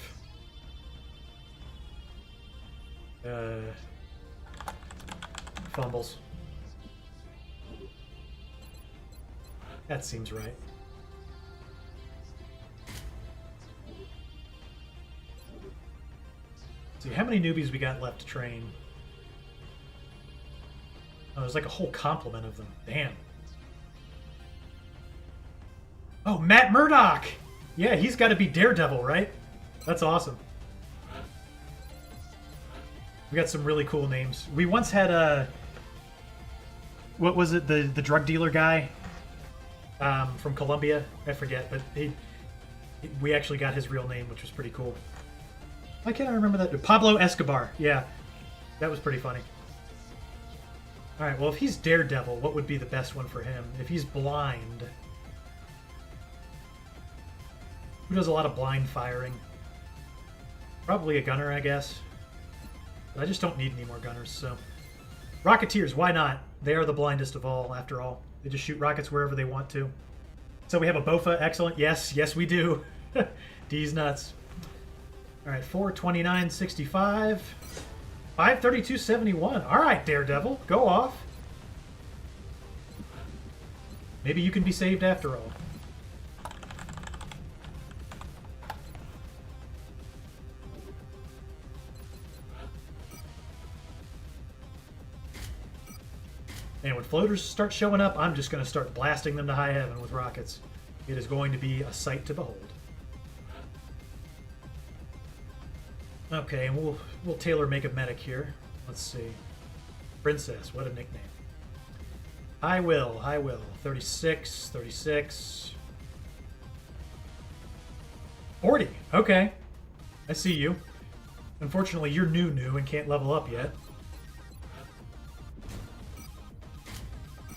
Fumbles. That seems right. See, how many newbies we got left to train? Oh, there's like a whole complement of them. Damn. Oh, Matt Murdock! Yeah, he's got to be Daredevil, right? That's awesome. We got some really cool names. We once had a... What was it? The drug dealer guy? From Colombia, I forget, but we actually got his real name, which was pretty cool. Why can't I remember that? Pablo Escobar, yeah. That was pretty funny. Alright, well, if he's Daredevil, what would be the best one for him? If he's blind... Who does a lot of blind firing? Probably a gunner, I guess. But I just don't need any more gunners, so... Rocketeers, why not? They are the blindest of all, after all. They just shoot rockets wherever they want to. So we have a Bofa, excellent. Yes, yes we do. D's nuts. Alright, 429.65. 532.71. Alright, Daredevil, go off. Maybe you can be saved after all. And when floaters start showing up, I'm just going to start blasting them to high heaven with rockets. It is going to be a sight to behold. Okay, and we'll tailor make a medic here. Let's see. Princess, what a nickname. I will. 36, 36. 40, okay. I see you. Unfortunately, you're new and can't level up yet.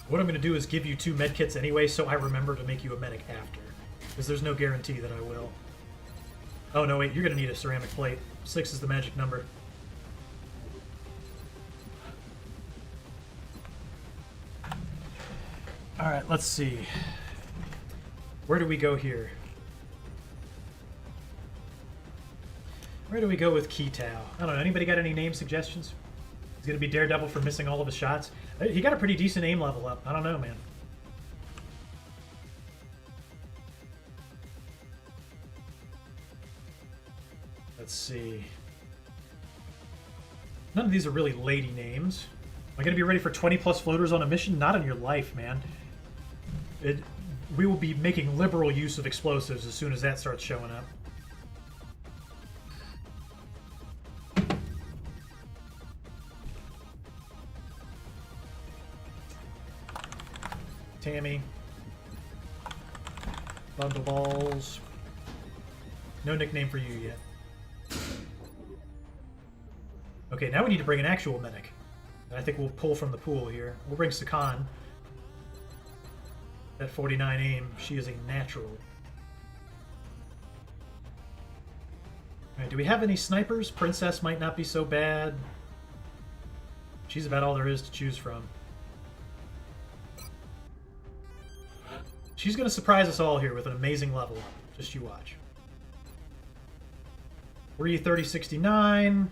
What I'm going to do is give you 2 medkits anyway, so I remember to make you a medic after. Because there's no guarantee that I will. Oh, no, wait, you're going to need a ceramic plate. 6 is the magic number. Alright, let's see. Where do we go here? Where do we go with Kitao? I don't know, anybody got any name suggestions? He's going to be Daredevil for missing all of his shots. He got a pretty decent aim level up. I don't know, man. Let's see. None of these are really lady names. Am I going to be ready for 20 plus floaters on a mission? Not in your life, man. we will be making liberal use of explosives as soon as that starts showing up. Tammy. Bundle balls. No nickname for you yet. Okay, now we need to bring an actual medic. And I think we'll pull from the pool here. We'll bring Sakan. That 49 aim, she is a natural. Alright, do we have any snipers? Princess might not be so bad. She's about all there is to choose from. She's going to surprise us all here with an amazing level up. Just you watch. 330-69.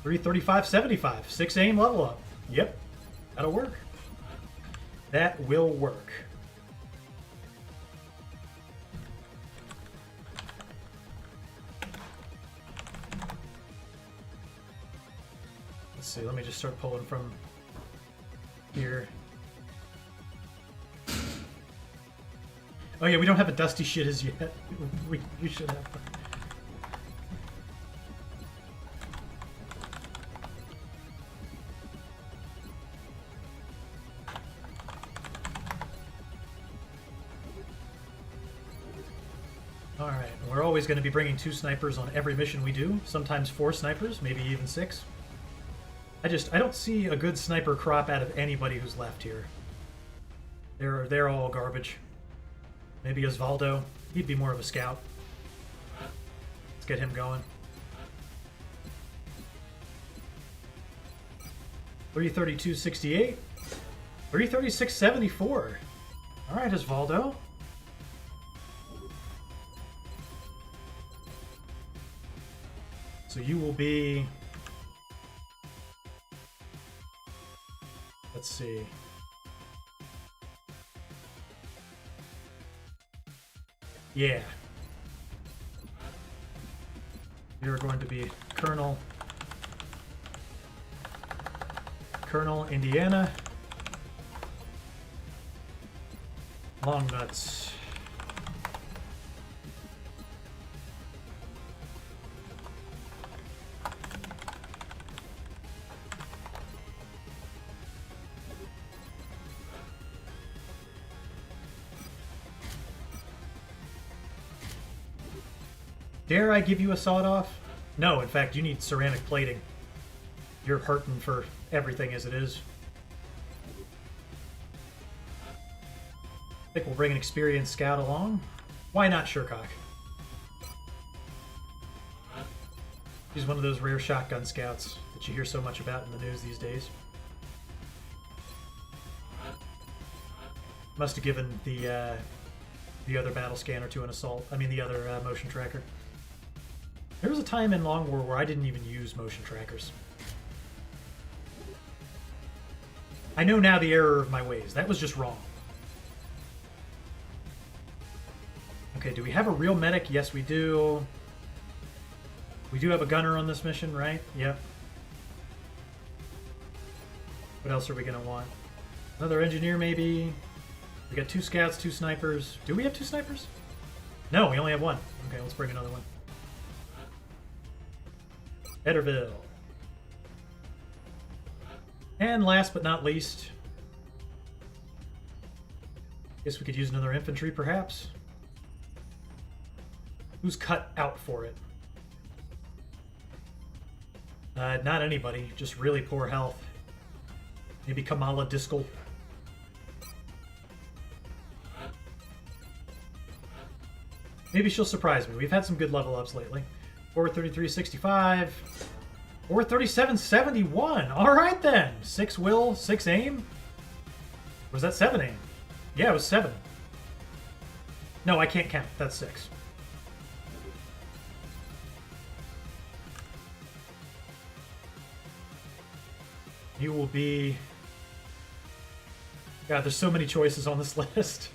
335-75. 6 aim level up. Yep. That'll work. That will work. Let's see. Let me just start pulling from here. Oh yeah, we don't have a Dusty shit as yet. we should have. Alright, we're always going to be bringing 2 snipers on every mission we do. Sometimes 4 snipers, maybe even 6. I don't see a good sniper crop out of anybody who's left here. They're all garbage. Maybe Osvaldo. He'd be more of a scout. Let's get him going. 332-68. 336-74. Alright, Osvaldo. So you will be... Let's see. Yeah. You're going to be Colonel Indiana. Long nuts. Dare I give you a sawed-off? No, in fact, you need ceramic plating. You're hurting for everything as it is. I think we'll bring an experienced scout along. Why not Shercock? He's one of those rare shotgun scouts that you hear so much about in the news these days. Must have given the other battle scanner to an assault. I mean, the other motion tracker. There was a time in Long War where I didn't even use motion trackers. I know now the error of my ways. That was just wrong. Okay, do we have a real medic? Yes, we do. We do have a gunner on this mission, right? Yep. What else are we going to want? Another engineer, maybe? We got 2 scouts, 2 snipers. Do we have 2 snipers? No, we only have 1. Okay, let's bring another one. Ederville. And last but not least, guess we could use another infantry, perhaps. Who's cut out for it? Not anybody, just really poor health. Maybe Kamala Diskel. Maybe she'll surprise me. We've had some good level ups lately. 433-65. 437-71. All right then. 6 will, 6 aim. Or was that 7 aim? Yeah, it was 7. No, I can't count. That's 6. You will be... God, there's so many choices on this list.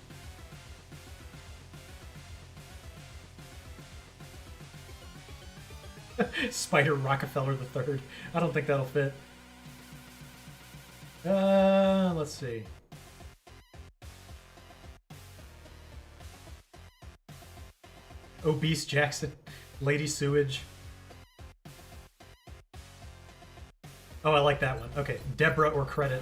Spider Rockefeller III. I don't think that'll fit. Let's see. Obese Jackson. Lady Sewage. Oh, I like that one. Okay, Deborah or Credit.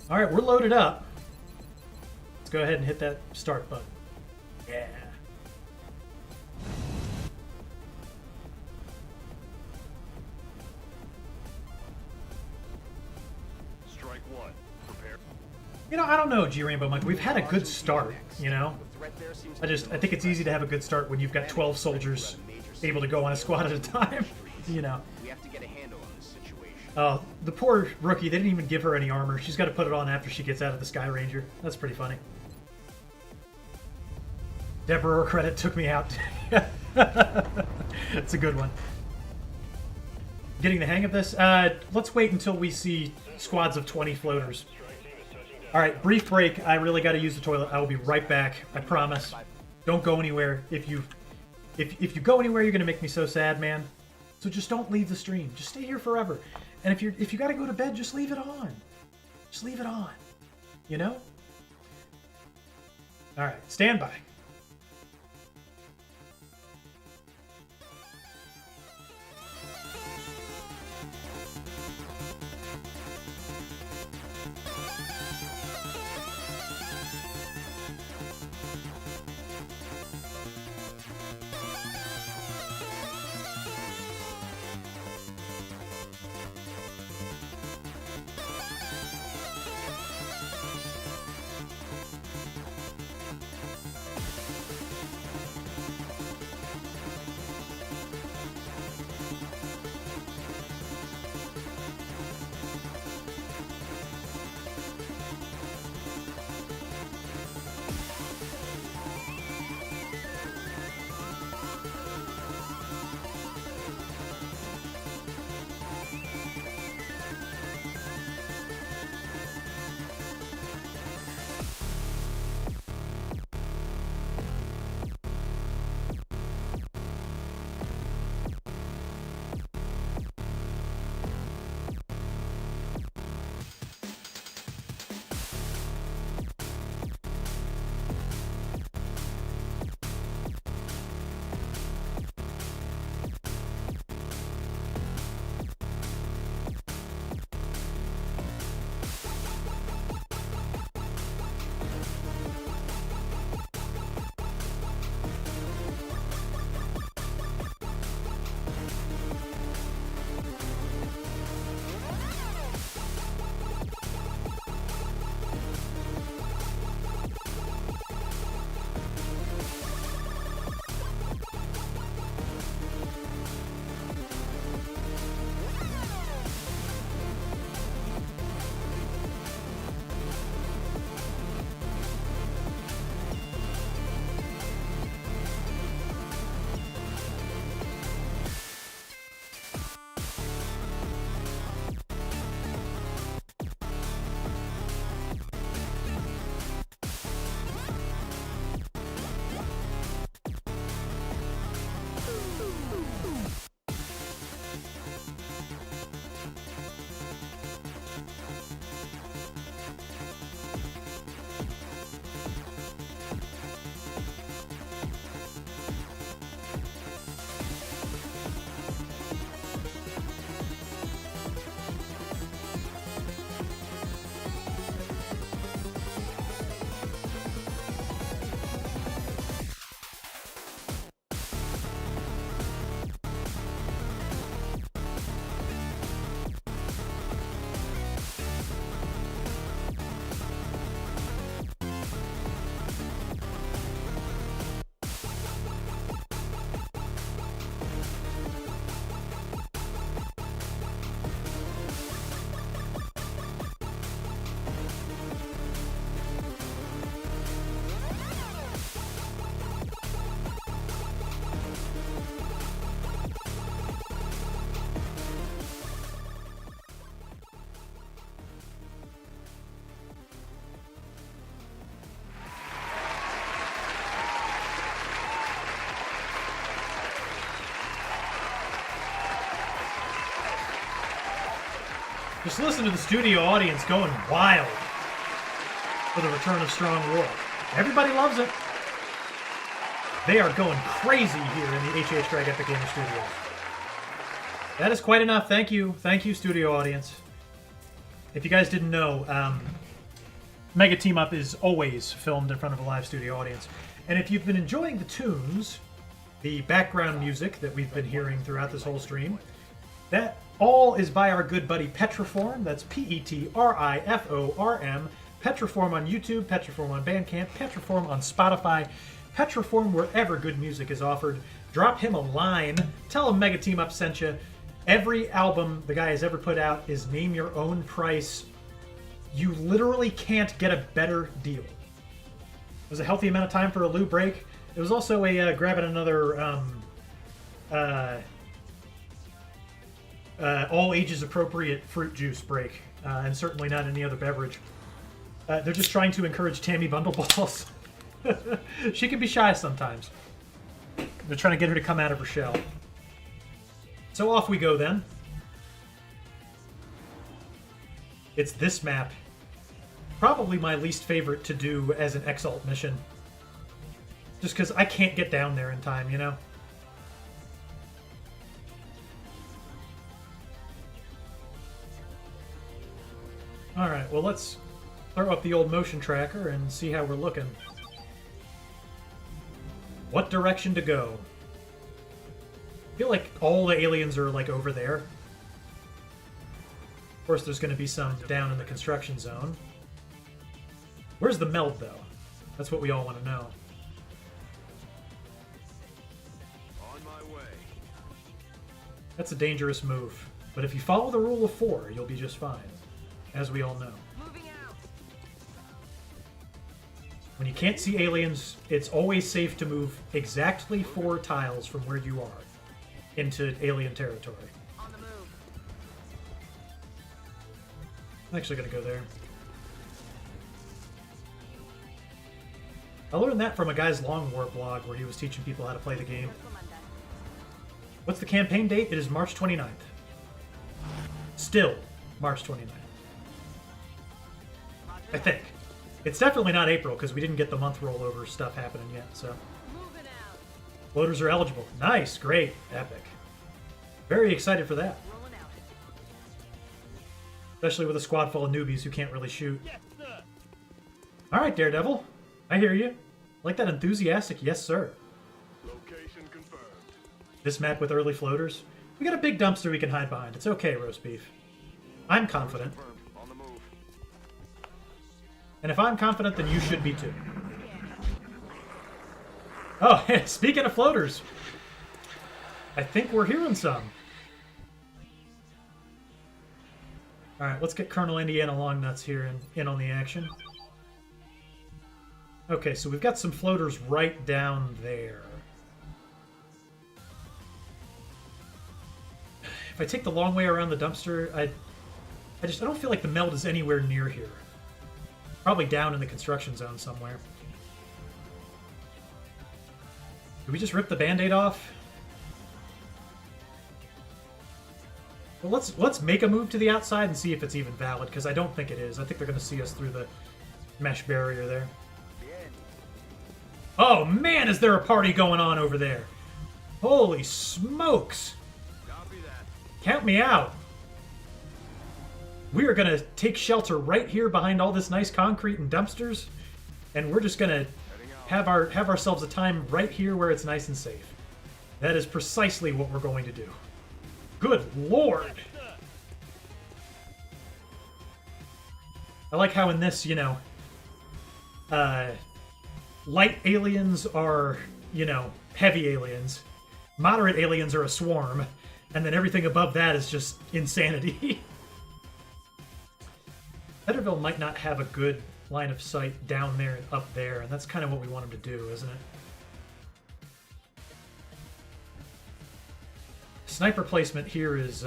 All right, we're loaded up. Let's go ahead and hit that start button. Yeah. Strike one. Prepare. You know, I don't know, G Rainbow Mike. We've had a good start, you know? I think it's easy to have a good start when you've got 12 soldiers able to go on a squad at a time, you know. We have to get a handle on this situation. The poor rookie, they didn't even give her any armor. She's got to put it on after she gets out of the Sky Ranger. That's pretty funny. Deborah or Credit took me out. It's a good one. Getting the hang of this? Let's wait until we see squads of 20 floaters. All right, brief break. I really got to use the toilet. I will be right back. I promise. Don't go anywhere. If you go anywhere, you're gonna make me so sad, man. So just don't leave the stream. Just stay here forever. And if you got to go to bed, just leave it on. Just leave it on. You know? All right, stand by. Just listen to the studio audience going wild for the return of Strong World. Everybody loves it. They are going crazy here in the HH Drag Epic Gamer Studios. That is quite enough. Thank you. Thank you, studio audience. If you guys didn't know, Mega Team Up is always filmed in front of a live studio audience. And if you've been enjoying the tunes, the background music that we've been hearing throughout this whole stream, that all is by our good buddy Petriform. That's Petriform. Petriform on YouTube, Petriform on Bandcamp, Petriform on Spotify, Petriform wherever good music is offered. Drop him a line. Tell him Mega Team Up sent you. Every album the guy has ever put out is name your own price. You literally can't get a better deal. It was a healthy amount of time for a loo break. It was also a grabbing another all ages appropriate fruit juice break, and certainly not any other beverage. They're just trying to encourage Tammy Bundleballs. She can be shy sometimes. They're trying to get her to come out of her shell. So off we go then. It's this map. Probably my least favorite to do as an Exalt mission. Just because I can't get down there in time, you know? Alright, well let's throw up the old motion tracker and see how we're looking. What direction to go? I feel like all the aliens are like over there. Of course there's going to be some down in the construction zone. Where's the meld though? That's what we all want to know. On my way. That's a dangerous move. But if you follow the rule of 4, you'll be just fine. As we all know. When you can't see aliens, it's always safe to move exactly 4 tiles from where you are into alien territory. On the move. I'm actually going to go there. I learned that from a guy's Long War blog where he was teaching people how to play the game. What's the campaign date? It is March 29th. Still March 29th. I think. It's definitely not April because we didn't get the month rollover stuff happening yet, so. Loaders are eligible. Nice, great, epic. Very excited for that. Especially with a squad full of newbies who can't really shoot. Alright, Daredevil. I hear you. Like that enthusiastic yes, sir. Location confirmed. This map with early floaters. We got a big dumpster we can hide behind. It's okay, roast beef. I'm confident. Confirmed. On the move. And if I'm confident, then you should be too. Oh, speaking of floaters, I think we're hearing some. Alright, let's get Colonel Indiana Longnuts here and in on the action. Okay, so we've got some floaters right down there. If I take the long way around the dumpster, I don't feel like the meld is anywhere near here. Probably down in the construction zone somewhere. Did we just rip the Band-Aid off? Well, let's make a move to the outside and see if it's even valid, because I don't think it is. I think they're going to see us through the mesh barrier there. Oh man, is there a party going on over there? Holy smokes! Copy that. Count me out. We are going to take shelter right here behind all this nice concrete and dumpsters, and we're just going to have ourselves a time right here where it's nice and safe. That is precisely what we're going to do. Good lord! I like how in this, you know, light aliens are, you know, heavy aliens. Moderate aliens are a swarm. And then everything above that is just insanity. Petterville might not have a good line of sight down there and up there, and that's kind of what we want him to do, isn't it? Sniper placement here is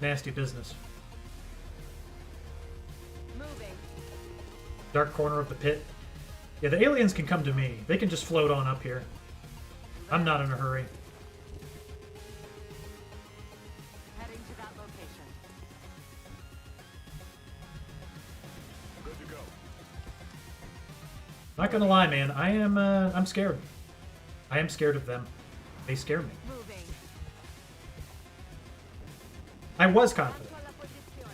nasty business. Moving. Dark corner of the pit. Yeah, the aliens can come to me. They can just float on up here. I'm not in a hurry. Heading to that location. Not gonna lie, man. I'm scared. I am scared of them. They scare me. Moving. I was confident. Alla posizione.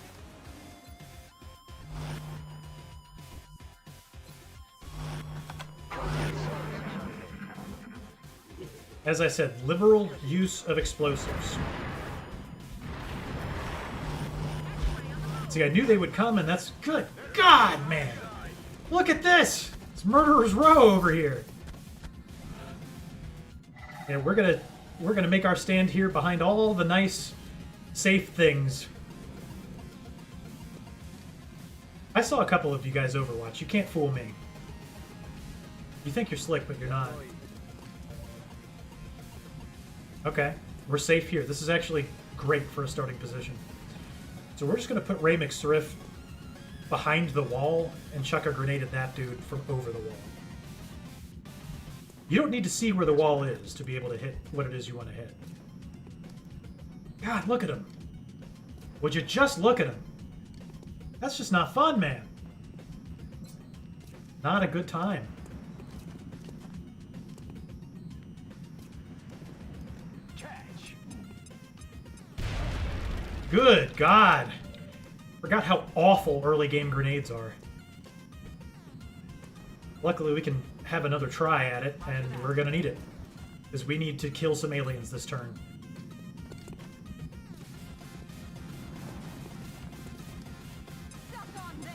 As I said, liberal use of explosives. See, I knew they would come, and that's good. God, man! Look at this! It's Murderer's Row over here. And we're gonna make our stand here behind all the nice, safe things. I saw a couple of you guys Overwatch. You can't fool me. You think you're slick, but you're not. Okay, we're safe here. This is actually great for a starting position. So we're just going to put Ray McSriff behind the wall and chuck a grenade at that dude from over the wall. You don't need to see where the wall is to be able to hit what it is you want to hit. God, look at him. Would you just look at him? That's just not fun, man. Not a good time. Good God. Forgot how awful early game grenades are. Luckily, we can have another try at it, and we're gonna need it. Because we need to kill some aliens this turn. Stuck on this.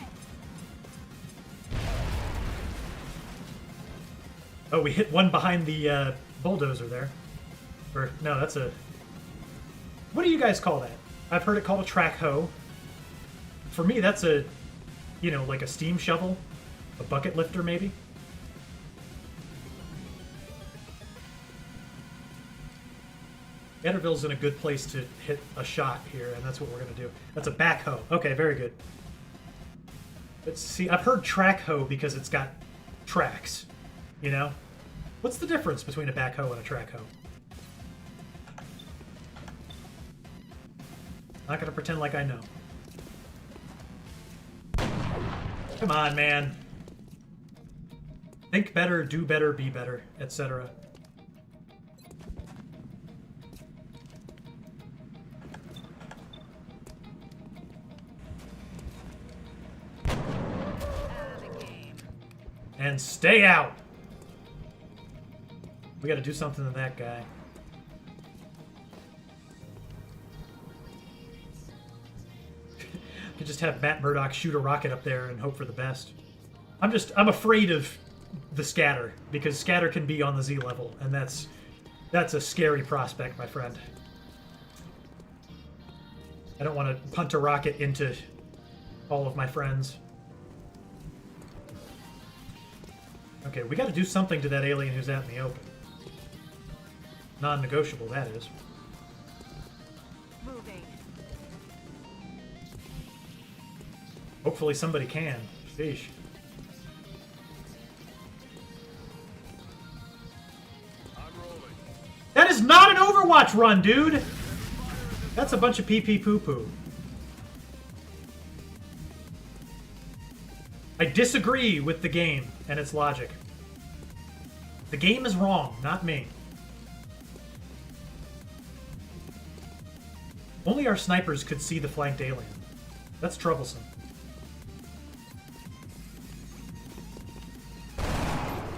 Oh, we hit one behind the bulldozer there. Or, no, that's a... What do you guys call that? I've heard it called a track hoe. For me, that's a, you know, like a steam shovel. A bucket lifter, maybe. Ederville's in a good place to hit a shot here, and that's what we're going to do. That's a backhoe. Okay, very good. Let's see, I've heard track hoe because it's got tracks, you know? What's the difference between a backhoe and a track hoe? Not gonna pretend like I know. Come on, man. Think better, do better, be better, etc. And stay out! We gotta do something to that guy. Could just have Matt Murdock shoot a rocket up there and hope for the best. I'm afraid of the scatter, because scatter can be on the Z level, and that's a scary prospect, my friend. I don't want to punt a rocket into all of my friends. Okay, we got to do something to that alien who's out in the open. Non-negotiable, that is. Moving. Hopefully somebody can. Sheesh. I'm rolling. That is not an Overwatch run, dude! That's a bunch of pee-pee poo-poo. I disagree with the game and its logic. The game is wrong, not me. Only our snipers could see the flanked alien. That's troublesome.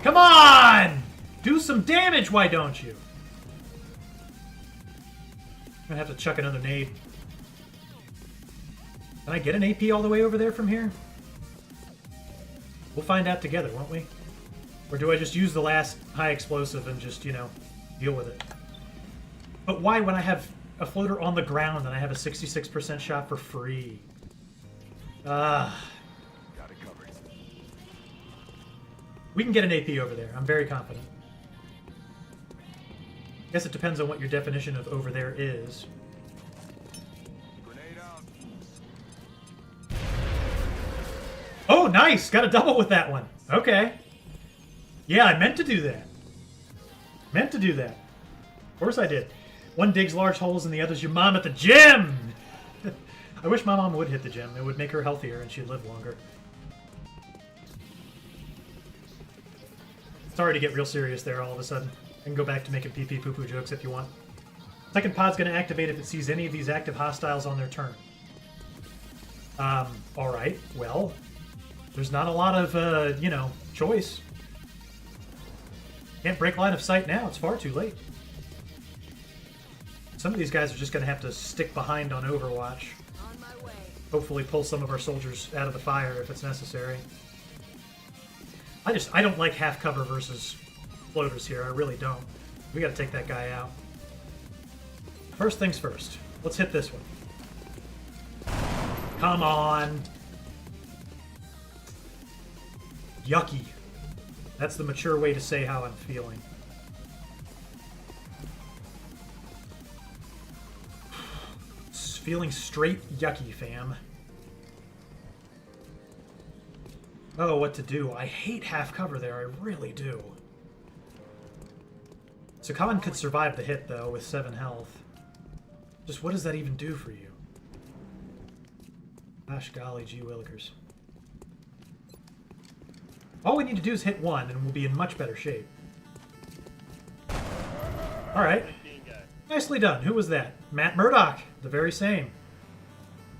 Come on! Do some damage, why don't you? I'm gonna have to chuck another nade. Can I get an AP all the way over there from here? We'll find out together, won't we? Or do I just use the last high explosive and just, you know, deal with it? But why when I have a floater on the ground and I have a 66% shot for free? Ah. Got it covered. We can get an AP over there. I'm very confident. Guess it depends on what your definition of over there is. Grenade out. Oh, nice! Got a double with that one. Okay. Yeah, I meant to do that. Meant to do that. Of course I did. One digs large holes and the other's your mom at the gym! I wish my mom would hit the gym. It would make her healthier and she'd live longer. Sorry to get real serious there all of a sudden. I can go back to making pee-pee poo-poo jokes if you want. Second pod's going to activate if it sees any of these active hostiles on their turn. Alright, well, there's not a lot of, choice. Can't break line of sight now, it's far too late. Some of these guys are just going to have to stick behind on Overwatch. On my way. Hopefully pull some of our soldiers out of the fire if it's necessary. I don't like half cover versus floaters here, I really don't. We gotta take that guy out. First things first, let's hit this one. Come on! Yucky. That's the mature way to say how I'm feeling. Feeling straight yucky, fam. Oh, what to do. I hate half cover there, I really do. So Khan could survive the hit, though, with 7 health. Just what does that even do for you? Gosh golly, gee willikers. All we need to do is hit 1, and we'll be in much better shape. Alright. Nicely done. Who was that? Matt Murdock. The very same.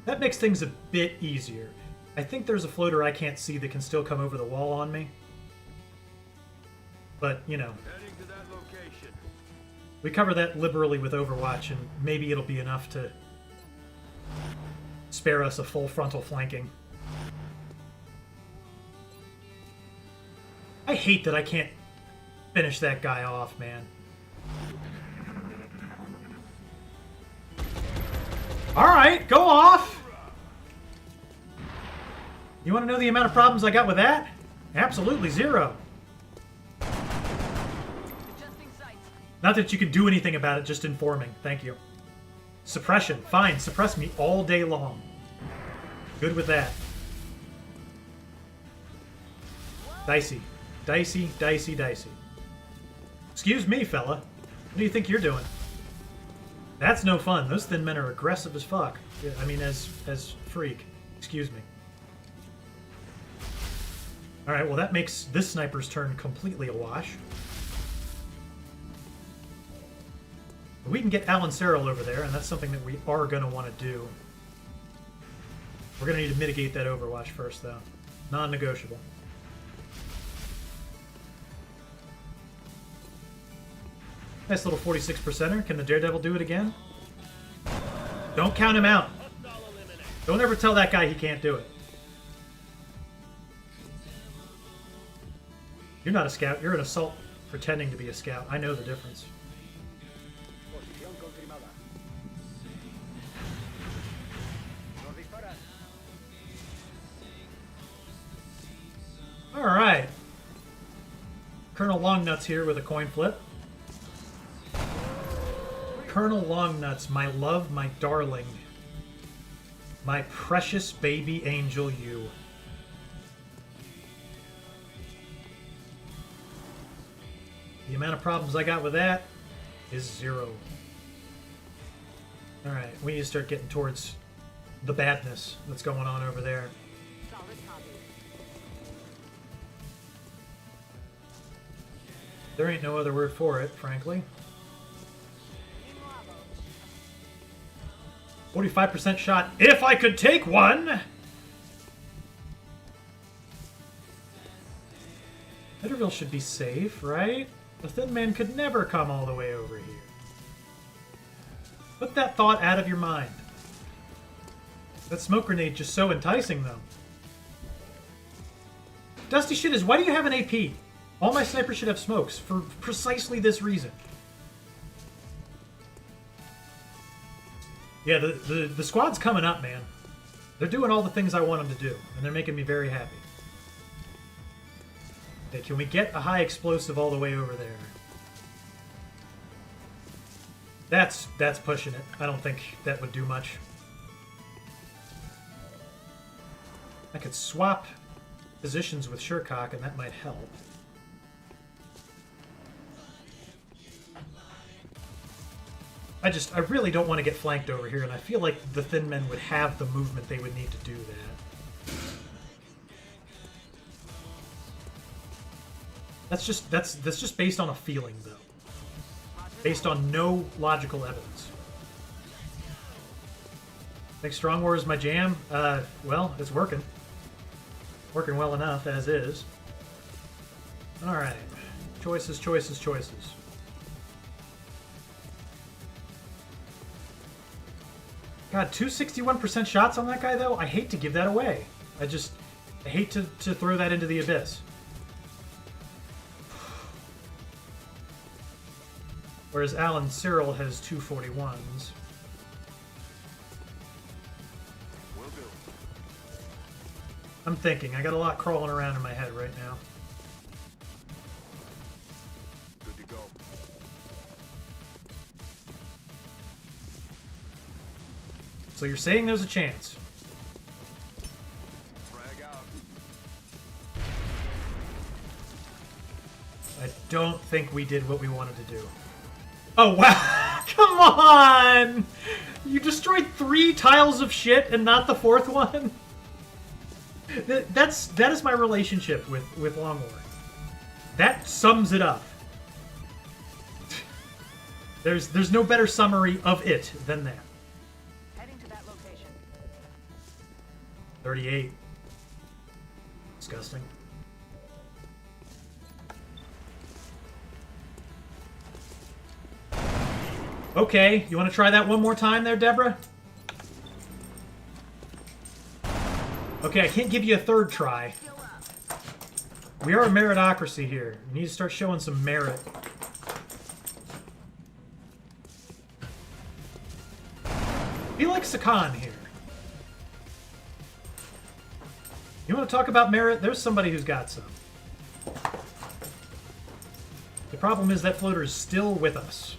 That makes things a bit easier. I think there's a floater I can't see that can still come over the wall on me. But, Heading to that location. we cover that liberally with Overwatch, and maybe it'll be enough to spare us a full frontal flanking. I hate that I can't finish that guy off, man. Alright, go off! You want to know the amount of problems I got with that? Absolutely zero. Not that you can do anything about it, just informing. Thank you. Suppression. Fine, suppress me all day long. Good with that. Dicey. Dicey, dicey, dicey. Excuse me, fella. What do you think you're doing? That's no fun. Those thin men are aggressive as fuck. Yeah, I mean, as freak. Excuse me. Alright, well that makes this sniper's turn completely a wash. We can get Alan Serrell over there, and that's something that we are going to want to do. We're going to need to mitigate that Overwatch first, though. Non-negotiable. Nice little 46%er. Can the Daredevil do it again? Don't count him out. Don't ever tell that guy he can't do it. You're not a scout. You're an assault pretending to be a scout. I know the difference. Posición confirmada. Nos disparan. All right. Colonel Longnuts here with a coin flip. Colonel Longnuts, my love, my darling. My precious baby angel, you. The amount of problems I got with that is 0. Alright, we need to start getting towards the badness that's going on over there. There ain't no other word for it, frankly. 45% shot, if I could take one! Bitterville should be safe, right? The thin man could never come all the way over here. Put that thought out of your mind. That smoke grenade just so enticing, though. Dusty shit is, why do you have an AP? All my snipers should have smokes, for precisely this reason. Yeah, the squad's coming up, man. They're doing all the things I want them to do, and they're making me very happy. Okay, can we get a high explosive all the way over there? That's pushing it. I don't think that would do much. I could swap positions with Shercock, and that might help. I really don't want to get flanked over here, and I feel like the thin men would have the movement they would need to do that. That's just based on a feeling, though. Based on no logical evidence. Think Strong War is my jam? Well, it's working. Working well enough, as is. Alright. Choices, choices, choices. God, 261% shots on that guy, though? I hate to give that away. I hate to throw that into the abyss. Whereas Alan Cyril has 241s. Will do. I'm thinking. I got a lot crawling around in my head right now. Good to go. So you're saying there's a chance? Frag out. I don't think we did what we wanted to do. Oh, wow! Come on! You destroyed 3 tiles of shit and not the 4th one? That is my relationship with Long War. That sums it up. There's no better summary of it than that. Heading to that location. 38. Disgusting. Okay, you want to try that one more time there, Deborah? Okay, I can't give you a 3rd try. We are a meritocracy here. We need to start showing some merit. Felix Sakan here. You want to talk about merit? There's somebody who's got some. The problem is that floater is still with us.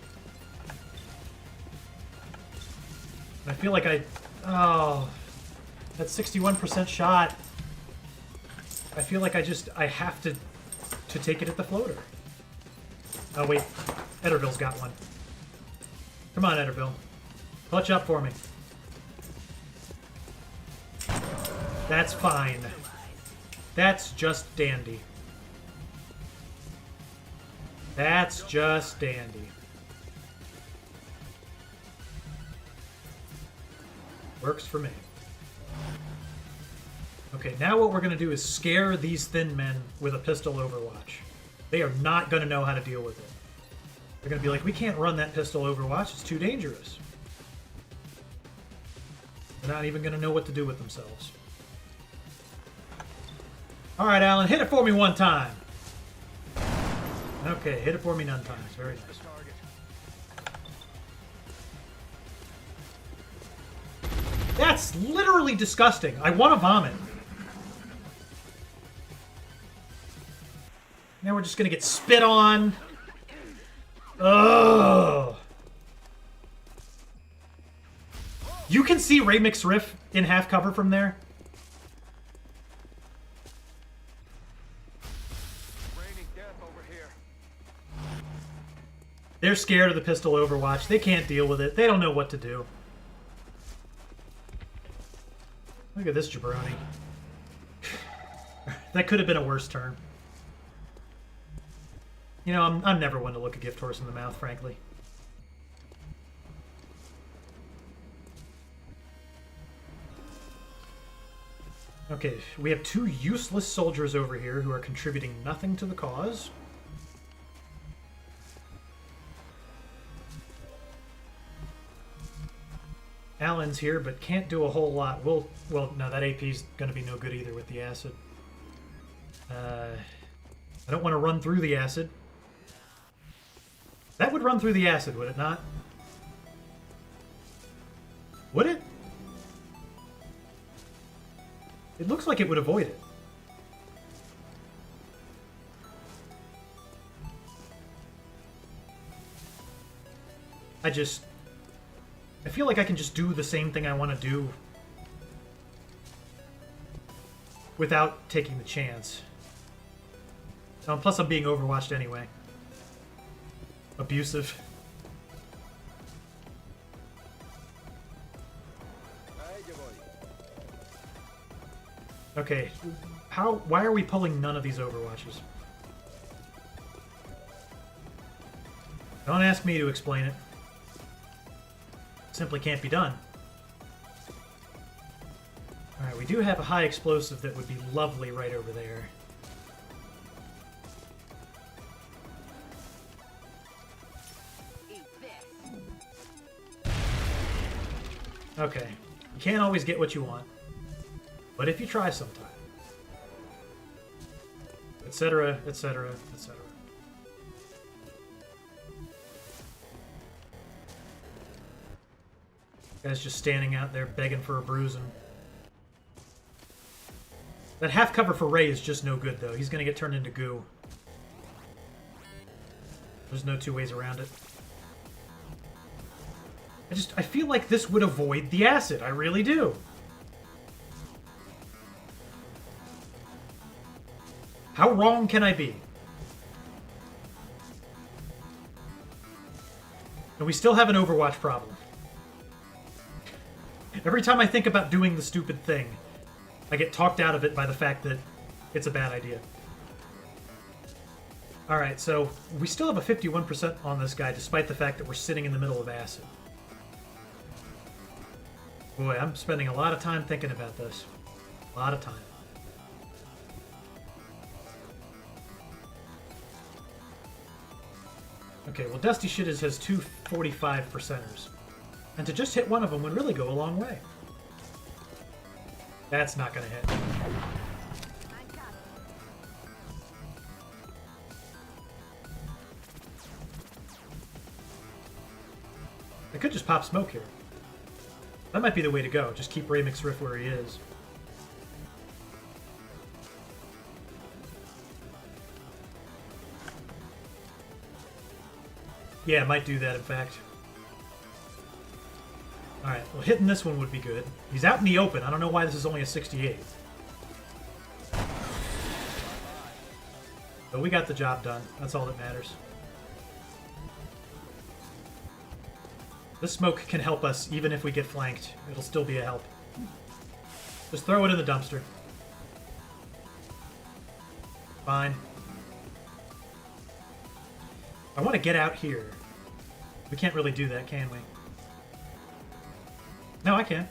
I feel like oh, that 61% shot. I feel like I have to take it at the floater. Oh wait, Ederville's got one. Come on, Ederville. Clutch up for me. That's fine. That's just dandy. That's just dandy. Works for me. Okay, now what we're going to do is scare these thin men with a pistol overwatch. They are not going to know how to deal with it. They're going to be like, we can't run that pistol overwatch. It's too dangerous. They're not even going to know what to do with themselves. All right, Alan, hit it for me one time. Okay, hit it for me none times. Very nice. That's literally disgusting. I want to vomit. Now we're just going to get spit on. Ugh. You can see Raymix Riff in half cover from there. Raining death over here. They're scared of the pistol overwatch. They can't deal with it. They don't know what to do. Look at this jabroni. That could have been a worse turn. You know, I'm never one to look a gift horse in the mouth, frankly. Okay, we have 2 useless soldiers over here who are contributing nothing to the cause. Alan's here, but can't do a whole lot. Well, no, that AP's going to be no good either with the acid. I don't want to run through the acid. That would run through the acid, would it not? Would it? It looks like it would avoid it. I feel like I can just do the same thing I want to do without taking the chance. Oh, plus I'm being overwatched anyway. Abusive. Okay, why are we pulling none of these overwatches? Don't ask me to explain it. Simply can't be done. Alright, we do have a high explosive that would be lovely right over there. Okay. You can't always get what you want. But if you try sometime. Etc., etc., etc. Guy's just standing out there begging for a bruising. That half cover for Ray is just no good, though. He's going to get turned into goo. There's no two ways around it. I feel like this would avoid the acid. I really do. How wrong can I be? And we still have an Overwatch problem. Every time I think about doing the stupid thing, I get talked out of it by the fact that it's a bad idea. Alright, so we still have a 51% on this guy, despite the fact that we're sitting in the middle of acid. Boy, I'm spending a lot of time thinking about this. A lot of time. Okay, well, Dusty Shitters has two 45%ers. And to just hit one of them would really go a long way. That's not going to hit. I could just pop smoke here. That might be the way to go. Just keep Ray McSriff where he is. Yeah, might do that, in fact. Alright, well, hitting this one would be good. He's out in the open. I don't know why this is only a 68. But we got the job done. That's all that matters. This smoke can help us, even if we get flanked. It'll still be a help. Just throw it in the dumpster. Fine. I want to get out here. We can't really do that, can we? No, I can.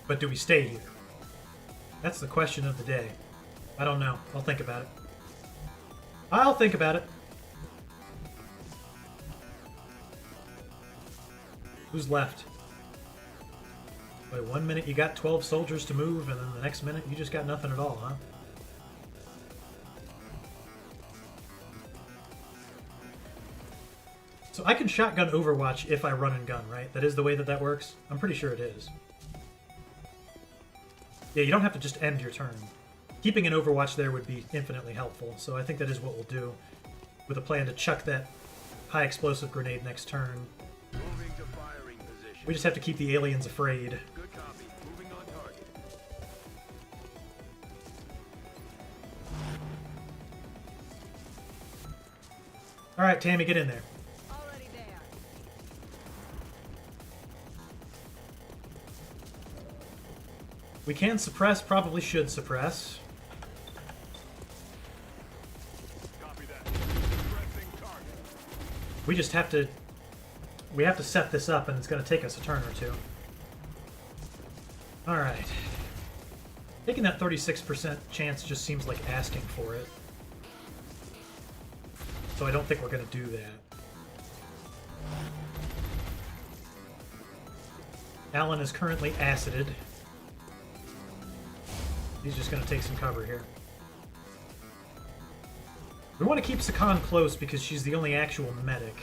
But do we stay here? That's the question of the day. I don't know. I'll think about it. I'll think about it. Who's left? Wait, 1 minute you got 12 soldiers to move, and then the next minute you just got nothing at all, huh? So I can shotgun Overwatch if I run and gun, right? That is the way that that works? I'm pretty sure it is. Yeah, you don't have to just end your turn. Keeping an Overwatch there would be infinitely helpful, so I think that is what we'll do, with a plan to chuck that high explosive grenade next turn. Moving to firing position. We just have to keep the aliens afraid. Good copy. Moving on target. Alright, Tammy, get in there. Already there. We can suppress, probably should suppress. Copy that. Pressing target. We just have to... We have to set this up, and it's going to take us a turn or two. Alright. Taking that 36% chance just seems like asking for it. So I don't think we're going to do that. Alan is currently acided. He's just going to take some cover here. We want to keep Sakan close because she's the only actual medic.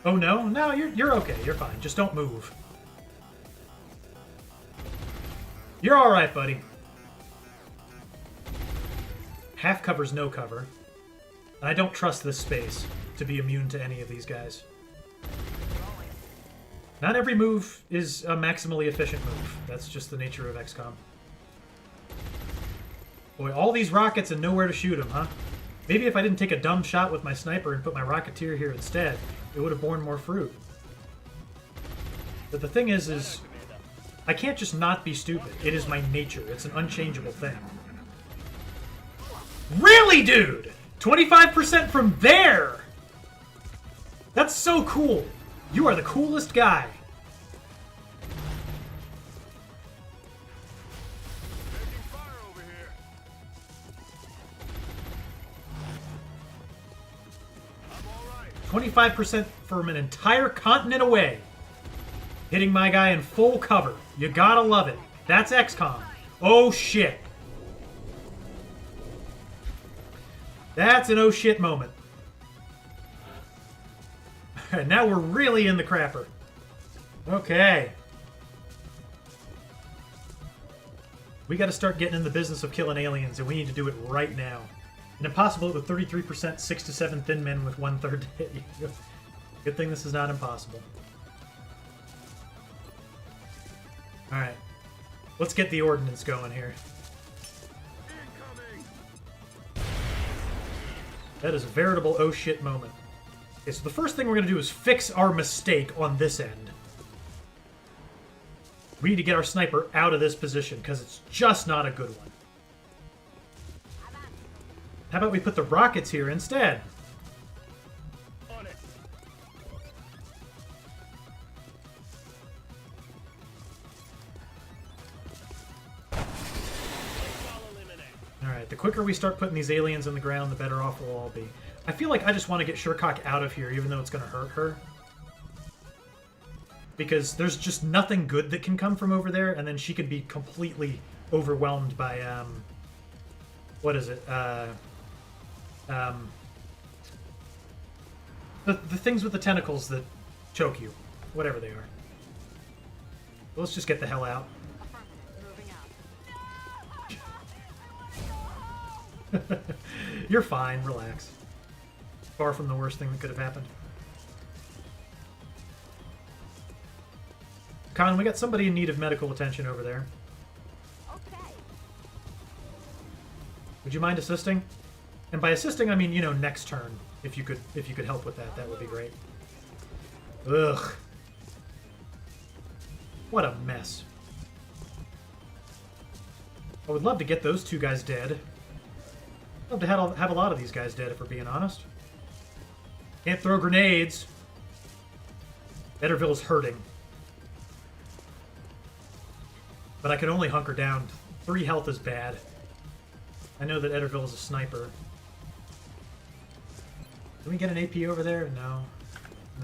Oh no? No, you're okay. You're fine. Just don't move. You're alright, buddy. Half cover's no cover. And I don't trust this space to be immune to any of these guys. Not every move is a maximally efficient move. That's just the nature of XCOM. Boy, all these rockets and nowhere to shoot them, huh? Maybe if I didn't take a dumb shot with my sniper and put my Rocketeer here instead, it would have borne more fruit. But the thing is I can't just not be stupid. It is my nature. It's an unchangeable thing. Really, dude? 25% from there! That's so cool. You are the coolest guy. Taking fire over here. I'm all right. 25% from an entire continent away. Hitting my guy in full cover. You gotta love it. That's XCOM. Oh shit. That's an oh shit moment. Alright, now we're really in the crapper. Okay. We gotta start getting in the business of killing aliens, and we need to do it right now. An impossible with 33%, 6 to 7 thin men with 1/3 to hit you. Good thing this is not impossible. Alright. Let's get the ordnance going here. Incoming. That is a veritable oh shit moment. Okay, so the first thing we're going to do is fix our mistake on this end. We need to get our sniper out of this position, because it's just not a good one. How about we put the rockets here instead? On it. Alright, the quicker we start putting these aliens in the ground, the better off we'll all be. I feel like I just want to get Shercock out of here, even though it's going to hurt her. Because there's just nothing good that can come from over there, and then she could be completely overwhelmed by, what is it? The things with the tentacles that choke you. Whatever they are. Let's just get the hell out. You're fine, relax. Far from the worst thing that could have happened. Con, we got somebody in need of medical attention over there. Okay. Would you mind assisting? And by assisting, I mean, you know, next turn. If you could help with that, that would be great. Ugh. What a mess. I would love to get those two guys dead. Love to have a lot of these guys dead, if we're being honest. Can't throw grenades. Ederville's hurting. But I can only hunker down. 3 health is bad. I know that Ederville is a sniper. Can we get an AP over there? No.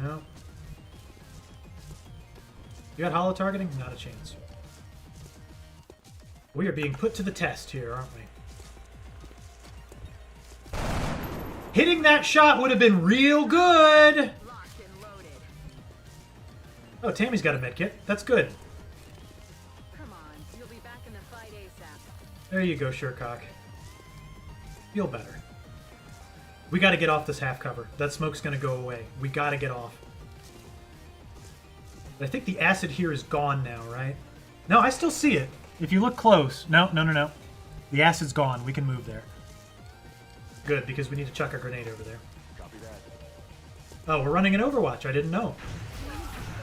No. You got holo targeting? Not a chance. We are being put to the test here, aren't we? Hitting that shot would have been real good! Locked and loaded. Oh, Tammy's got a medkit. That's good. Come on, you'll be back in the fight ASAP. There you go, Shercock. Feel better. We gotta get off this half cover. That smoke's gonna go away. We gotta get off. But I think the acid here is gone now, right? No, I still see it. If you look close. No, no, no, no. The acid's gone. We can move there. Good, because we need to chuck a grenade over there. Copy that. Oh, we're running an Overwatch. I didn't know.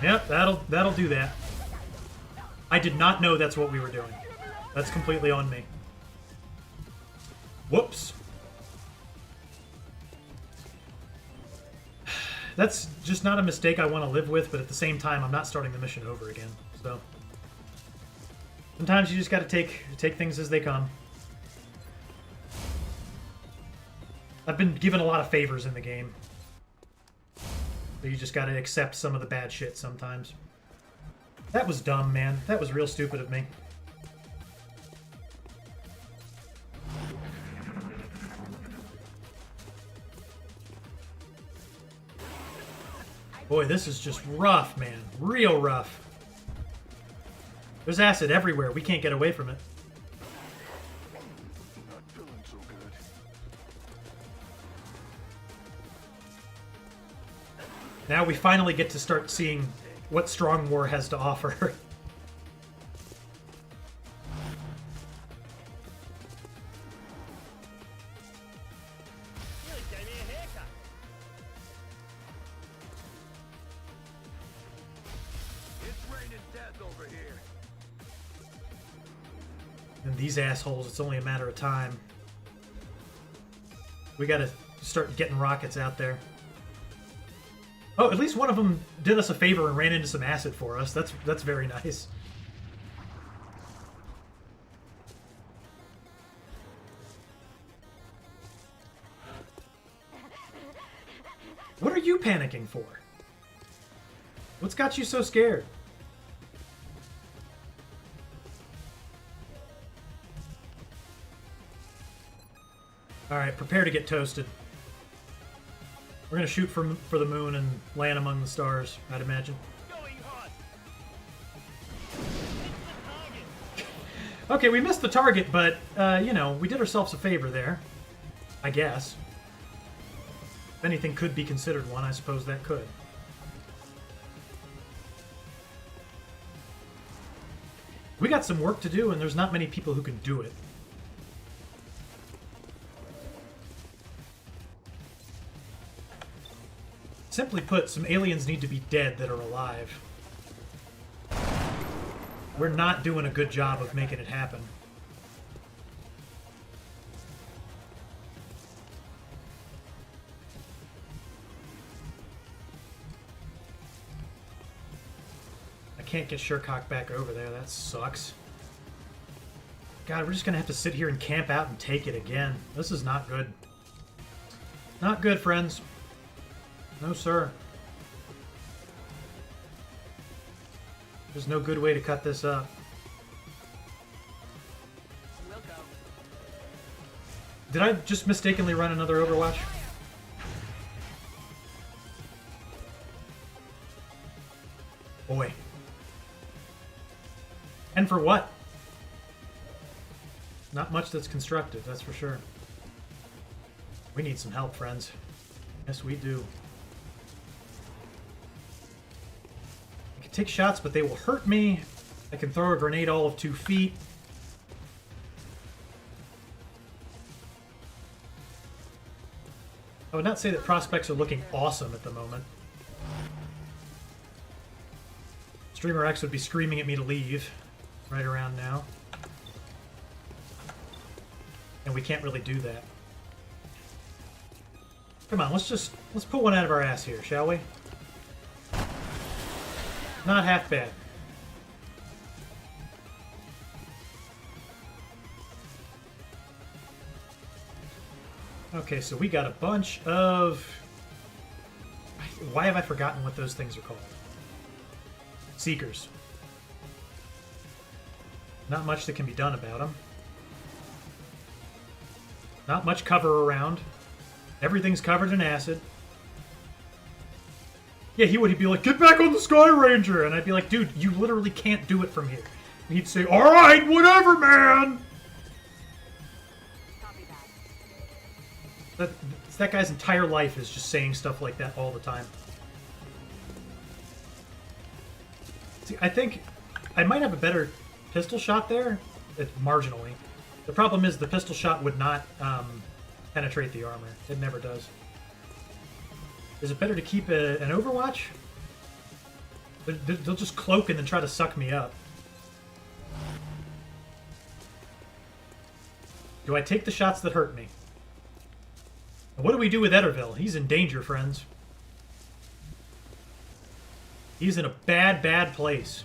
Yep, that'll do that. I did not know that's what we were doing. That's completely on me. Whoops. That's just not a mistake I want to live with, but at the same time, I'm not starting the mission over again. So sometimes you just got to take things as they come. I've been given a lot of favors in the game. So you just got to accept some of the bad shit sometimes. That was dumb, man. That was real stupid of me. Boy, this is just rough, man. Real rough. There's acid everywhere. We can't get away from it. Not feeling so good. Now we finally get to start seeing what Strong War has to offer. raining death over here. And these assholes, it's only a matter of time. We gotta start getting rockets out there. Oh, at least one of them did us a favor and ran into some acid for us. That's very nice. What are you panicking for? What's got you so scared? Alright, prepare to get toasted. We're gonna shoot for the moon and land among the stars, I'd imagine. Going hot. Okay, we missed the target, but, you know, we did ourselves a favor there. I guess. If anything could be considered one, I suppose that could. We got some work to do, and there's not many people who can do it. Simply put, some aliens need to be dead that are alive. We're not doing a good job of making it happen. I can't get Shercock back over there. That sucks. God, we're just gonna have to sit here and camp out and take it again. This is not good. Not good, friends. No, sir. There's no good way to cut this up. We'll go. Did I just mistakenly run another Overwatch? Boy. And for what? Not much that's constructive, that's for sure. We need some help, friends. Yes, we do. I can take shots, but they will hurt me. I can throw a grenade all of 2 feet. I would not say that prospects are looking awesome at the moment. Streamer X would be screaming at me to leave right around now. And we can't really do that. Come on, let's pull one out of our ass here, shall we? Not half bad. Okay, so we got a bunch of... Why have I forgotten what those things are called? Seekers. Not much that can be done about them. Not much cover around. Everything's covered in acid. Yeah, he would. He'd be like, get back on the Sky Ranger! And I'd be like, dude, you literally can't do it from here. And he'd say, alright, whatever, man! Copy that. That guy's entire life is just saying stuff like that all the time. See, I think I might have a better pistol shot there, marginally. The problem is the pistol shot would not penetrate the armor. It never does. Is it better to keep an Overwatch? They'll just cloak and then try to suck me up. Do I take the shots that hurt me? And what do we do with Ederville? He's in danger, friends. He's in a bad, bad place.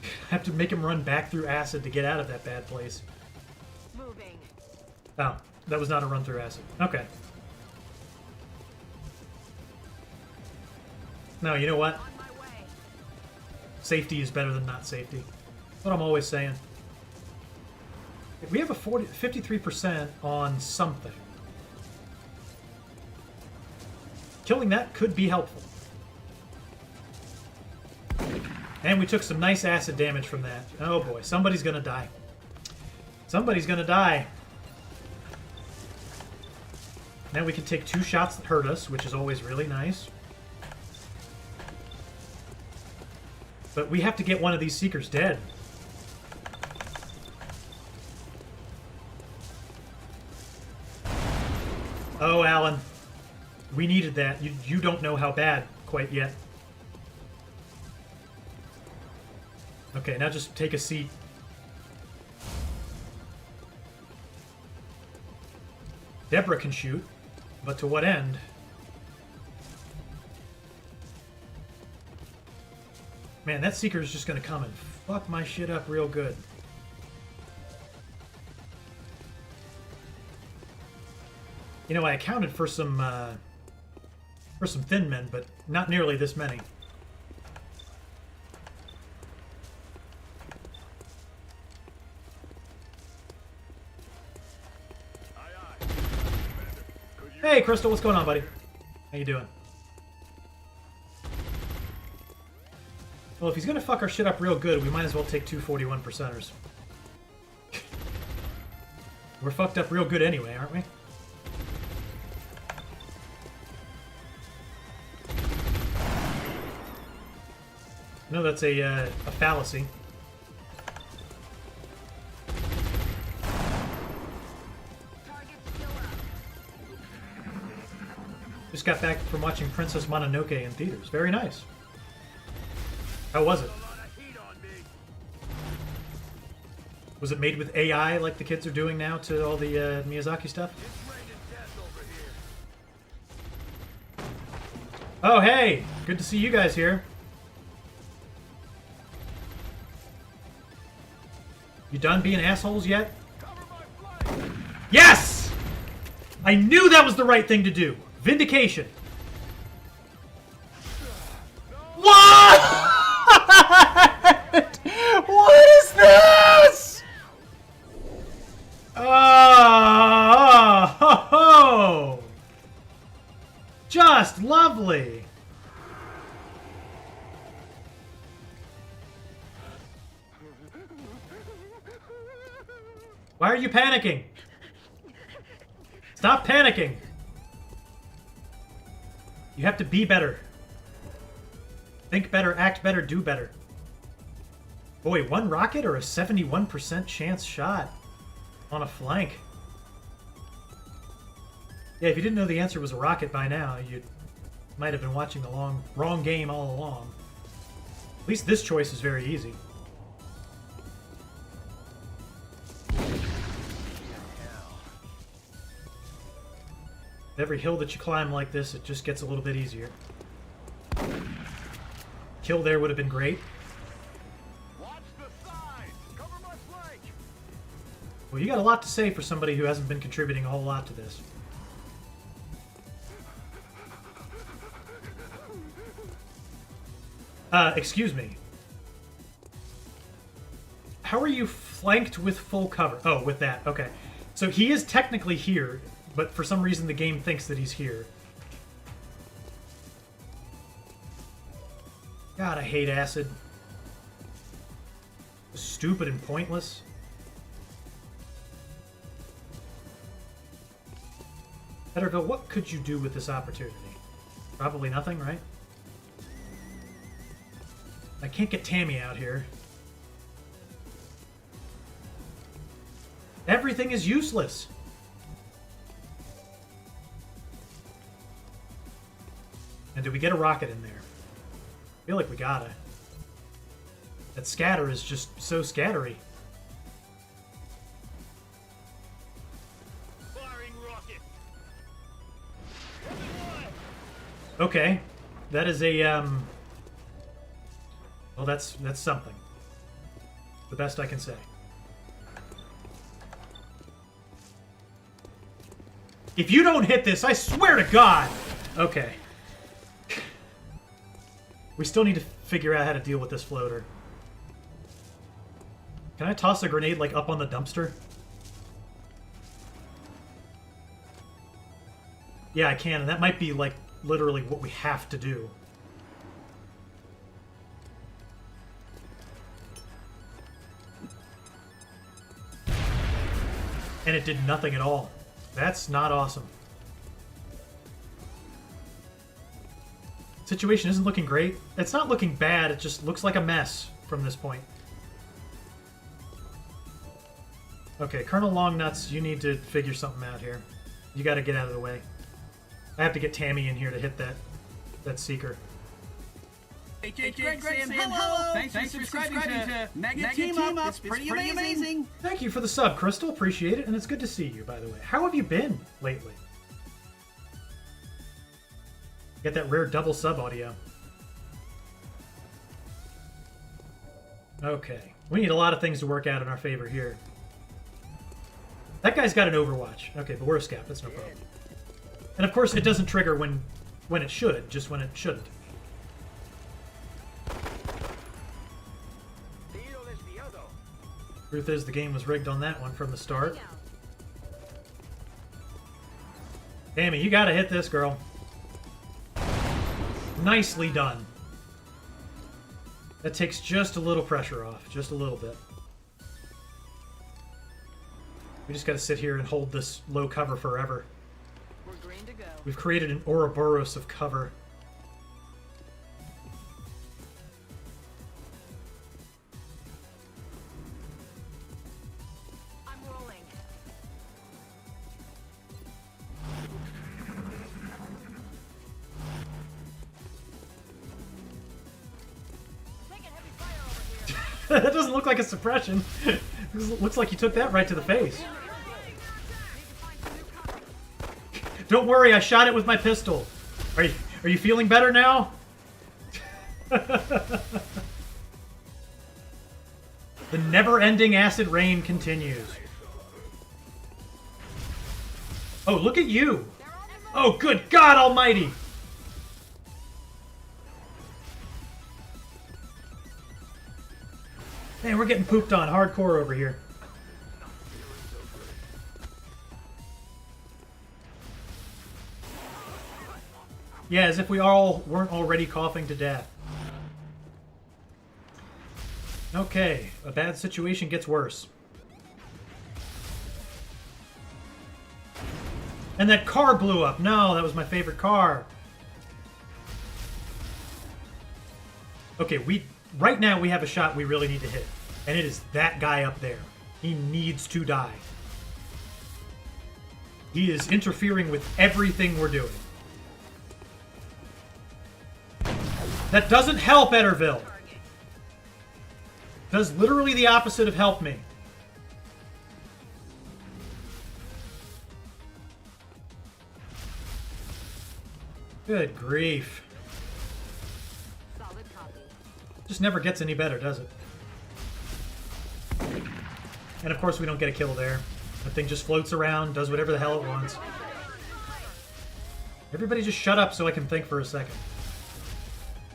I have to make him run back through acid to get out of that bad place. Moving. Oh, that was not a run through acid. Okay. No, you know what? On my way. Safety is better than not safety. That's what I'm always saying. We have a 53% on something. Killing that could be helpful. And we took some nice acid damage from that. Oh boy, somebody's gonna die. Somebody's gonna die. Now we can take 2 shots that hurt us, which is always really nice. But we have to get one of these Seekers dead. Oh, Alan. We needed that. You don't know how bad quite yet. Okay, now just take a seat. Deborah can shoot, but to what end? Man, that Seeker is just going to come and fuck my shit up real good. You know, I accounted for some thin men, but not nearly this many. Hey, Crystal, what's going on, buddy? How you doing? Well, if he's gonna fuck our shit up real good, we might as well take two 41%ers. We're fucked up real good anyway, aren't we? No, that's a fallacy. Just got back from watching Princess Mononoke in theaters. Very nice. How was it? Was it made with AI like the kids are doing now to all the Miyazaki stuff? Oh, hey! Good to see you guys here. You done being assholes yet? Yes! I knew that was the right thing to do. Vindication. What? What is this? Oh, ho, ho. Just lovely. Why are you panicking? Stop panicking. You have to be better. Think better, act better, do better. Boy, one rocket or a 71% chance shot on a flank. Yeah, if you didn't know the answer was a rocket by now, you might have been watching the wrong game all along. At least this choice is very easy. Every hill that you climb like this, it just gets a little bit easier. Kill there would have been great. Watch the side. Cover my flank. Well, you got a lot to say for somebody who hasn't been contributing a whole lot to this. Excuse me. How are you flanked with full cover? Oh, with that. Okay. So he is technically here, but for some reason the game thinks that he's here. God, I hate acid. Stupid and pointless. Petterville, what could you do with this opportunity? Probably nothing, right? I can't get Tammy out here. Everything is useless. And did we get a rocket in there? I feel like we gotta. That scatter is just so scattery. Firing rocket. Okay. That is a, well, that's something. The best I can say. If you don't hit this, I swear to God! Okay. We still need to figure out how to deal with this floater. Can I toss a grenade, like, up on the dumpster? Yeah, I can, and that might be, like, literally what we have to do. And it did nothing at all. That's not awesome. Situation isn't looking great. It's not looking bad, it just looks like a mess from this point. Okay, Colonel Longnuts, you need to figure something out here. You gotta get out of the way. I have to get Tammy in here to hit that Seeker. Hey, Greg saying hello. Thanks for subscribing to Mega Team Up. It's pretty amazing. Thank you for the sub, Crystal. Appreciate it, and it's good to see you, by the way. How have you been lately? Get that rare double sub audio. Okay. We need a lot of things to work out in our favor here. That guy's got an Overwatch. Okay, but we're a scout. That's no problem. And of course, it doesn't trigger when it should, just when it shouldn't. Truth is, the game was rigged on that one from the start. Tammy, you gotta hit this, girl. Nicely done. That takes just a little pressure off. Just a little bit. We just gotta sit here and hold this low cover forever. We're green to go. We've created an Ouroboros of cover. I'm rolling. Taking heavy fire over here. That doesn't look like a suppression. It looks like you took that right to the face. Don't worry, I shot it with my pistol. Are you feeling better now? The never-ending acid rain continues. Oh, look at you. Oh, good God almighty. Man, we're getting pooped on hardcore over here. Yeah, as if we all weren't already coughing to death. Okay, a bad situation gets worse. And that car blew up. No, that was my favorite car. Okay, right now we have a shot we really need to hit. And it is that guy up there. He needs to die. He is interfering with everything we're doing. That doesn't help Etterville. Does literally the opposite of help me. Good grief. Solid copy. Just never gets any better, does it? And of course we don't get a kill there. That thing just floats around, does whatever the hell it wants. Everybody just shut up so I can think for a second.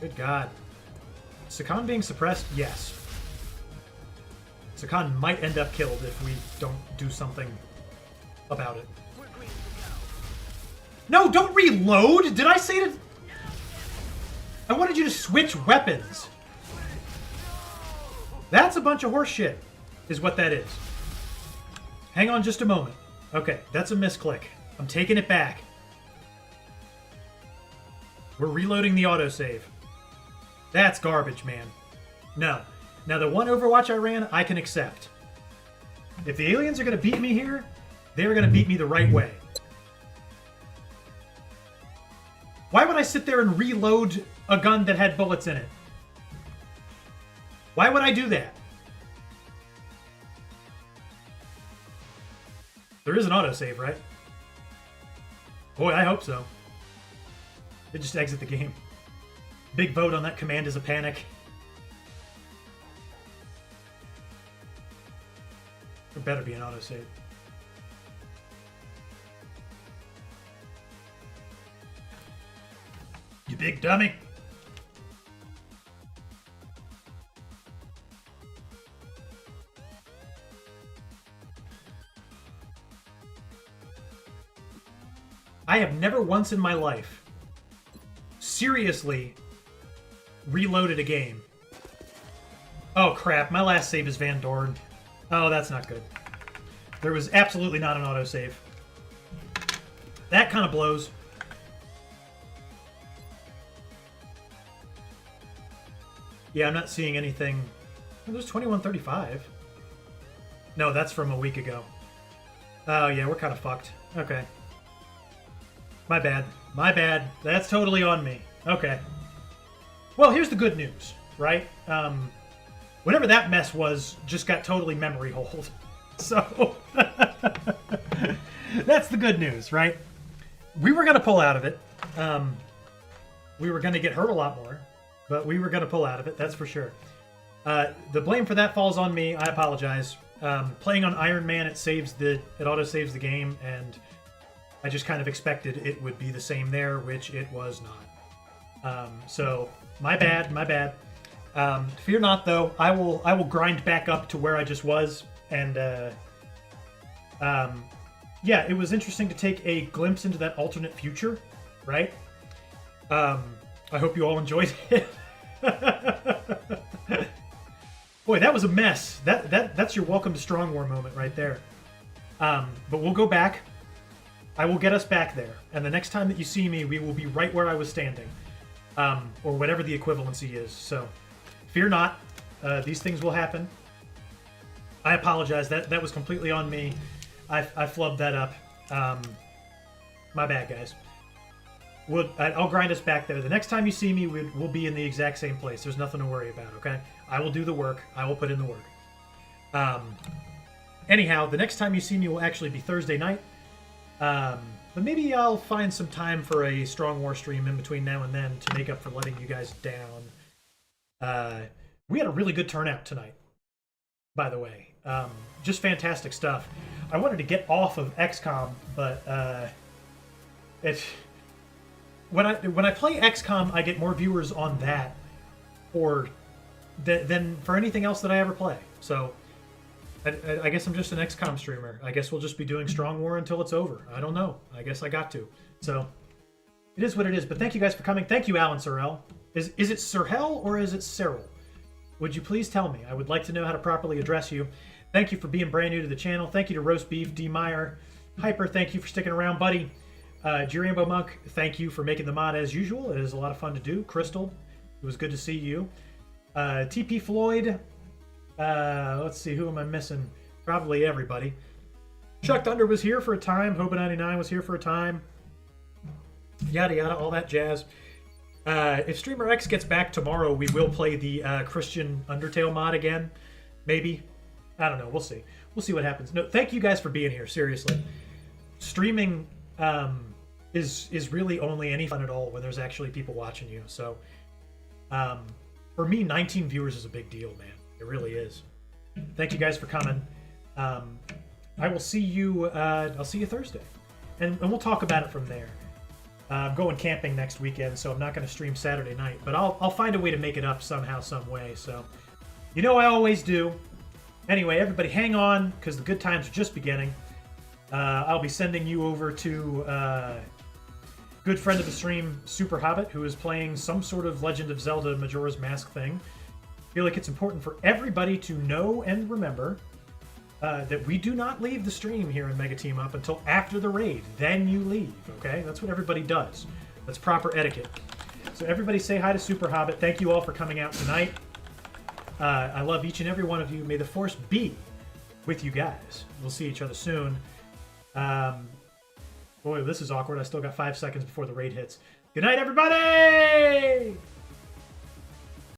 Good God. Sakan being suppressed? Yes. Sakan might end up killed if we don't do something about it. No, don't reload! Did I say to... I wanted you to switch weapons. That's a bunch of horse shit, is what that is. Hang on just a moment. Okay, that's a misclick. I'm taking it back. We're reloading the autosave. That's garbage, man. No. Now, the one Overwatch I ran, I can accept. If the aliens are going to beat me here, they're going to beat me the right way. Why would I sit there and reload a gun that had bullets in it? Why would I do that? There is an autosave, right? Boy, I hope so. They just exit the game. Big vote on that command is a panic. There better be an autosave. You big dummy. I have never once in my life seriously reloaded a game. Oh crap, my last save is Van Dorn. Oh, that's not good. There was absolutely not an autosave. That kind of blows. Yeah, I'm not seeing anything. Oh, there's 2135. No, that's from a week ago. Oh yeah, we're kind of fucked. Okay. My bad. My bad. That's totally on me. Okay. Well, here's the good news, right? Whatever that mess was just got totally memory holed. So that's the good news, right? We were going to pull out of it. We were going to get hurt a lot more, but we were going to pull out of it, that's for sure. The blame for that falls on me. I apologize. Playing on Iron Man, it auto saves the game, and I just kind of expected it would be the same there, which it was not. So my bad. Fear not, though. I will grind back up to where I just was, and yeah, it was interesting to take a glimpse into that alternate future, right? I hope you all enjoyed it. Boy, that was a mess. That's your welcome to Strong War moment right there. But we'll go back. I will get us back there, and the next time that you see me, we will be right where I was standing, or whatever the equivalency is. So, fear not. These things will happen. I apologize. That was completely on me. I flubbed that up. My bad, guys. I'll grind us back there. The next time you see me, we'll be in the exact same place. There's nothing to worry about, okay? I will do the work. I will put in the work. Anyhow, the next time you see me will actually be Thursday night. But maybe I'll find some time for a Strong War stream in between now and then to make up for letting you guys down. We had a really good turnout tonight, by the way. Just fantastic stuff. I wanted to get off of XCOM, but when I play XCOM, I get more viewers on that than for anything else that I ever play. So I guess I'm just an XCOM streamer. I guess we'll just be doing Strong War until it's over. I don't know. I guess I got to. So it is what it is. But thank you guys for coming. Thank you, Alan Sorrell. Is it Sirhel or is it Cyril? Would you please tell me? I would like to know how to properly address you. Thank you for being brand new to the channel. Thank you to Roast Beef, D. Meyer. Hyper, thank you for sticking around, buddy. G-Rainbow Monk, thank you for making the mod as usual. It is a lot of fun to do. Crystal, it was good to see you. TP Floyd, let's see, who am I missing? Probably everybody. Chuck Thunder was here for a time. Hoba99 was here for a time. Yada yada, all that jazz. If Streamer X gets back tomorrow, we will play the Christian Undertale mod again. Maybe. I don't know. We'll see. We'll see what happens. No, thank you guys for being here. Seriously. Streaming is really only any fun at all when there's actually people watching you. So for me, 19 viewers is a big deal, man. It really is. Thank you guys for coming. I will see you. I'll see you Thursday, and we'll talk about it from there. I'm going camping next weekend, so I'm not going to stream Saturday night, but I'll find a way to make it up somehow, some way. So, you know I always do. Anyway, everybody hang on, because the good times are just beginning. I'll be sending you over to good friend of the stream, Super Hobbit, who is playing some sort of Legend of Zelda Majora's Mask thing. I feel like it's important for everybody to know and remember that we do not leave the stream here in Mega Team Up until after the raid. Then you leave, okay? That's what everybody does. That's proper etiquette. So everybody say hi to Super Hobbit. Thank you all for coming out tonight. I love each and every one of you. May the Force be with you guys. We'll see each other soon. Boy, this is awkward. I still got 5 seconds before the raid hits. Good night, everybody!